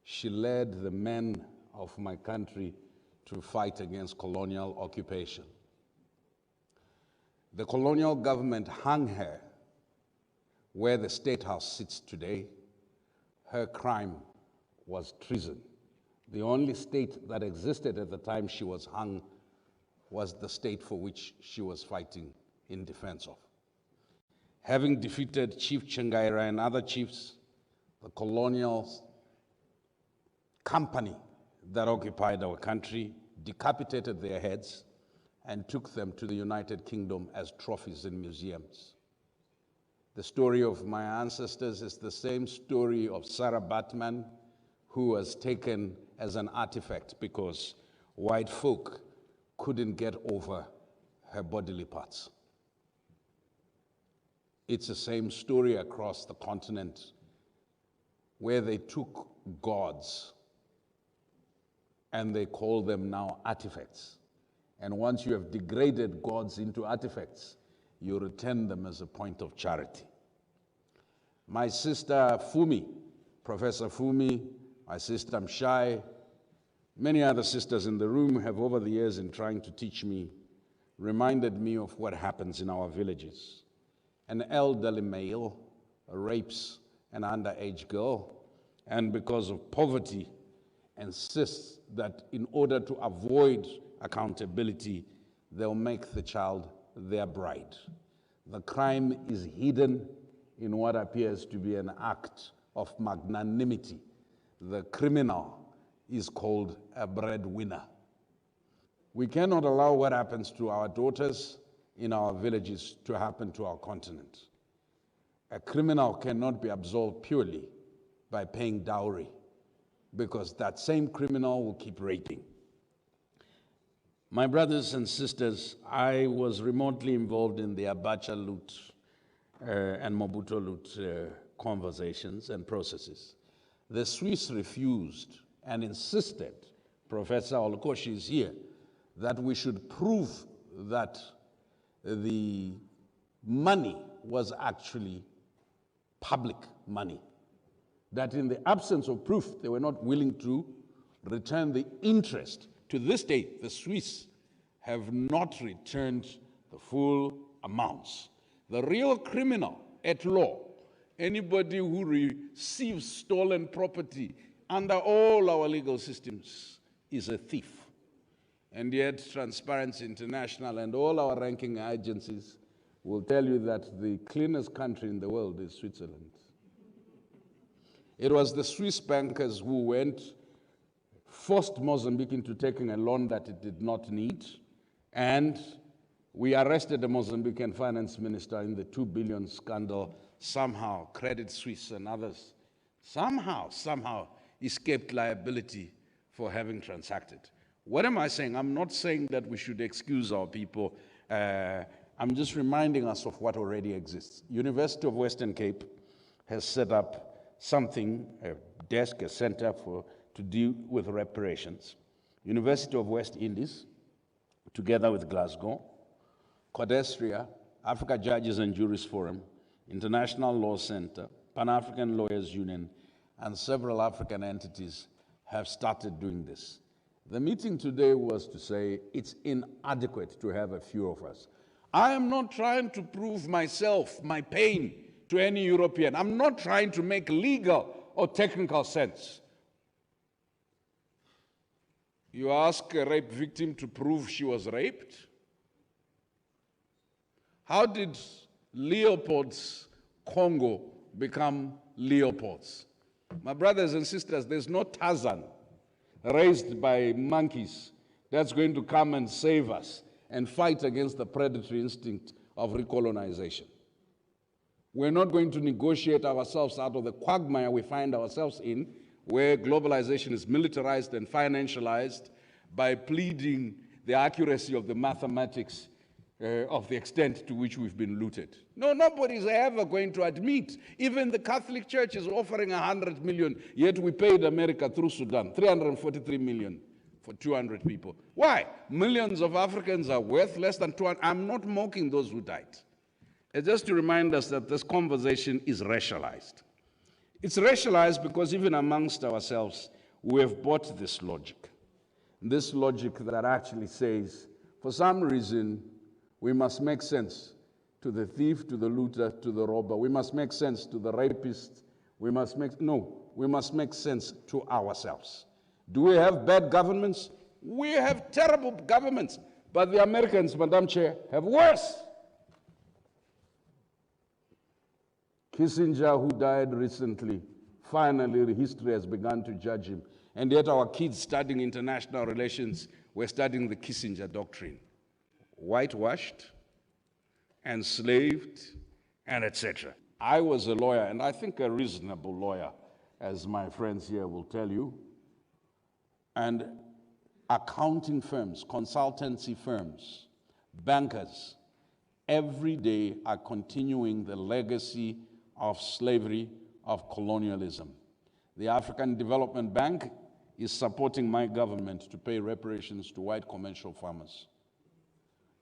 She led the men of my country to fight against colonial occupation. The colonial government hung her where the State House sits today. Her crime was treason. The only state that existed at the time she was hung was the state for which she was fighting in defense of. Having defeated Chief Chengaira and other chiefs, the colonial company that occupied our country decapitated their heads and took them to the United Kingdom as trophies in museums. The story of my ancestors is the same story of Sarah Batman, who was taken as an artifact because white folk couldn't get over her bodily parts. It's the same story across the continent where they took gods and they call them now artifacts. And once you have degraded gods into artifacts, you return them as a point of charity. My sister Fumi, Professor Fumi, my sister Mshai, many other sisters in the room have over the years in trying to teach me, reminded me of what happens in our villages. An elderly male rapes an underage girl, and because of poverty, insists that in order to avoid accountability, they'll make the child their bride. The crime is hidden in what appears to be an act of magnanimity. The criminal is called a breadwinner. We cannot allow what happens to our daughters in our villages to happen to our continent. A criminal cannot be absolved purely by paying dowry, because that same criminal will keep raping. My brothers and sisters, I was remotely involved in the Abacha loot and Mobutu loot conversations and processes. The Swiss refused and insisted, Professor Olukoshi is here, that we should prove that the money was actually public money. That in the absence of proof, they were not willing to return the interest. To this day, the Swiss have not returned the full amounts. The real criminal at law, anybody who receives stolen property under all our legal systems, is a thief. And yet, Transparency International and all our ranking agencies will tell you that the cleanest country in the world is Switzerland. It was the Swiss bankers who forced Mozambique into taking a loan that it did not need, and we arrested the Mozambican finance minister in the 2 billion scandal. Somehow, Credit Suisse and others somehow escaped liability for having transacted. What am I saying? I'm not saying that we should excuse our people. I'm just reminding us of what already exists. University of Western Cape has set up something, a desk, a center to deal with reparations. University of West Indies, together with Glasgow, Codestria, Africa Judges and Juries Forum, International Law Center, Pan-African Lawyers Union, and several African entities have started doing this. The meeting today was to say it's inadequate to have a few of us. I am not trying to prove myself, my pain, to any European. I'm not trying to make legal or technical sense. You ask a rape victim to prove she was raped? How did Leopold's Congo become Leopold's? My brothers and sisters, there's no Tarzan raised by monkeys that's going to come and save us and fight against the predatory instinct of recolonization. We're not going to negotiate ourselves out of the quagmire we find ourselves in, where globalization is militarized and financialized, by pleading the accuracy of the mathematics of the extent to which we've been looted. No, nobody's ever going to admit. Even the Catholic Church is offering 100 million, yet we paid America through Sudan, 343 million for 200 people. Why? Millions of Africans are worth less than 200. I'm not mocking those who died. It's just to remind us that this conversation is racialized. It's racialized because even amongst ourselves, we have bought this logic. This logic that actually says, for some reason, we must make sense to the thief, to the looter, to the robber. We must make sense to the rapist. We must make sense to ourselves. Do we have bad governments? We have terrible governments. But the Americans, Madam Chair, have worse. Kissinger, who died recently, finally history has begun to judge him. And yet our kids studying international relations were studying the Kissinger doctrine. Whitewashed, enslaved, and etc. I was a lawyer, and I think a reasonable lawyer, as my friends here will tell you. And accounting firms, consultancy firms, bankers, every day are continuing the legacy of slavery, of colonialism. The African Development Bank is supporting my government to pay reparations to white commercial farmers.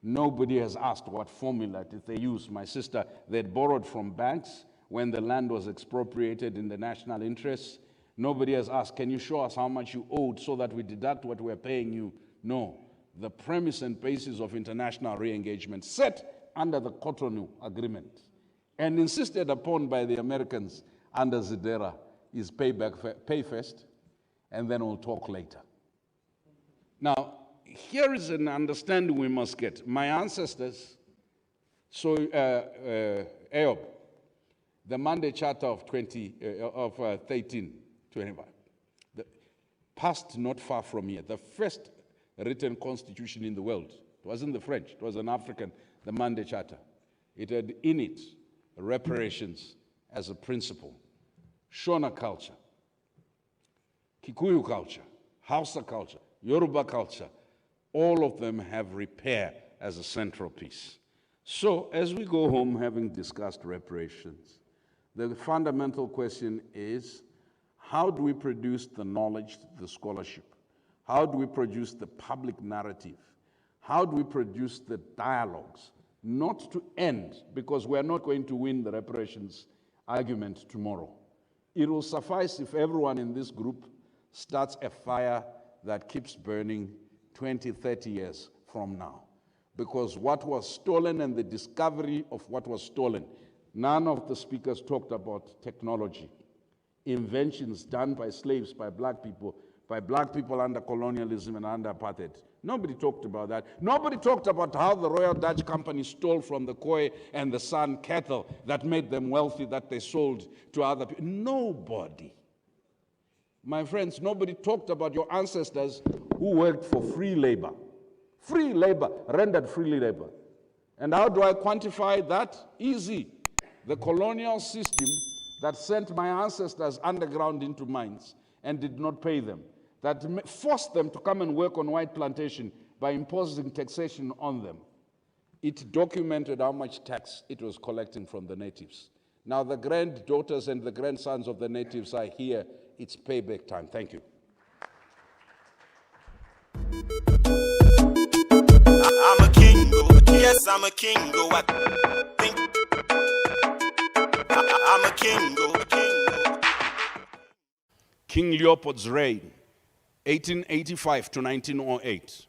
Nobody has asked what formula did they use. My sister, they'd borrowed from banks when the land was expropriated in the national interests. Nobody has asked, can you show us how much you owed so that we deduct what we're paying you? No. The premise and basis of international re-engagement set under the Cotonou Agreement and insisted upon by the Americans under Zidera is pay first, and then we'll talk later. Now, here is an understanding we must get. My ancestors, Ayob, the Monday Charter of 1325, passed not far from here, the first written constitution in the world. It wasn't the French, it was an African, the Monday Charter. It had in it reparations as a principle. Shona culture, Kikuyu culture, Hausa culture, Yoruba culture, all of them have repair as a central piece. So as we go home having discussed reparations, the fundamental question is, how do we produce the knowledge, the scholarship? How do we produce the public narrative? How do we produce the dialogues? Not to end, because we're not going to win the reparations argument tomorrow. It will suffice if everyone in this group starts a fire that keeps burning 20, 30 years from now. Because what was stolen and the discovery of what was stolen, none of the speakers talked about technology, inventions done by slaves, by black people under colonialism and under apartheid. Nobody talked about that. Nobody talked about how the Royal Dutch Company stole from the Khoi and the San cattle that made them wealthy, that they sold to other people. Nobody. My friends, nobody talked about your ancestors who worked for free labor. Free labor, rendered free labor. And how do I quantify that? Easy. The colonial system that sent my ancestors underground into mines and did not pay them, that forced them to come and work on white plantation by imposing taxation on them. It documented how much tax it was collecting from the natives. Now the granddaughters and the grandsons of the natives are here. It's payback time. Thank you. I'm a king, yes, I'm a king, I think I'm a king, King Leopold's reign, 1885 to 1908.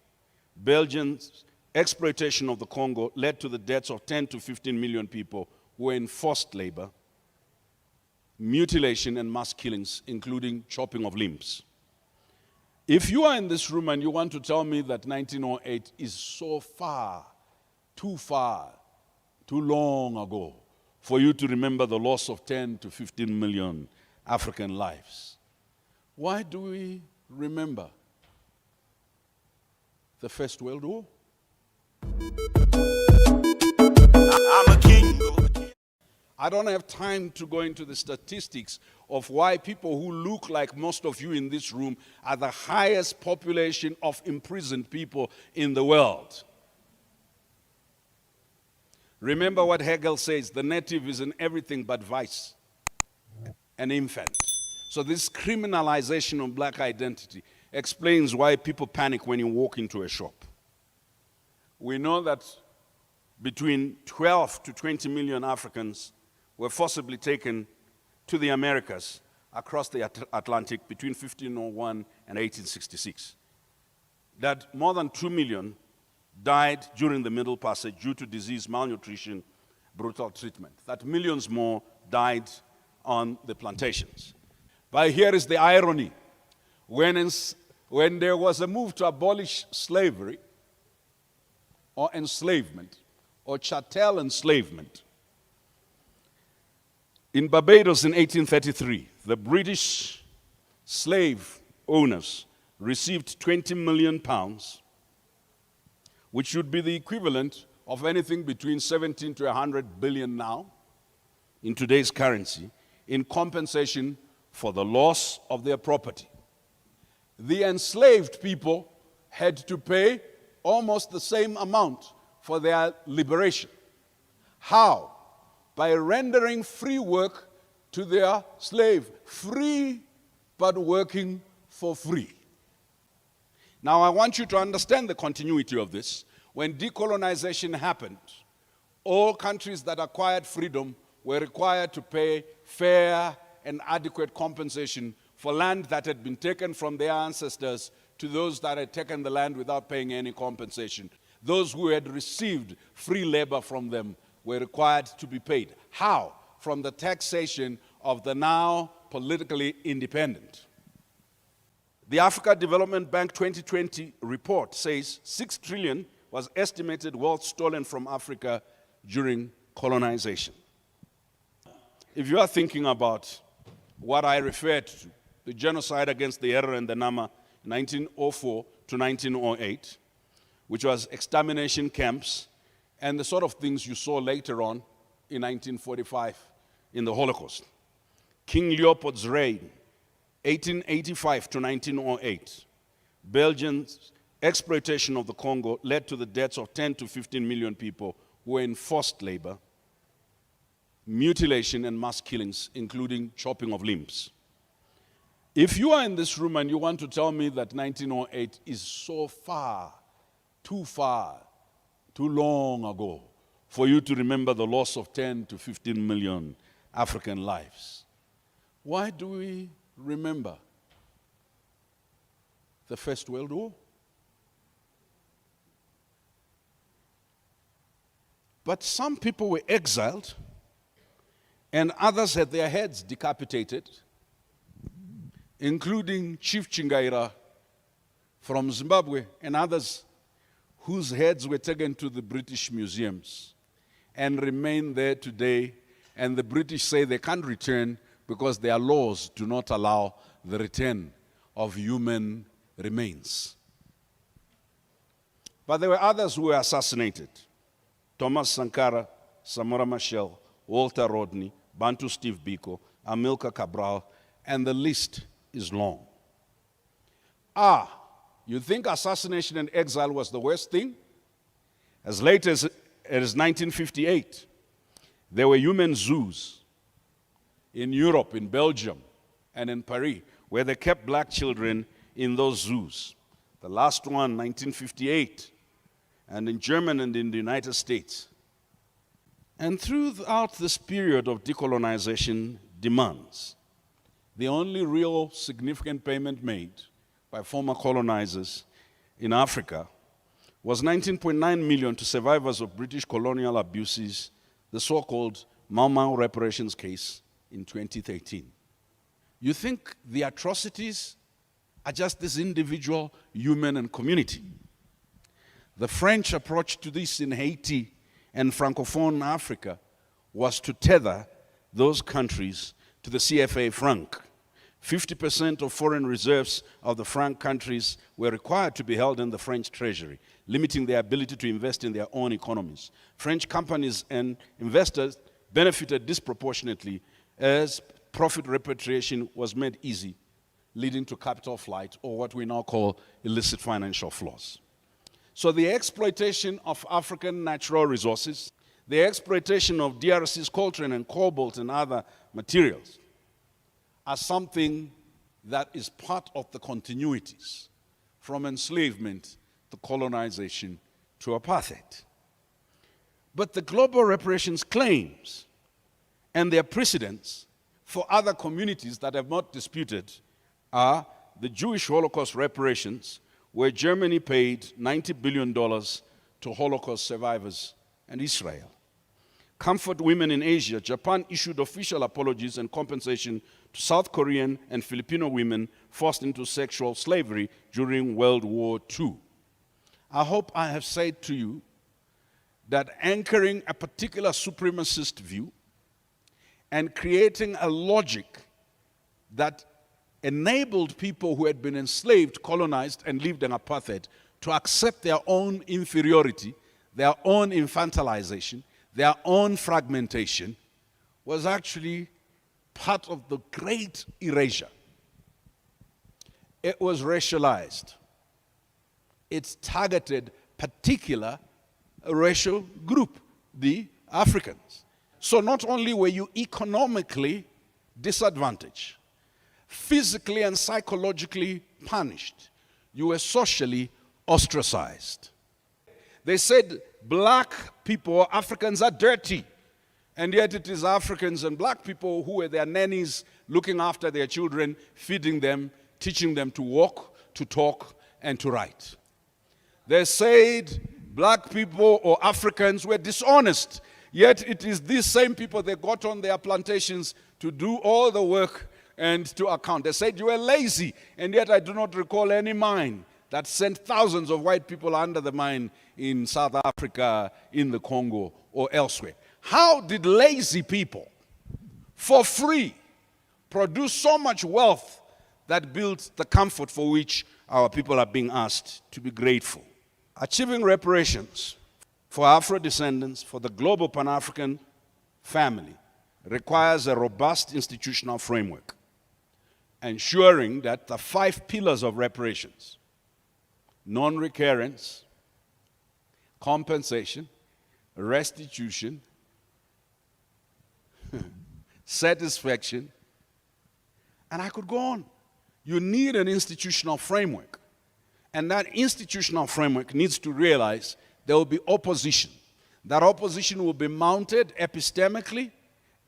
Belgians' exploitation of the Congo led to the deaths of 10 to 15 million people who were in forced labor. mutilation and mass killings, including chopping of limbs. If you are in this room and you want to tell me that 1908 is so far, too long ago, for you to remember the loss of 10 to 15 million African lives, why do we remember the First World War? I'm a king. I don't have time to go into the statistics of why people who look like most of you in this room are the highest population of imprisoned people in the world. Remember what Hegel says, the native is an everything but vice, an infant. So this criminalization of black identity explains why people panic when you walk into a shop. We know that between 12 to 20 million Africans were forcibly taken to the Americas across the Atlantic between 1501 and 1866. That more than 2 million died during the Middle Passage due to disease, malnutrition, brutal treatment. That millions more died on the plantations. But here is the irony. When there was a move to abolish slavery, or enslavement, or chattel enslavement, in Barbados in 1833, the British slave owners received 20 million pounds, which would be the equivalent of anything between 17 to 100 billion now, in today's currency, in compensation for the loss of their property. The enslaved people had to pay almost the same amount for their liberation. How? By rendering free work to their slave. Free, but working for free. Now, I want you to understand the continuity of this. When decolonization happened, all countries that acquired freedom were required to pay fair and adequate compensation for land that had been taken from their ancestors to those that had taken the land without paying any compensation. Those who had received free labor from them were required to be paid. How? From the taxation of the now politically independent. The Africa Development Bank 2020 report says 6 trillion was estimated wealth stolen from Africa during colonization. If you are thinking about what I referred to, the genocide against the Ere and the Nama, 1904 to 1908, which was extermination camps, and the sort of things you saw later on in 1945 in the Holocaust. King Leopold's reign, 1885 to 1908, Belgium's exploitation of the Congo led to the deaths of 10 to 15 million people who were in forced labor, mutilation and mass killings, including chopping of limbs. If you are in this room and you want to tell me that 1908 is so far, too long ago, for you to remember the loss of 10 to 15 million African lives, why do we remember the First World War? But some people were exiled, and others had their heads decapitated, including Chief Chingaira from Zimbabwe and others whose heads were taken to the British museums and remain there today. And the British say they can't return because their laws do not allow the return of human remains. But there were others who were assassinated. Thomas Sankara, Samora Machel, Walter Rodney, Bantu Steve Biko, Amilcar Cabral, and the list is long. You think assassination and exile was the worst thing? As late as 1958, there were human zoos in Europe, in Belgium, and in Paris, where they kept black children in those zoos. The last one, 1958, and in Germany and in the United States. And throughout this period of decolonization demands, the only real significant payment made by former colonizers in Africa was 19.9 million to survivors of British colonial abuses, the so-called Mau Mau reparations case in 2013. You think the atrocities are just this individual, human, and community. The French approach to this in Haiti and Francophone Africa was to tether those countries to the CFA franc. 50% of foreign reserves of the franc countries were required to be held in the French treasury, limiting their ability to invest in their own economies. French companies and investors benefited disproportionately as profit repatriation was made easy, leading to capital flight, or what we now call illicit financial flows. So the exploitation of African natural resources, the exploitation of DRC's coltan and cobalt and other materials are something that is part of the continuities from enslavement to colonization to apartheid. But the global reparations claims and their precedents for other communities that have not disputed are the Jewish Holocaust reparations, where Germany paid $90 billion to Holocaust survivors and Israel. Comfort women in Asia, Japan issued official apologies and compensation to South Korean and Filipino women forced into sexual slavery during World War II. I hope I have said to you that anchoring a particular supremacist view and creating a logic that enabled people who had been enslaved, colonized, and lived in apartheid to accept their own inferiority, their own infantilization, their own fragmentation, was actually part of the great erasure. It was racialized. It targeted particular racial group, the Africans. So not only were you economically disadvantaged, physically and psychologically punished, you were socially ostracized. They said black people, Africans, are dirty. And yet it is Africans and black people who were their nannies, looking after their children, feeding them, teaching them to walk, to talk, and to write. They said black people or Africans were dishonest. Yet it is these same people they got on their plantations to do all the work and to account. They said you were lazy, and yet I do not recall any mine that sent thousands of white people under the mine in South Africa, in the Congo, or elsewhere. How did lazy people, for free, produce so much wealth that built the comfort for which our people are being asked to be grateful? Achieving reparations for Afro-descendants, for the global Pan-African family, requires a robust institutional framework, ensuring that the 5 pillars of reparations, non-recurrence, compensation, restitution, satisfaction, and I could go on. You need an institutional framework. And that institutional framework needs to realize there will be opposition. That opposition will be mounted epistemically,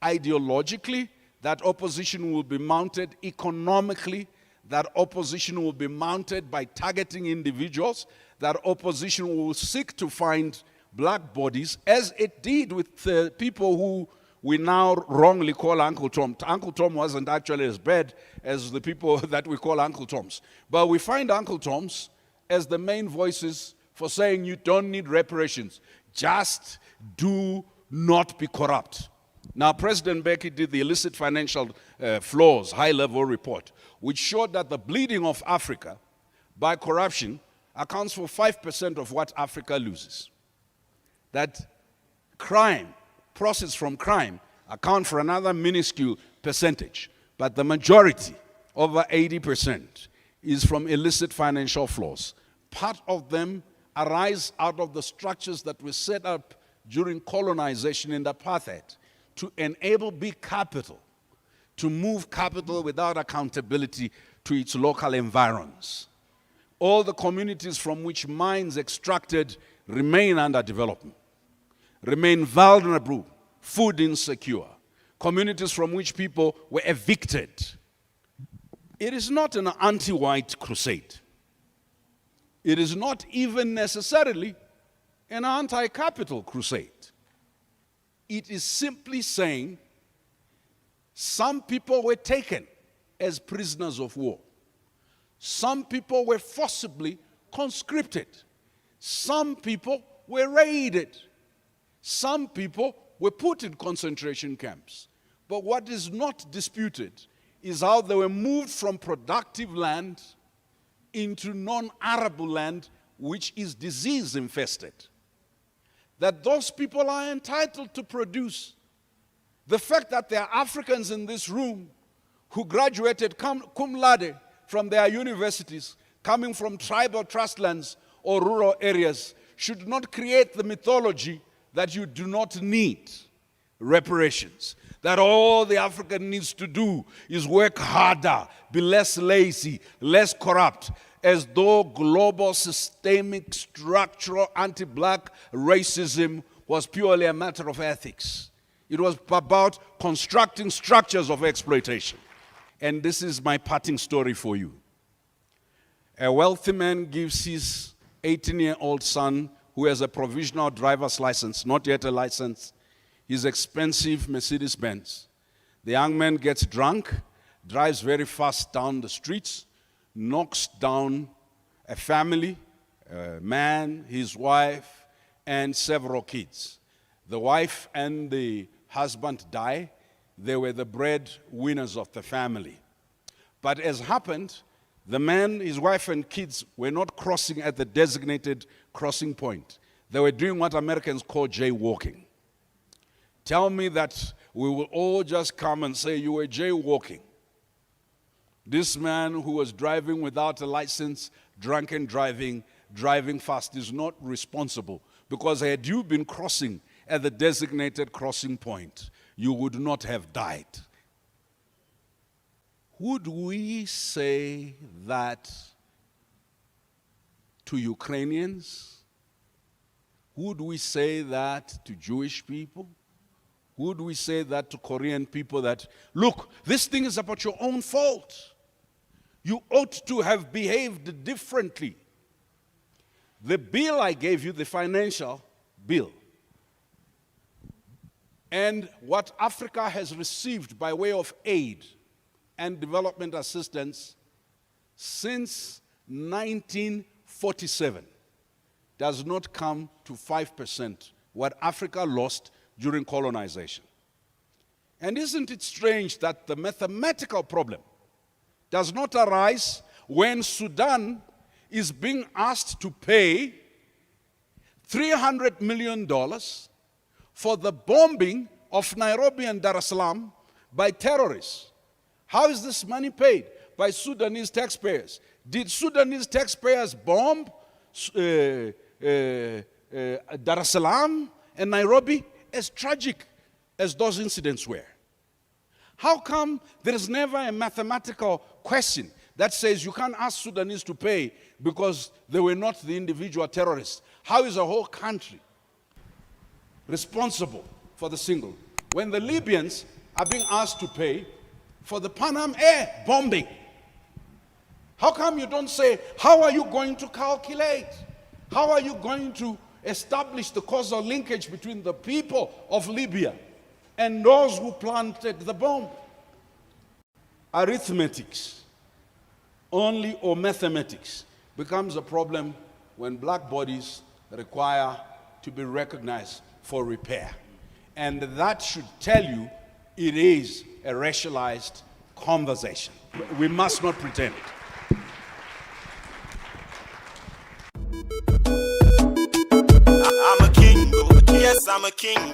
ideologically. That opposition will be mounted economically. That opposition will be mounted by targeting individuals. That opposition will seek to find black bodies, as it did with people who we now wrongly call Uncle Tom. Uncle Tom wasn't actually as bad as the people that we call Uncle Toms. But we find Uncle Toms as the main voices for saying you don't need reparations. Just do not be corrupt. Now, President Mbeki did the illicit financial flows high-level report, which showed that the bleeding of Africa by corruption accounts for 5% of what Africa loses. That crime, profits from crime, account for another minuscule percentage. But the majority, over 80%, is from illicit financial flows. Part of them arise out of the structures that were set up during colonization and apartheid to enable big capital to move capital without accountability to its local environs. All the communities from which mines extracted remain under development, remain vulnerable, food insecure, communities from which people were evicted. It is not an anti-white crusade. It is not even necessarily an anti-capital crusade. It is simply saying Some people were taken as prisoners of war. Some people were forcibly conscripted. Some people were raided. Some people were put in concentration camps. But what is not disputed is how they were moved from productive land into non-arable land, which is disease-infested. That those people are entitled to produce. The fact that there are Africans in this room who graduated cum laude from their universities, coming from tribal trustlands or rural areas, should not create the mythology that you do not need reparations. That all the African needs to do is work harder, be less lazy, less corrupt, as though global systemic structural anti-black racism was purely a matter of ethics. It was about constructing structures of exploitation. And this is my parting story for you. A wealthy man gives his 18-year-old son, who has a provisional driver's license, not yet a license, his expensive Mercedes-Benz. The young man gets drunk, drives very fast down the streets, knocks down a family, a man, his wife, and several kids. The wife and the husband die. They were the breadwinners of the family. But as happened, the man, his wife, and kids were not crossing at the designated crossing point. They were doing what Americans call jaywalking. Tell me that we will all just come and say, you were jaywalking. This man who was driving without a license, drunken driving, driving fast, is not responsible. Because had you been crossing at the designated crossing point, you would not have died. Would we say that to Ukrainians? Would we say that to Jewish people? Would we say that to Korean people that, look, this thing is about your own fault. You ought to have behaved differently. The bill I gave you, the financial bill, and what Africa has received by way of aid and development assistance since 1947 does not come to 5% what Africa lost during colonization. And isn't it strange that the mathematical problem does not arise when Sudan is being asked to pay $300 million for the bombing of Nairobi and Dar es Salaam by terrorists? How is this money paid? By Sudanese taxpayers. Did Sudanese taxpayers bomb Dar es Salaam and Nairobi? As tragic as those incidents were. How come there is never a mathematical question that says you can't ask Sudanese to pay because they were not the individual terrorists? How is a whole country responsible for the single when the Libyans are being asked to pay for the Pan Am Air bombing? How come you don't say, how are you going to calculate? How are you going to establish the causal linkage between the people of Libya and those who planted the bomb? Arithmetics only, or mathematics, becomes a problem when black bodies require to be recognized for repair. And that should tell you it is a racialized conversation. We must not pretend. I'm a king, yes, I'm a king.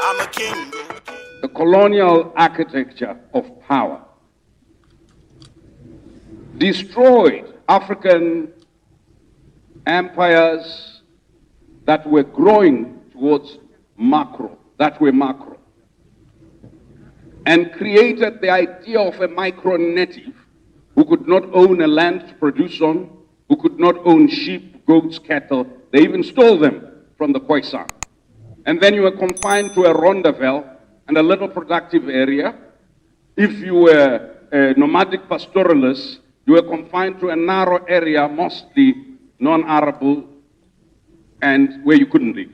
I'm a king. The colonial architecture of power destroyed African empires that were growing towards macro, and created the idea of a micro-native who could not own a land to produce on, who could not own sheep, goats, cattle. They even stole them from the Khoisan. And then you were confined to a rondavel and a little productive area. If you were a nomadic pastoralist, you were confined to a narrow area, mostly non-arable, and where you couldn't live.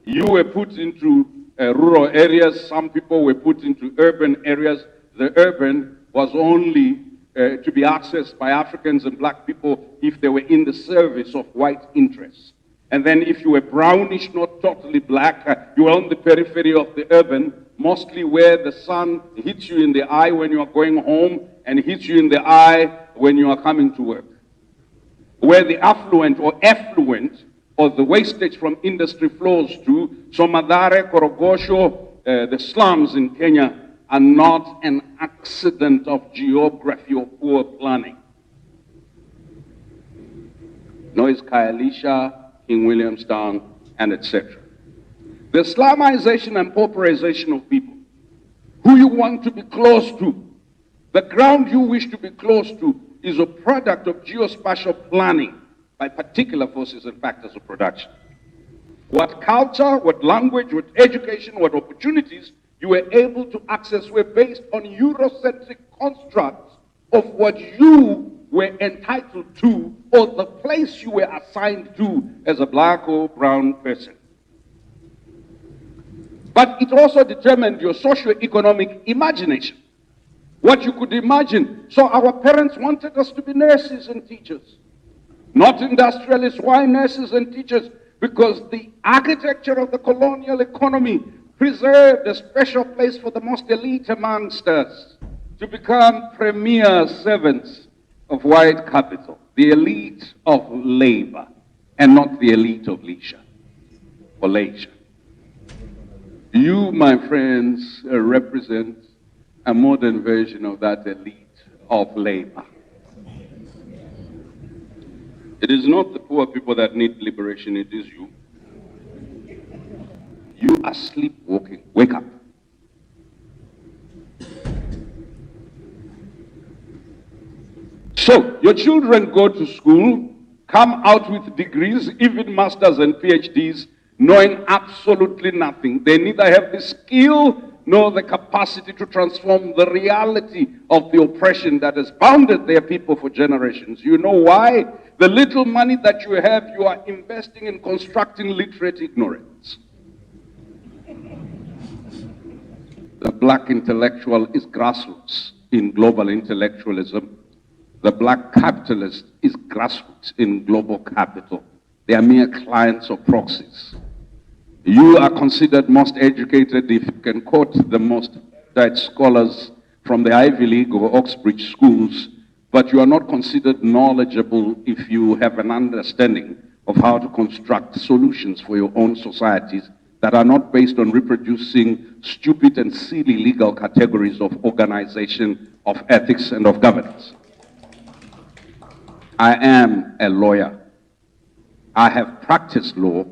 You were put into rural areas. Some people were put into urban areas. The urban was only to be accessed by Africans and black people if they were in the service of white interests. And then if you were brownish, not totally black, you were on the periphery of the urban, mostly where the sun hits you in the eye when you are going home and hits you in the eye when you are coming to work. Where the affluent or effluent or the wastage from industry flows to, Somadare, Korogosho, the slums in Kenya are not an accident of geography or poor planning. Nor is Khayelitsha, King Williamstown, and etc. The Islamization and pauperization of people, who you want to be close to, the ground you wish to be close to, is a product of geospatial planning by particular forces and factors of production. What culture, what language, what education, what opportunities you were able to access were based on Eurocentric constructs of what you were entitled to or the place you were assigned to as a black or brown person. But it also determined your socio-economic imagination, what you could imagine. So our parents wanted us to be nurses and teachers, not industrialists. Why nurses and teachers? Because the architecture of the colonial economy preserved a special place for the most elite amongst us to become premier servants of white capital, the elite of labor, and not the elite of leisure or leisure. You, my friends, represent a modern version of that elite of labor. It is not the poor people that need liberation, it is you. You are sleepwalking. Wake up. So, your children go to school, come out with degrees, even masters and PhDs, knowing absolutely nothing. They neither have the skill nor the capacity to transform the reality of the oppression that has bounded their people for generations. You know why? The little money that you have, you are investing in constructing literate ignorance. The black intellectual is grassroots in global intellectualism. The black capitalist is grassroots in global capital. They are mere clients or proxies. You are considered most educated if you can quote the most scholars from the Ivy League or Oxbridge schools, but you are not considered knowledgeable if you have an understanding of how to construct solutions for your own societies that are not based on reproducing stupid and silly legal categories of organization, of ethics, and of governance. I am a lawyer. I have practiced law.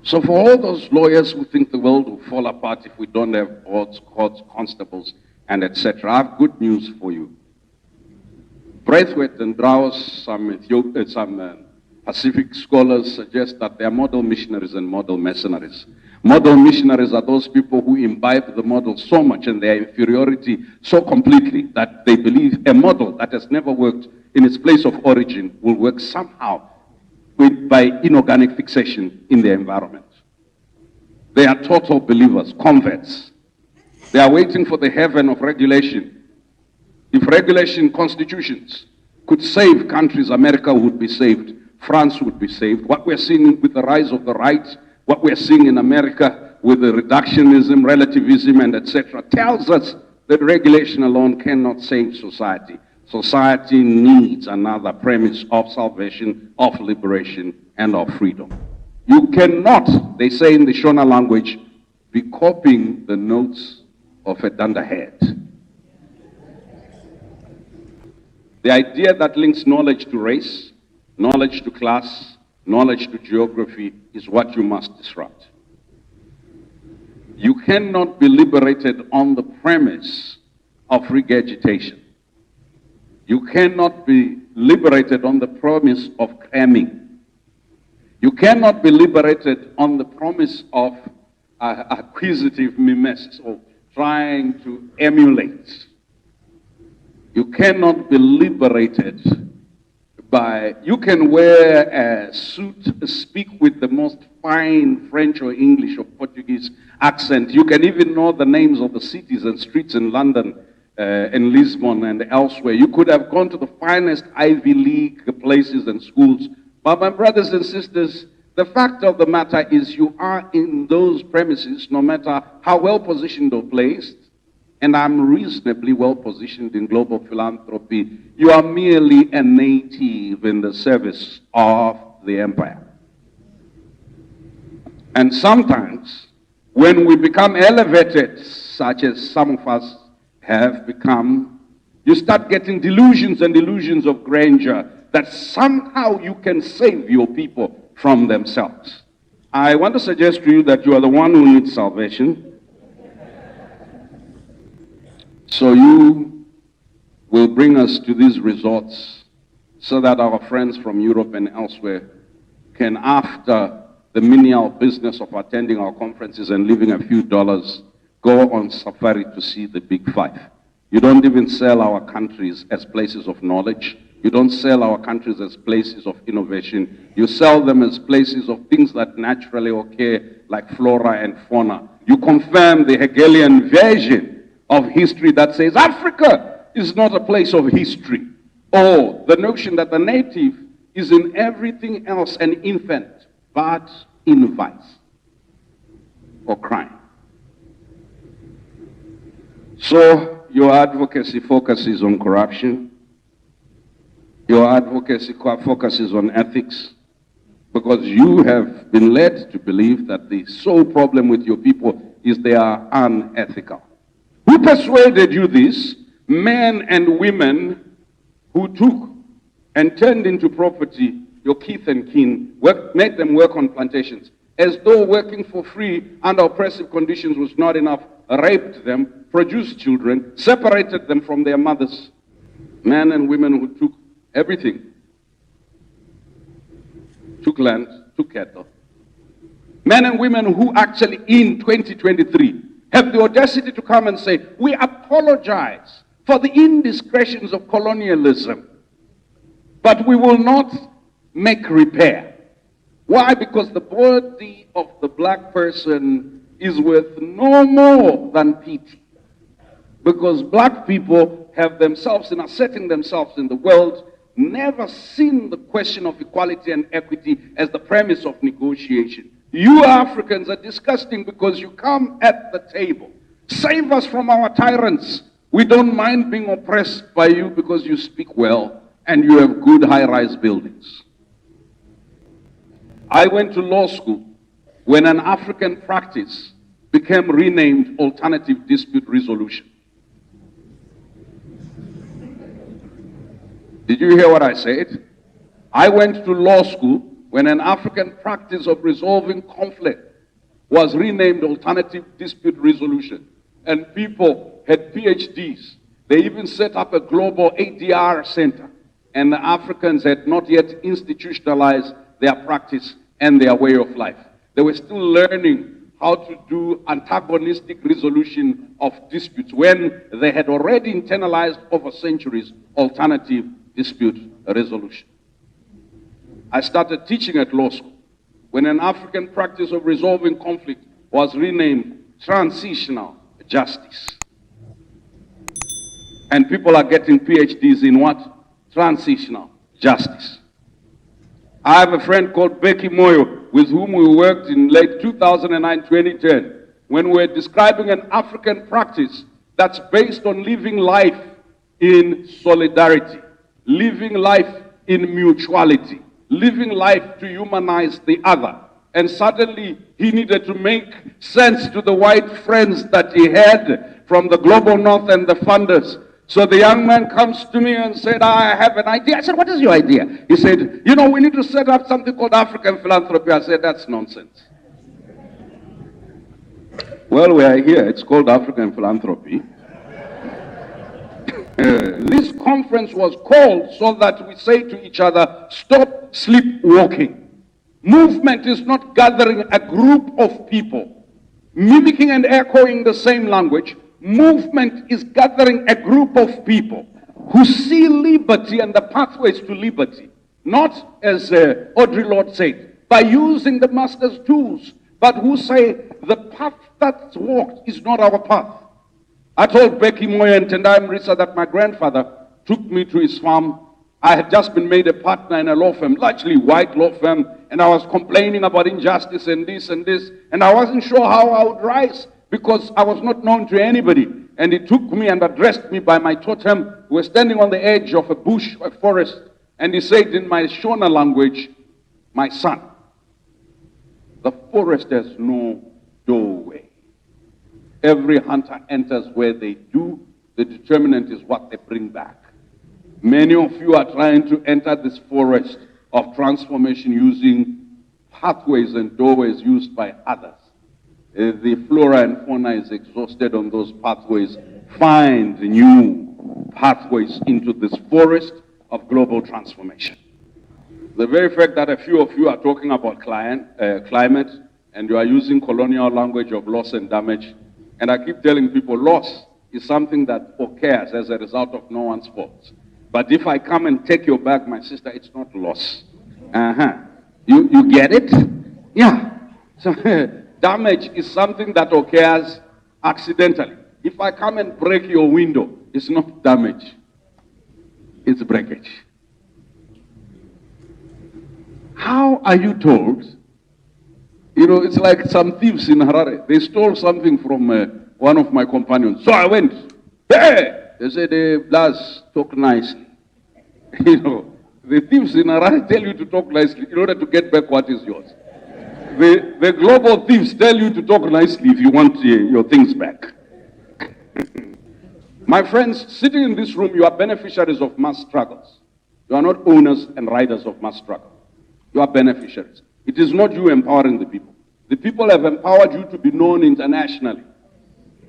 So for all those lawyers who think the world will fall apart if we don't have boards, courts, constables, and etc., I have good news for you. Braithwaite and Drowse, some Pacific scholars suggest that they are model missionaries and model mercenaries. Model missionaries are those people who imbibe the model so much and their inferiority so completely that they believe a model that has never worked in its place of origin will work somehow by inorganic fixation in their environment. They are total believers, converts. They are waiting for the heaven of regulation. If regulation constitutions could save countries, America would be saved, France would be saved. What we're seeing with the rise of the right, what we're seeing in America with the reductionism, relativism, and etc., tells us that regulation alone cannot save society. Society needs another premise of salvation, of liberation, and of freedom. You cannot, they say in the Shona language, be copying the notes of a dunderhead. The idea that links knowledge to race, knowledge to class, knowledge to geography is what you must disrupt. You cannot be liberated on the premise of regurgitation. You cannot be liberated on the promise of cramming. You cannot be liberated on the promise of acquisitive mimesis or trying to emulate. You cannot be liberated you can wear a suit, speak with the most fine French or English or Portuguese accent. You can even know the names of the cities and streets in London, in Lisbon and elsewhere. You could have gone to the finest Ivy League places and schools. But my brothers and sisters, the fact of the matter is you are in those premises, no matter how well positioned or placed, and I'm reasonably well positioned in global philanthropy, you are merely a native in the service of the empire. And sometimes, when we become elevated, such as some of us have become, you start getting delusions and illusions of grandeur that somehow you can save your people from themselves. I want to suggest to you that you are the one who needs salvation. So you will bring us to these resorts so that our friends from Europe and elsewhere can, after the menial business of attending our conferences and leaving a few dollars, go on safari to see the big five. You don't even sell our countries as places of knowledge. You don't sell our countries as places of innovation. You sell them as places of things that naturally occur, like flora and fauna. You confirm the Hegelian version of history that says Africa is not a place of history, or the notion that the native is in everything else an infant, but in vice or crime. So your advocacy focuses on corruption. Your advocacy focuses on ethics, because you have been led to believe that the sole problem with your people is they are unethical. Who persuaded you this? Men and women who took and turned into property your kith and kin, made them work on plantations, as though working for free under oppressive conditions was not enough, raped them, produced children, separated them from their mothers. Men and women who took everything, took land, took cattle. Men and women who actually in 2023 have the audacity to come and say, we apologize for the indiscretions of colonialism, but we will not make repair. Why? Because the body of the black person is worth no more than pity. Because black people have themselves, in asserting themselves in the world, never seen the question of equality and equity as the premise of negotiation. You Africans are disgusting because you come at the table. Save us from our tyrants. We don't mind being oppressed by you because you speak well and you have good high-rise buildings. I went to law school when an African practice became renamed alternative dispute resolution. Did you hear what I said? I went to law school when an African practice of resolving conflict was renamed alternative dispute resolution, and people had PhDs. They even set up a global ADR center, and the Africans had not yet institutionalized their practice and their way of life. They were still learning how to do antagonistic resolution of disputes when they had already internalized over centuries alternative dispute resolution. I started teaching at law school when an African practice of resolving conflict was renamed transitional justice. And people are getting PhDs in what? Transitional justice. I have a friend called Becky Moyo with whom we worked in late 2009, 2010, when we were describing an African practice that's based on living life in solidarity, living life in mutuality, living life to humanize the other. And suddenly he needed to make sense to the white friends that he had from the global north and the funders. So the young man comes to me and said, I have an idea. I said, what is your idea? He said, you know, we need to set up something called African philanthropy. I said, that's nonsense. Well, we are here. It's called African philanthropy. This conference was called so that we say to each other, stop sleepwalking. Movement is not gathering a group of people, mimicking and echoing the same language. Movement is gathering a group of people who see liberty and the pathways to liberty not as Audre Lorde said, by using the master's tools, but who say the path that's walked is not our path. I told Becky Moyo and Tendai Marisa that my grandfather took me to his farm. I had just been made a partner in a law firm, largely white law firm, and I was complaining about injustice and this, and I wasn't sure how I would rise because I was not known to anybody. And he took me and addressed me by my totem. We were standing on the edge of a bush, a forest, and he said in my Shona language, "My son, the forest has no doorway. Every hunter enters where they do. The determinant is what they bring back. Many of you are trying to enter this forest of transformation using pathways and doorways used by others. The flora and fauna is exhausted on those pathways. Find new pathways into this forest of global transformation." The very fact that a few of you are talking about climate and you are using colonial language of loss and damage, and I keep telling people loss is something that occurs as a result of no one's fault. But if I come and take your bag, my sister, it's not loss. You get it? Yeah. So damage is something that occurs accidentally. If I come and break your window, it's not damage. It's breakage. How are you told? You know, it's like some thieves in Harare. They stole something from one of my companions. So I went, hey! They said, Blas, talk nicely. You know, the thieves in Harare tell you to talk nicely in order to get back what is yours. The global thieves tell you to talk nicely if you want your things back. My friends, sitting in this room, you are beneficiaries of mass struggles. You are not owners and riders of mass struggle. You are beneficiaries. It is not you empowering the people. The people have empowered you to be known internationally.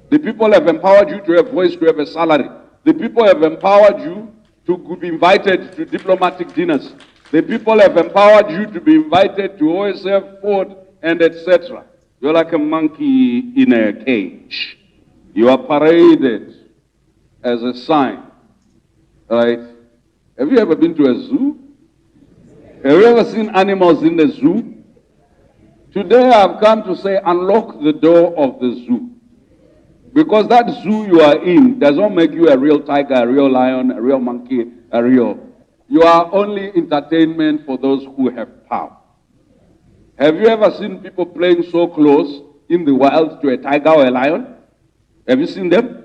The people have empowered you to have voice, to have a salary. The people have empowered you to be invited to diplomatic dinners. The people have empowered you to be invited to OSF, Ford, and etc. You're like a monkey in a cage. You are paraded as a sign, right? Have you ever been to a zoo? Have you ever seen animals in the zoo? Today I've come to say unlock the door of the zoo. Because that zoo you are in does not make you a real tiger, a real lion, a real monkey, a real... You are only entertainment for those who have power. Have you ever seen people playing so close in the wild to a tiger or a lion? Have you seen them?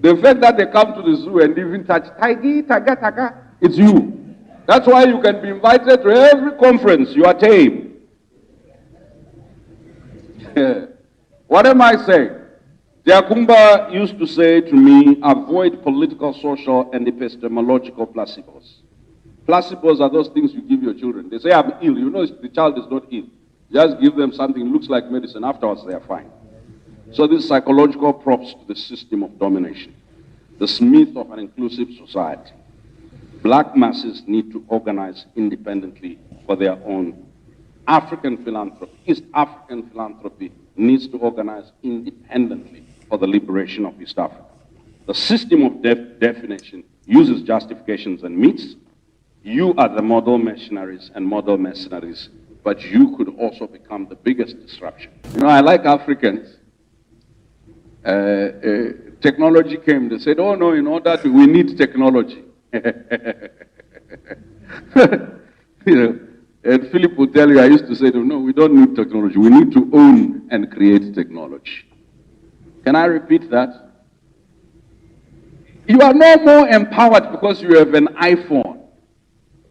The fact that they come to the zoo and even touch tiger, it's you. That's why you can be invited to every conference. You are tame. What am I saying? Diakumba used to say to me, avoid political, social, and epistemological placebos. Placebos are those things you give your children. They say, I'm ill. You know the child is not ill. Just give them something that looks like medicine. Afterwards, they are fine. So this psychological props to the system of domination, the myth of an inclusive society. Black masses need to organize independently for their own. African philanthropy, East African philanthropy needs to organize independently for the liberation of East Africa. The system of definition uses justifications and myths. You are the model missionaries and model mercenaries, but you could also become the biggest disruption. You know, I like Africans. Technology came, they said, oh no, in order to, we need technology. You know, and Philip will tell you, I used to say to him, no, we don't need technology. We need to own and create technology. Can I repeat that? You are no more empowered because you have an iPhone.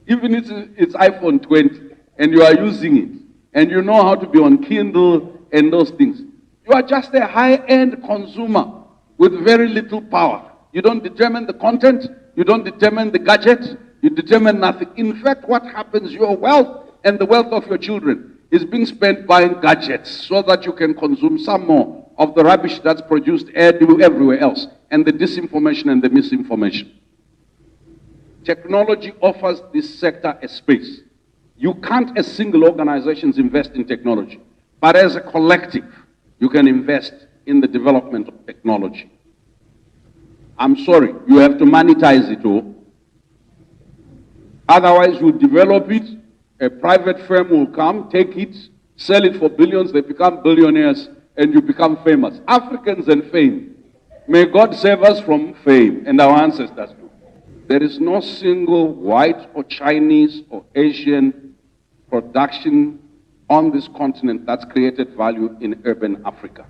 Even if it's iPhone 20 and you are using it and you know how to be on Kindle and those things. You are just a high-end consumer with very little power. You don't determine the content. You don't determine the gadget. You determine nothing. In fact, what happens, your wealth and the wealth of your children is being spent buying gadgets so that you can consume some more of the rubbish that's produced everywhere else, and the disinformation and the misinformation. Technology offers this sector a space. You can't, as single organizations, invest in technology, but as a collective, you can invest in the development of technology. I'm sorry, you have to monetize it all. Otherwise, you develop it, a private firm will come, take it, sell it for billions, they become billionaires, and you become famous. Africans and fame. May God save us from fame, and our ancestors do. There is no single white or Chinese or Asian production on this continent that's created value in urban Africa.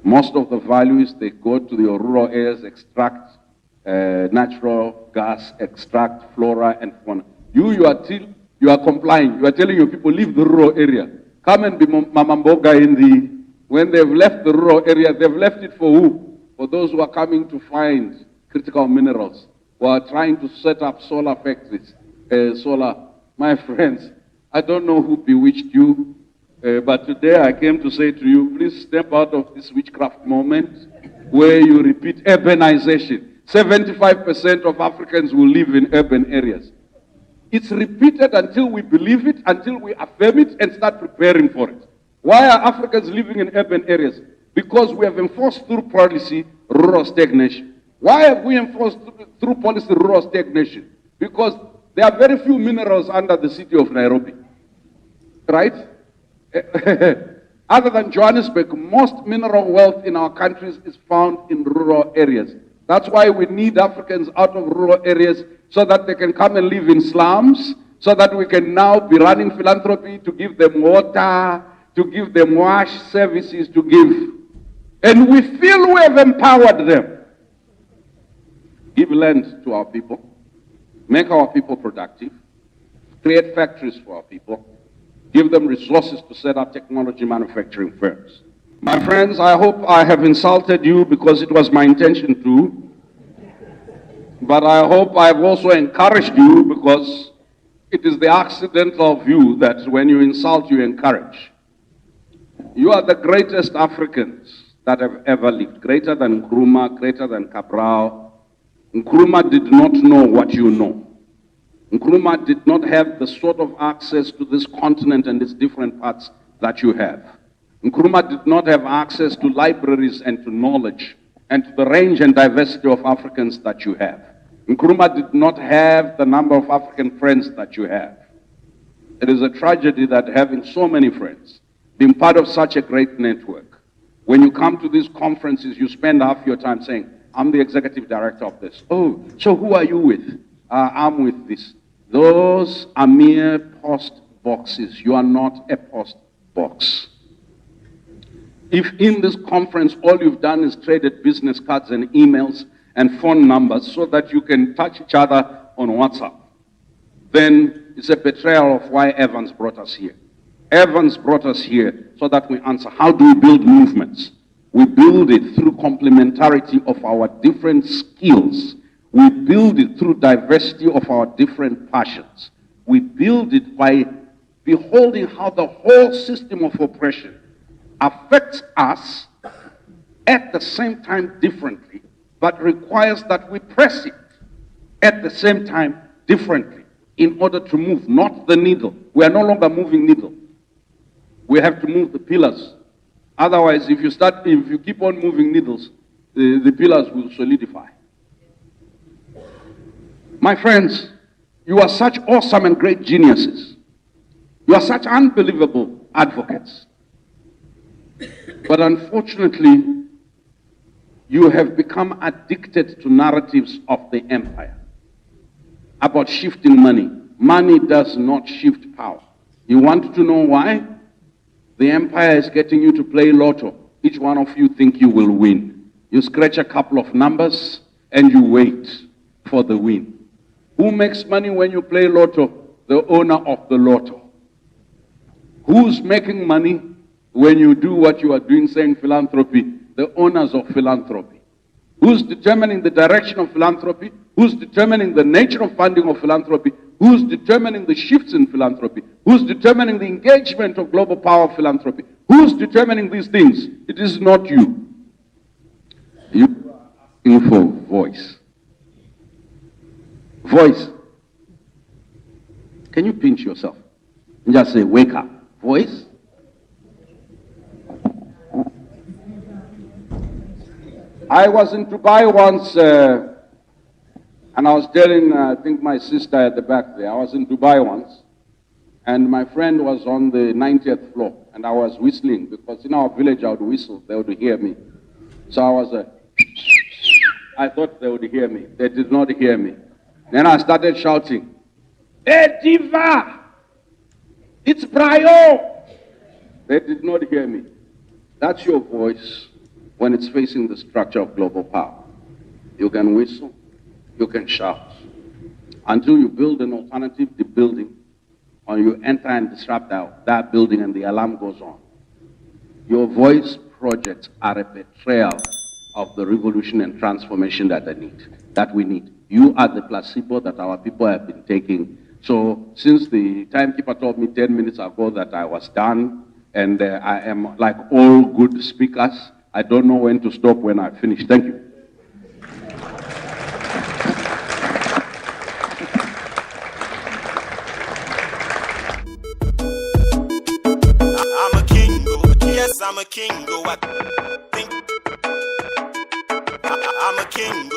Most of the values, they go to the rural areas, extract natural gas, extract flora and fauna. You are complying. You are telling your people, leave the rural area. Come and be Mamamboga when they've left the rural area, they've left it for who? For those who are coming to find critical minerals, who are trying to set up solar factories, My friends, I don't know who bewitched you, but today I came to say to you, please step out of this witchcraft moment where you repeat urbanization. 75% of Africans will live in urban areas. It's repeated until we believe it, until we affirm it and start preparing for it. Why are Africans living in urban areas? Because we have enforced through policy rural stagnation. Why have we enforced through policy rural stagnation? Because there are very few minerals under the city of Nairobi. Right? Other than Johannesburg, most mineral wealth in our countries is found in rural areas. That's why we need Africans out of rural areas so that they can come and live in slums, so that we can now be running philanthropy to give them water, to give them wash services, to give. And we feel we have empowered them. Give land to our people, make our people productive, create factories for our people, give them resources to set up technology manufacturing firms. My friends, I hope I have insulted you because it was my intention to, but I hope I've also encouraged you because it is the accidental view that when you insult, you encourage. You are the greatest Africans that have ever lived, greater than Nkrumah, greater than Cabral. Nkrumah did not know what you know. Nkrumah did not have the sort of access to this continent and its different parts that you have. Nkrumah did not have access to libraries and to knowledge and to the range and diversity of Africans that you have. Nkrumah did not have the number of African friends that you have. It is a tragedy that having so many friends, being part of such a great network, when you come to these conferences, you spend half your time saying, I'm the executive director of this. Oh, so who are you with? I'm with this. Those are mere post boxes. You are not a post box. If in this conference all you've done is traded business cards and emails and phone numbers so that you can touch each other on WhatsApp, then it's a betrayal of why Evans brought us here. Evans brought us here so that we answer, how do we build movements? We build it through complementarity of our different skills. We build it through diversity of our different passions. We build it by beholding how the whole system of oppression affects us at the same time differently, but requires that we press it at the same time differently in order to move, not the needle. We are no longer moving needle. We have to move the pillars. Otherwise, if you keep on moving needles, the pillars will solidify. My friends, you are such awesome and great geniuses. You are such unbelievable advocates. But unfortunately, you have become addicted to narratives of the empire about shifting money. Money does not shift power. You want to know why? The empire is getting you to play lotto. Each one of you think you will win. You scratch a couple of numbers and you wait for the win. Who makes money when you play lotto? The owner of the lotto. Who's making money when you do what you are doing, saying philanthropy? The owners of philanthropy. Who's determining the direction of philanthropy? Who's determining the nature of funding of philanthropy? Who's determining the shifts in philanthropy? Who's determining the engagement of global power philanthropy? Who's determining these things? It is not you. You are asking for voice. Voice. Can you pinch yourself and just say, wake up? Voice. I was in Dubai once. And I was telling, I think my sister at the back there, I was in Dubai once, and my friend was on the 90th floor, and I was whistling, because in our village I would whistle, they would hear me. So I thought they would hear me. They did not hear me. Then I started shouting, "Hey, Diva! It's Brayo!" They did not hear me. That's your voice when it's facing the structure of global power. You can whistle, you can shout. Until you build an alternative building, or you enter and disrupt that building and the alarm goes on. Your voice projects are a betrayal of the revolution and transformation that we need. You are the placebo that our people have been taking. So since the timekeeper told me 10 minutes ago that I was done, and I am like all good speakers, I don't know when to stop when I finish. Thank you. I'm a king, yes, I'm a king, I think I'm a king,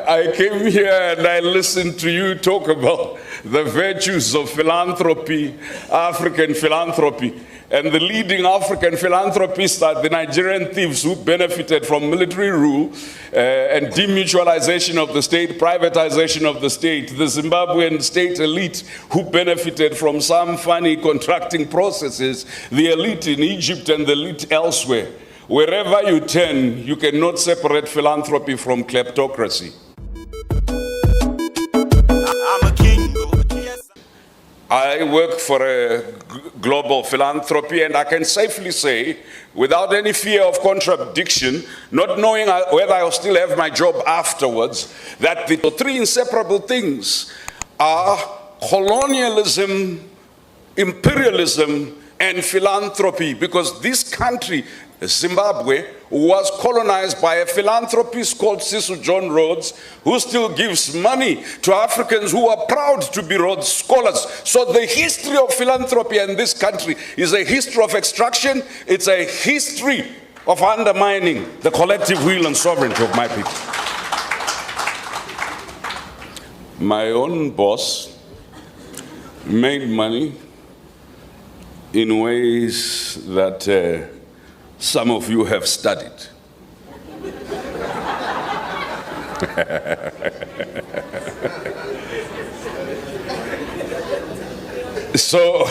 I came here and I listened to you talk about the virtues of philanthropy, African philanthropy. And the leading African philanthropists are the Nigerian thieves who benefited from military rule and demutualization of the state, privatization of the state. The Zimbabwean state elite who benefited from some funny contracting processes. The elite in Egypt and the elite elsewhere. Wherever you turn, you cannot separate philanthropy from kleptocracy. I'm a king, yes. I work for a global philanthropy, and I can safely say, without any fear of contradiction, not knowing whether I'll still have my job afterwards, that the three inseparable things are colonialism, imperialism, and philanthropy, because this country, Zimbabwe, was colonized by a philanthropist called Cecil John Rhodes, who still gives money to Africans who are proud to be Rhodes Scholars. So the history of philanthropy in this country is a history of extraction. It's a history of undermining the collective will and sovereignty of my people. My own boss made money in ways that some of you have studied. So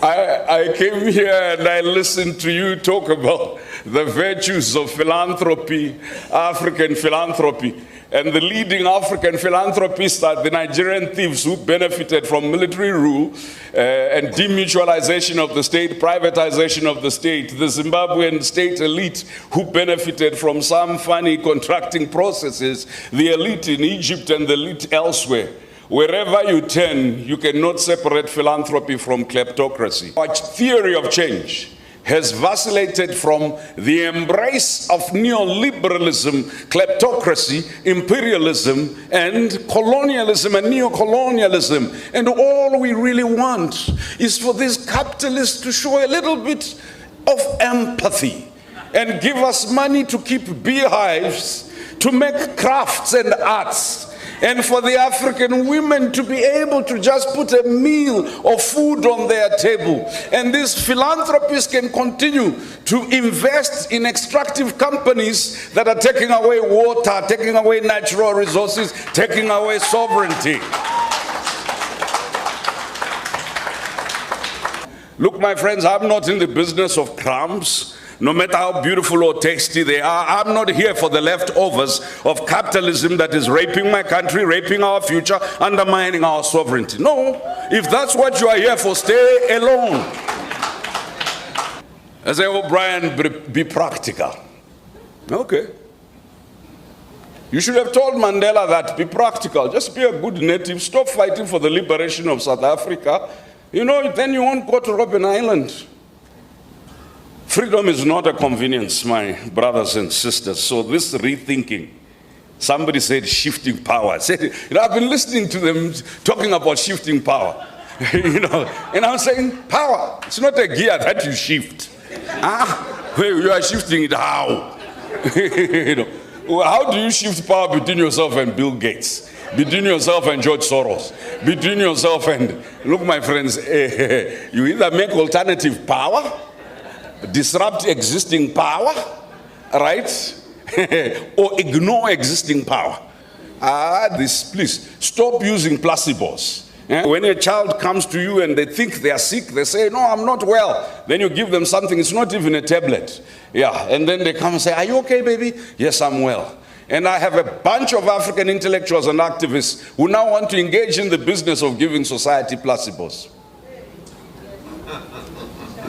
I came here and I listened to you talk about the virtues of philanthropy, African philanthropy. And the leading African philanthropists are the Nigerian thieves who benefited from military rule and demutualization of the state, privatization of the state. The Zimbabwean state elite who benefited from some funny contracting processes. The elite in Egypt and the elite elsewhere. Wherever you turn, you cannot separate philanthropy from kleptocracy. Our theory of change has vacillated from the embrace of neoliberalism, kleptocracy, imperialism, and colonialism and neocolonialism. And all we really want is for these capitalists to show a little bit of empathy and give us money to keep beehives, to make crafts and arts, and for the African women to be able to just put a meal of food on their table. And these philanthropists can continue to invest in extractive companies that are taking away water, taking away natural resources, taking away sovereignty. Look, my friends, I'm not in the business of crumbs. No matter how beautiful or tasty they are, I'm not here for the leftovers of capitalism that is raping my country, raping our future, undermining our sovereignty. No, if that's what you are here for, stay alone. I say, oh, Brian, be practical. Okay. You should have told Mandela that, be practical. Just be a good native. Stop fighting for the liberation of South Africa. You know, then you won't go to Robben Island. Freedom is not a convenience, my brothers and sisters. So this rethinking, somebody said shifting power. I've been listening to them talking about shifting power. And I'm saying power. It's not a gear that you shift. You are shifting it how? You know, well, how do you shift power between yourself and Bill Gates? Between yourself and George Soros? Between yourself and, look my friends, you either make alternative power, disrupt existing power, right? Or ignore existing power. Please, stop using placebos. When a child comes to you and they think they are sick, they say, no, I'm not well. Then you give them something, it's not even a tablet. Yeah, and then they come and say, are you okay, baby? Yes, I'm well. And I have a bunch of African intellectuals and activists who now want to engage in the business of giving society placebos.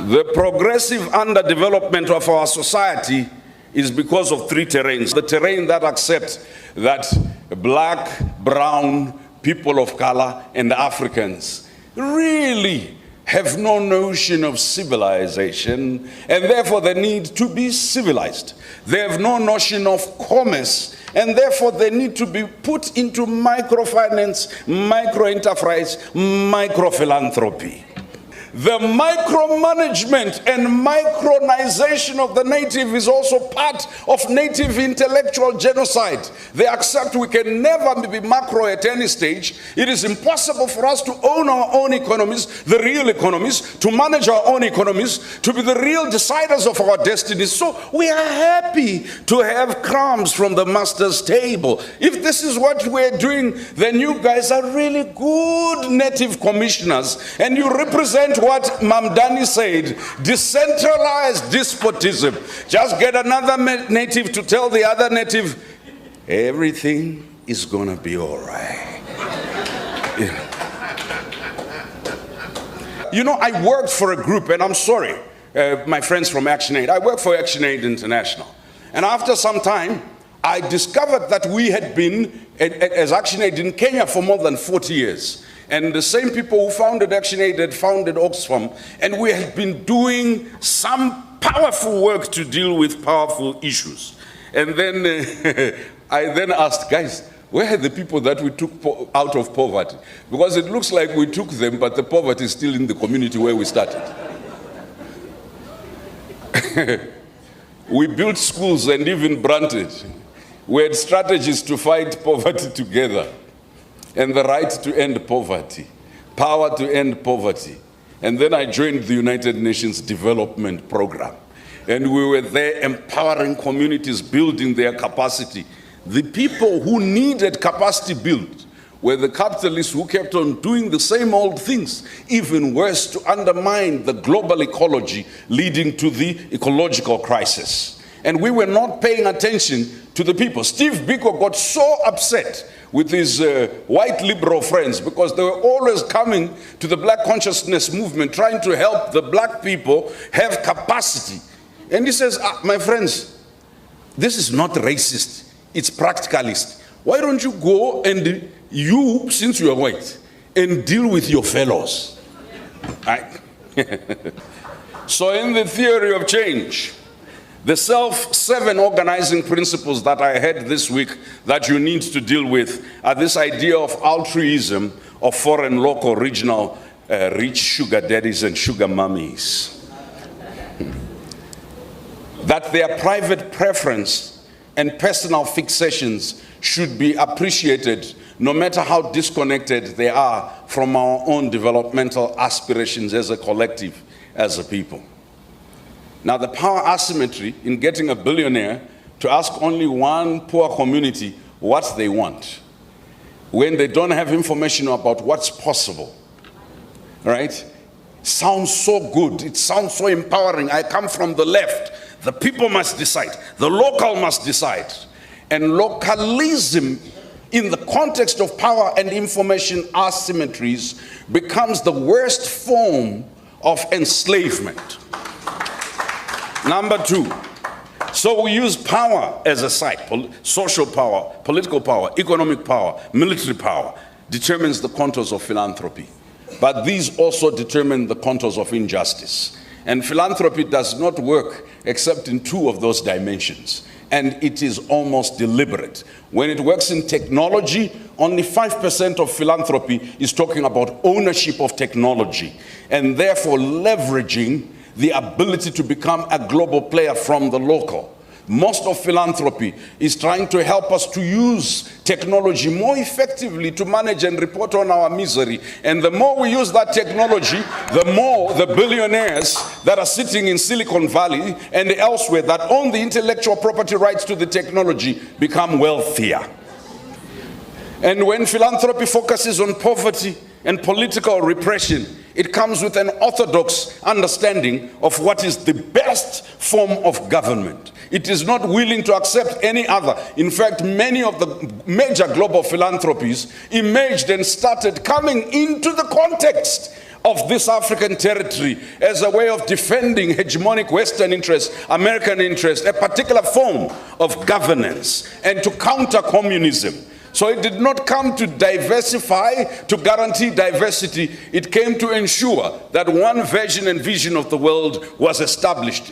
The progressive underdevelopment of our society is because of three terrains. The terrain that accepts that black, brown, people of color, and Africans really have no notion of civilization, and therefore they need to be civilized. They have no notion of commerce, and therefore they need to be put into microfinance, micro-enterprise, micro-philanthropy. The micromanagement and micronization of the native is also part of native intellectual genocide. They accept we can never be macro at any stage. It is impossible for us to own our own economies, the real economies, to manage our own economies, to be the real deciders of our destinies. So we are happy to have crumbs from the master's table. If this is what we're doing, then you guys are really good native commissioners, and you represent what Mamdani said, decentralized despotism. Just get another native to tell the other native, everything is gonna be all right. You know, I worked for a group, and I'm sorry, my friends from ActionAid, I worked for ActionAid International. And after some time, I discovered that we had been, as ActionAid in Kenya for more than 40 years. And the same people who founded ActionAid had founded Oxfam, and we had been doing some powerful work to deal with powerful issues. And then I then asked, guys, where are the people that we took out of poverty? Because it looks like we took them, but the poverty is still in the community where we started. We built schools and even branded. We had strategies to fight poverty together. And the right to end poverty, power to end poverty. And then I joined the United Nations Development Program. And we were there empowering communities, building their capacity. The people who needed capacity built were the capitalists who kept on doing the same old things, even worse, to undermine the global ecology, leading to the ecological crisis. And we were not paying attention to the people. Steve Biko got so upset with his white liberal friends because they were always coming to the black consciousness movement trying to help the black people have capacity. And he says, my friends, this is not racist, it's practicalist. Why don't you go and you, since you are white, and deal with your fellows? Right? So in the theory of change, the seven organizing principles that I had this week that you need to deal with are this idea of altruism of foreign, local, regional, rich sugar daddies and sugar mummies. That their private preference and personal fixations should be appreciated no matter how disconnected they are from our own developmental aspirations as a collective, as a people. Now, the power asymmetry in getting a billionaire to ask only one poor community what they want when they don't have information about what's possible, right? Sounds so good, it sounds so empowering. I come from the left. The people must decide. The local must decide. And localism in the context of power and information asymmetries becomes the worst form of enslavement. Number two, so we use power as a site, social power, political power, economic power, military power, determines the contours of philanthropy. But these also determine the contours of injustice. And philanthropy does not work except in two of those dimensions. And it is almost deliberate. When it works in technology, only 5% of philanthropy is talking about ownership of technology, and therefore leveraging the ability to become a global player from the local. Most of philanthropy is trying to help us to use technology more effectively to manage and report on our misery. And the more we use that technology, the more the billionaires that are sitting in Silicon Valley and elsewhere that own the intellectual property rights to the technology become wealthier. And when philanthropy focuses on poverty and political repression, it comes with an orthodox understanding of what is the best form of government. It is not willing to accept any other. In fact, many of the major global philanthropies emerged and started coming into the context of this African territory as a way of defending hegemonic Western interests, American interests, a particular form of governance, and to counter communism. So it did not come to diversify, to guarantee diversity. It came to ensure that one version and vision of the world was established.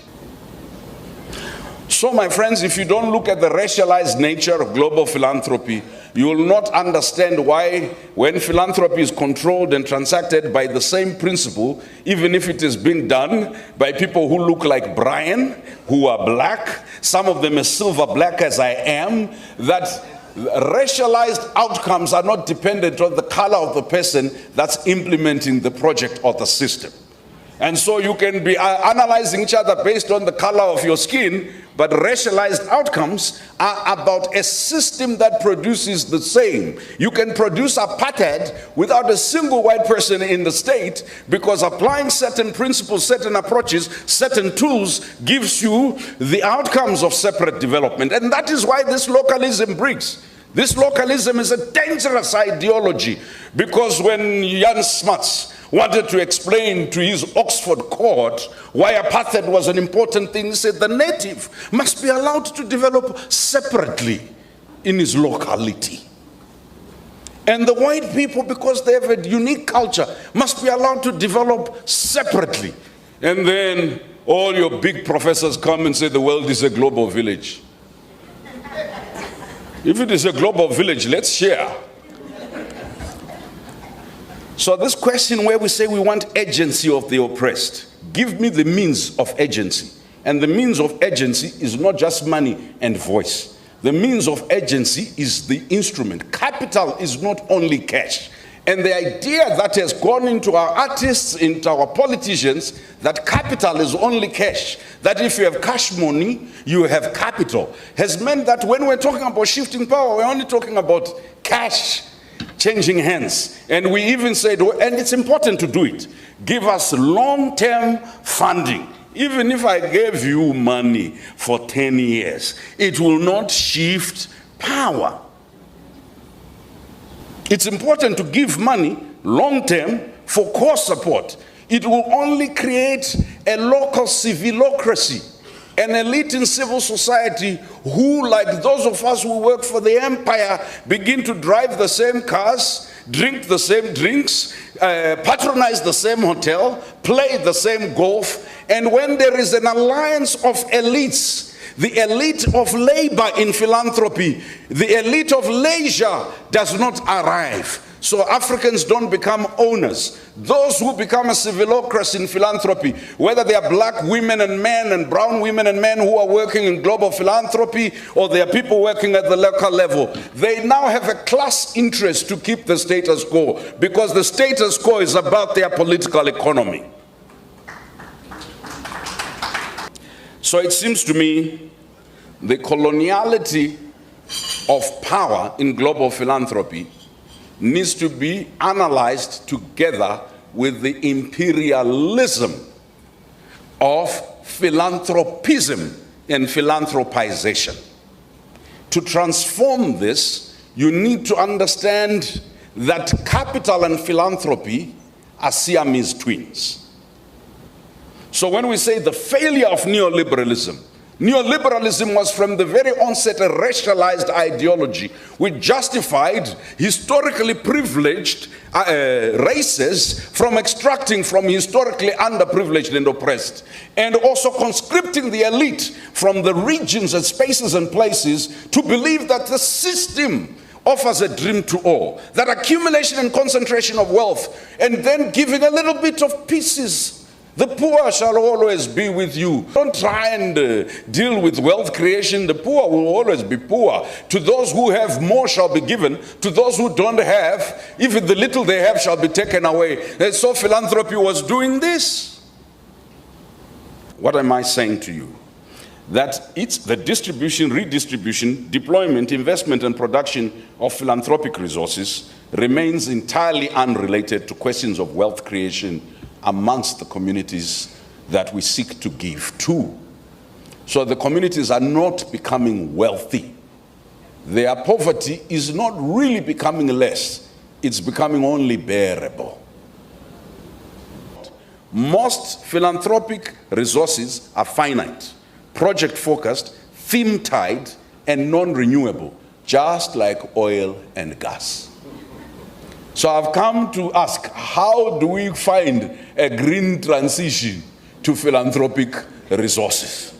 So, my friends, if you don't look at the racialized nature of global philanthropy, you will not understand why, when philanthropy is controlled and transacted by the same principle, even if it is being done by people who look like Brian, who are black, some of them as silver black as I am, that racialized outcomes are not dependent on the color of the person that's implementing the project or the system. And so you can be analyzing each other based on the color of your skin, but racialized outcomes are about a system that produces the same. You can produce apartheid without a single white person in the state, because applying certain principles, certain approaches, certain tools gives you the outcomes of separate development. And that is why this localism breaks. This localism is a dangerous ideology, because when Jan Smuts wanted to explain to his Oxford court why apartheid was an important thing, he said the native must be allowed to develop separately in his locality. And the white people, because they have a unique culture, must be allowed to develop separately. And then all your big professors come and say the world is a global village. If it is a global village, let's share. So this question where we say we want agency of the oppressed, give me the means of agency. And the means of agency is not just money and voice. The means of agency is the instrument. Capital is not only cash. And the idea that has gone into our artists, into our politicians, that capital is only cash, that if you have cash money, you have capital, has meant that when we're talking about shifting power, we're only talking about cash changing hands. And we even said, and it's important to do it, give us long-term funding. Even if I gave you money for 10 years, it will not shift power. It's important to give money long-term for core support. It will only create a local civilocracy, an elite in civil society who, like those of us who work for the empire, begin to drive the same cars, drink the same drinks, patronize the same hotel, play the same golf. And when there is an alliance of elites, the elite of labor in philanthropy, the elite of leisure does not arrive. So Africans don't become owners. Those who become a civilocracy in philanthropy, whether they are black women and men and brown women and men who are working in global philanthropy, or they are people working at the local level, they now have a class interest to keep the status quo, because the status quo is about their political economy. So it seems to me the coloniality of power in global philanthropy needs to be analyzed together with the imperialism of philanthropism and philanthropization. To transform this, you need to understand that capital and philanthropy are Siamese twins. So when we say the failure of neoliberalism, neoliberalism was from the very onset a racialized ideology which justified historically privileged races from extracting from historically underprivileged and oppressed, and also conscripting the elite from the regions and spaces and places to believe that the system offers a dream to all, that accumulation and concentration of wealth, and then giving a little bit of pieces The poor shall always be with you. Don't try and deal with wealth creation. The poor will always be poor. To those who have, more shall be given. To those who don't have, even the little they have shall be taken away. And so philanthropy was doing this. What am I saying to you? That it's the distribution, redistribution, deployment, investment, and production of philanthropic resources remains entirely unrelated to questions of wealth creation amongst the communities that we seek to give to. So the communities are not becoming wealthy. Their poverty is not really becoming less, it's becoming only bearable. Most philanthropic resources are finite, project-focused, theme-tied, and non-renewable, just like oil and gas. So I've come to ask, how do we find a green transition to philanthropic resources?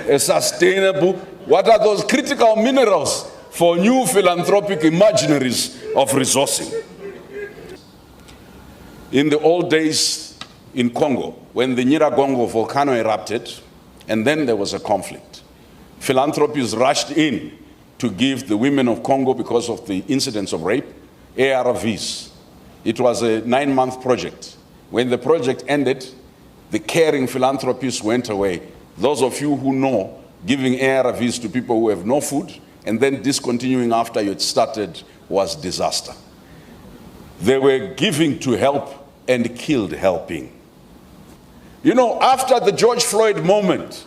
A sustainable, what are those critical minerals for new philanthropic imaginaries of resourcing? In the old days in Congo, when the Nyiragongo volcano erupted, and then there was a conflict, philanthropists rushed in to give the women of Congo, because of the incidents of rape, ARVs. It was a 9-month project. When the project ended, the caring philanthropists went away. Those of you who know, giving ARVs to people who have no food and then discontinuing after you had started was disaster. They were giving to help and killed helping. You know, after the George Floyd moment,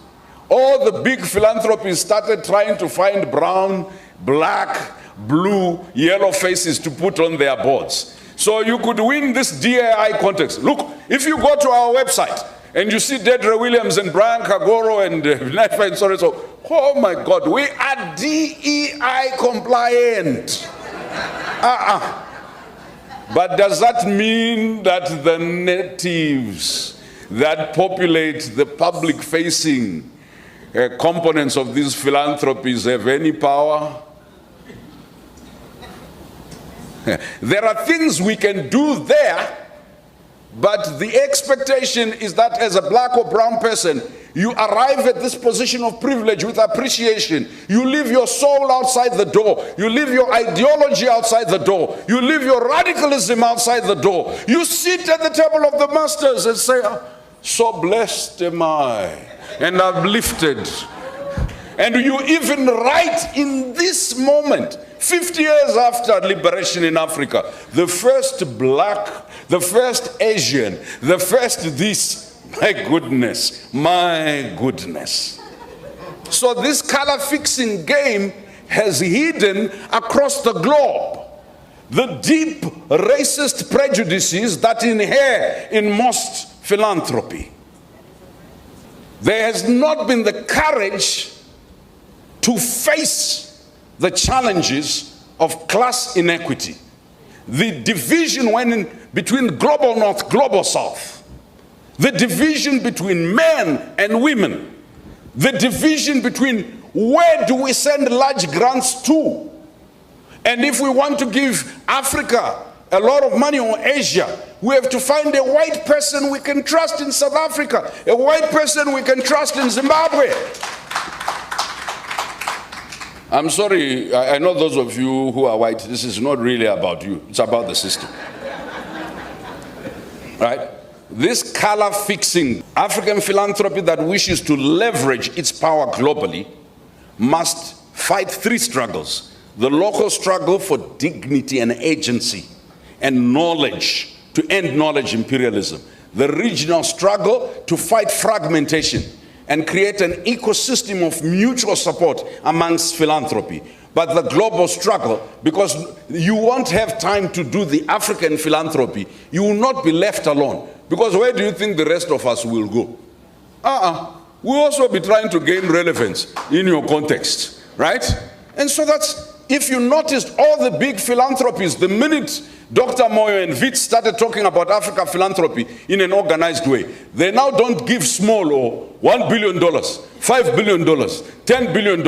all the big philanthropists started trying to find brown, black, blue, yellow faces to put on their boards. So you could win this DAI contest. Look, if you go to our website and you see Deidre Williams and Brian Kagoro and Nafa and so, oh my God, we are DEI compliant. But does that mean that the natives that populate the public-facing components of these philanthropies have any power? There are things we can do there, but the expectation is that as a black or brown person, you arrive at this position of privilege with appreciation. You leave your soul outside the door. You leave your ideology outside the door. You leave your radicalism outside the door. You sit at the table of the masters and say, so blessed am I, and uplifted. And you even write in this moment, 50 years after liberation in Africa, the first black, the first Asian, the first this, my goodness, my goodness. So this color fixing game has hidden across the globe the deep racist prejudices that inhere in most philanthropy. There has not been the courage to face the challenges of class inequity, the division between global north, global south, the division between men and women, the division between where do we send large grants to, and if we want to give Africa a lot of money or Asia, we have to find a white person we can trust in South Africa, a white person we can trust in Zimbabwe. I'm sorry, I know those of you who are white, this is not really about you, it's about the system. Right? This color fixing African philanthropy that wishes to leverage its power globally must fight 3 struggles. The local struggle for dignity and agency and knowledge, to end knowledge imperialism. The regional struggle to fight fragmentation and create an ecosystem of mutual support amongst philanthropy. But the global struggle, because you won't have time to do the African philanthropy, you will not be left alone. Because where do you think the rest of us will go? We'll also be trying to gain relevance in your context, right? And so that's, if you noticed all the big philanthropies, the minute Dr. Moyo and Wits started talking about Africa philanthropy in an organized way, they now don't give small or $1 billion, $5 billion, $10 billion.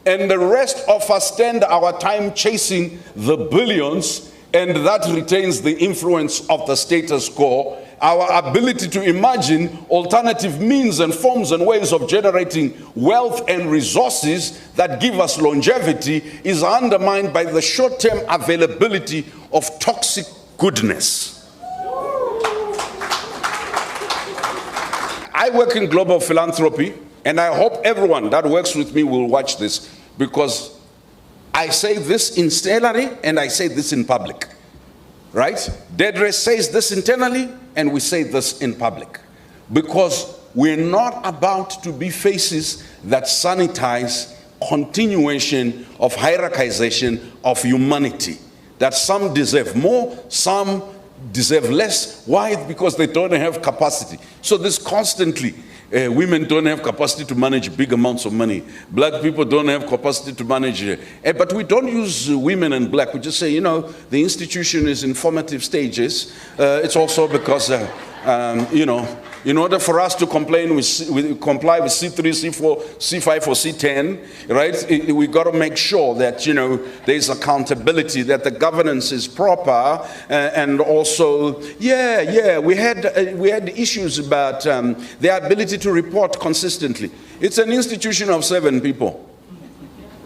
And the rest of us spend our time chasing the billions and that retains the influence of the status quo, our ability to imagine alternative means and forms and ways of generating wealth and resources that give us longevity is undermined by the short-term availability of toxic goodness. I work in global philanthropy, and I hope everyone that works with me will watch this, because I say this internally and I say this in public, right? Dedre says this internally and we say this in public, because we're not about to be faces that sanitize continuation of hierarchization of humanity, that some deserve more, some deserve less. Why? Because they don't have capacity. So this constantly, women don't have capacity to manage big amounts of money. Black people don't have capacity to manage. But we don't use women and black. We just say, you know, the institution is in formative stages. It's also because, you know, in order for us to comply with C3, C4, C5, or C10, right, we got to make sure that, you know, there's accountability, that the governance is proper, and also, we had issues about their ability to report consistently. It's an institution of 7 people.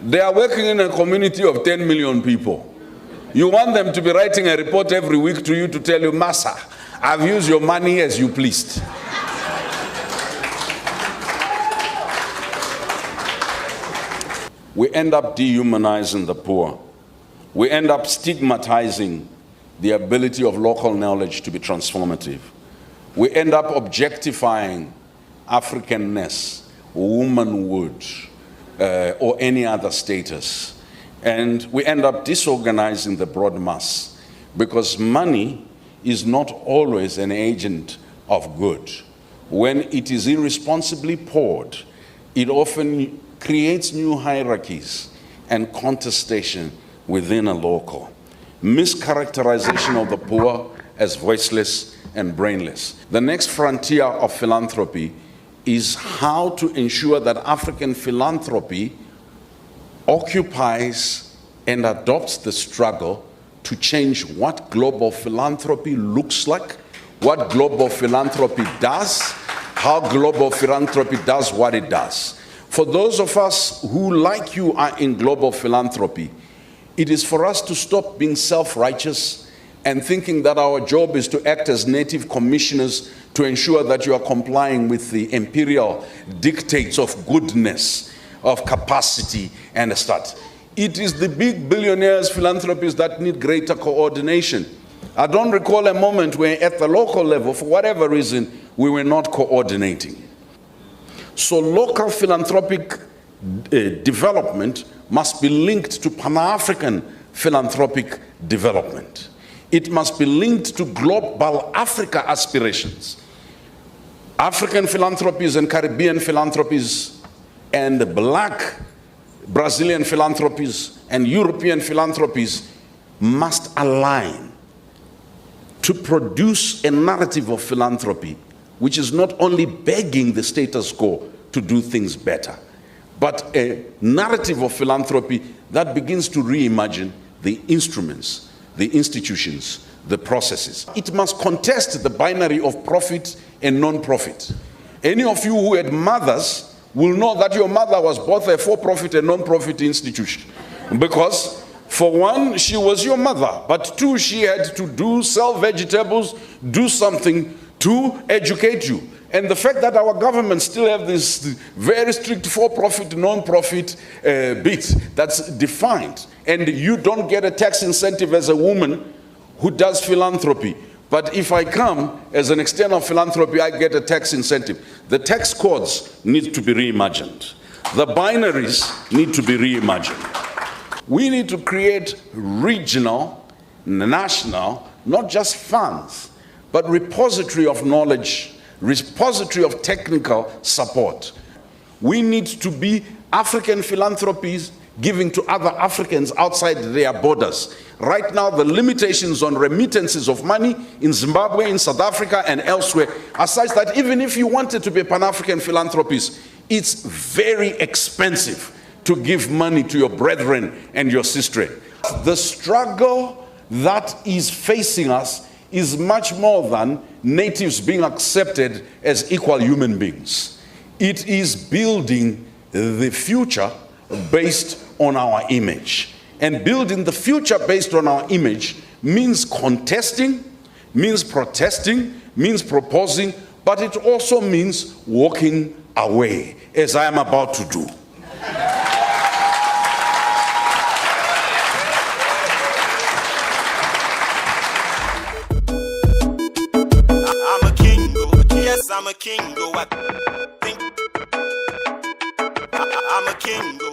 They are working in a community of 10 million people. You want them to be writing a report every week to you to tell you, Massa, I've used your money as you pleased. We end up dehumanizing the poor. We end up stigmatizing the ability of local knowledge to be transformative. We end up objectifying Africanness, womanhood, or any other status. And we end up disorganizing the broad mass, because money is not always an agent of good. When it is irresponsibly poured, it often creates new hierarchies and contestation within a local. Mischaracterization of the poor as voiceless and brainless. The next frontier of philanthropy is how to ensure that African philanthropy occupies and adopts the struggle to change what global philanthropy looks like, what global philanthropy does, how global philanthropy does what it does. For those of us who, like you, are in global philanthropy, it is for us to stop being self-righteous and thinking that our job is to act as native commissioners to ensure that you are complying with the imperial dictates of goodness, of capacity, and a start. It is the big billionaires, philanthropists that need greater coordination. I don't recall a moment where at the local level, for whatever reason, we were not coordinating. So local philanthropic development must be linked to Pan-African philanthropic development. It must be linked to global Africa aspirations. African philanthropies and Caribbean philanthropies and black Brazilian philanthropies and European philanthropies must align to produce a narrative of philanthropy which is not only begging the status quo to do things better, but a narrative of philanthropy that begins to reimagine the instruments, the institutions, the processes. It must contest the binary of profit and non-profit. Any of you who had mothers will know that your mother was both a for-profit and non-profit institution. Because for one, she was your mother, but two, she had to sell vegetables, do something to educate you. And the fact that our government still have this very strict for-profit, non-profit bit that's defined, and you don't get a tax incentive as a woman who does philanthropy. But if I come as an external philanthropy, I get a tax incentive. The tax codes need to be reimagined. The binaries need to be reimagined. We need to create regional, national, not just funds, but repository of knowledge, repository of technical support. We need to be African philanthropies giving to other Africans outside their borders. Right now, the limitations on remittances of money in Zimbabwe, in South Africa, and elsewhere are such that even if you wanted to be a Pan-African philanthropist, it's very expensive to give money to your brethren and your sister. The struggle that is facing us is much more than natives being accepted as equal human beings. It is building the future based on our image. And building the future based on our image means contesting, means protesting, means proposing, but it also means walking away, as I am about to do. I'm a king, yes, I'm a king, I think I'm a king.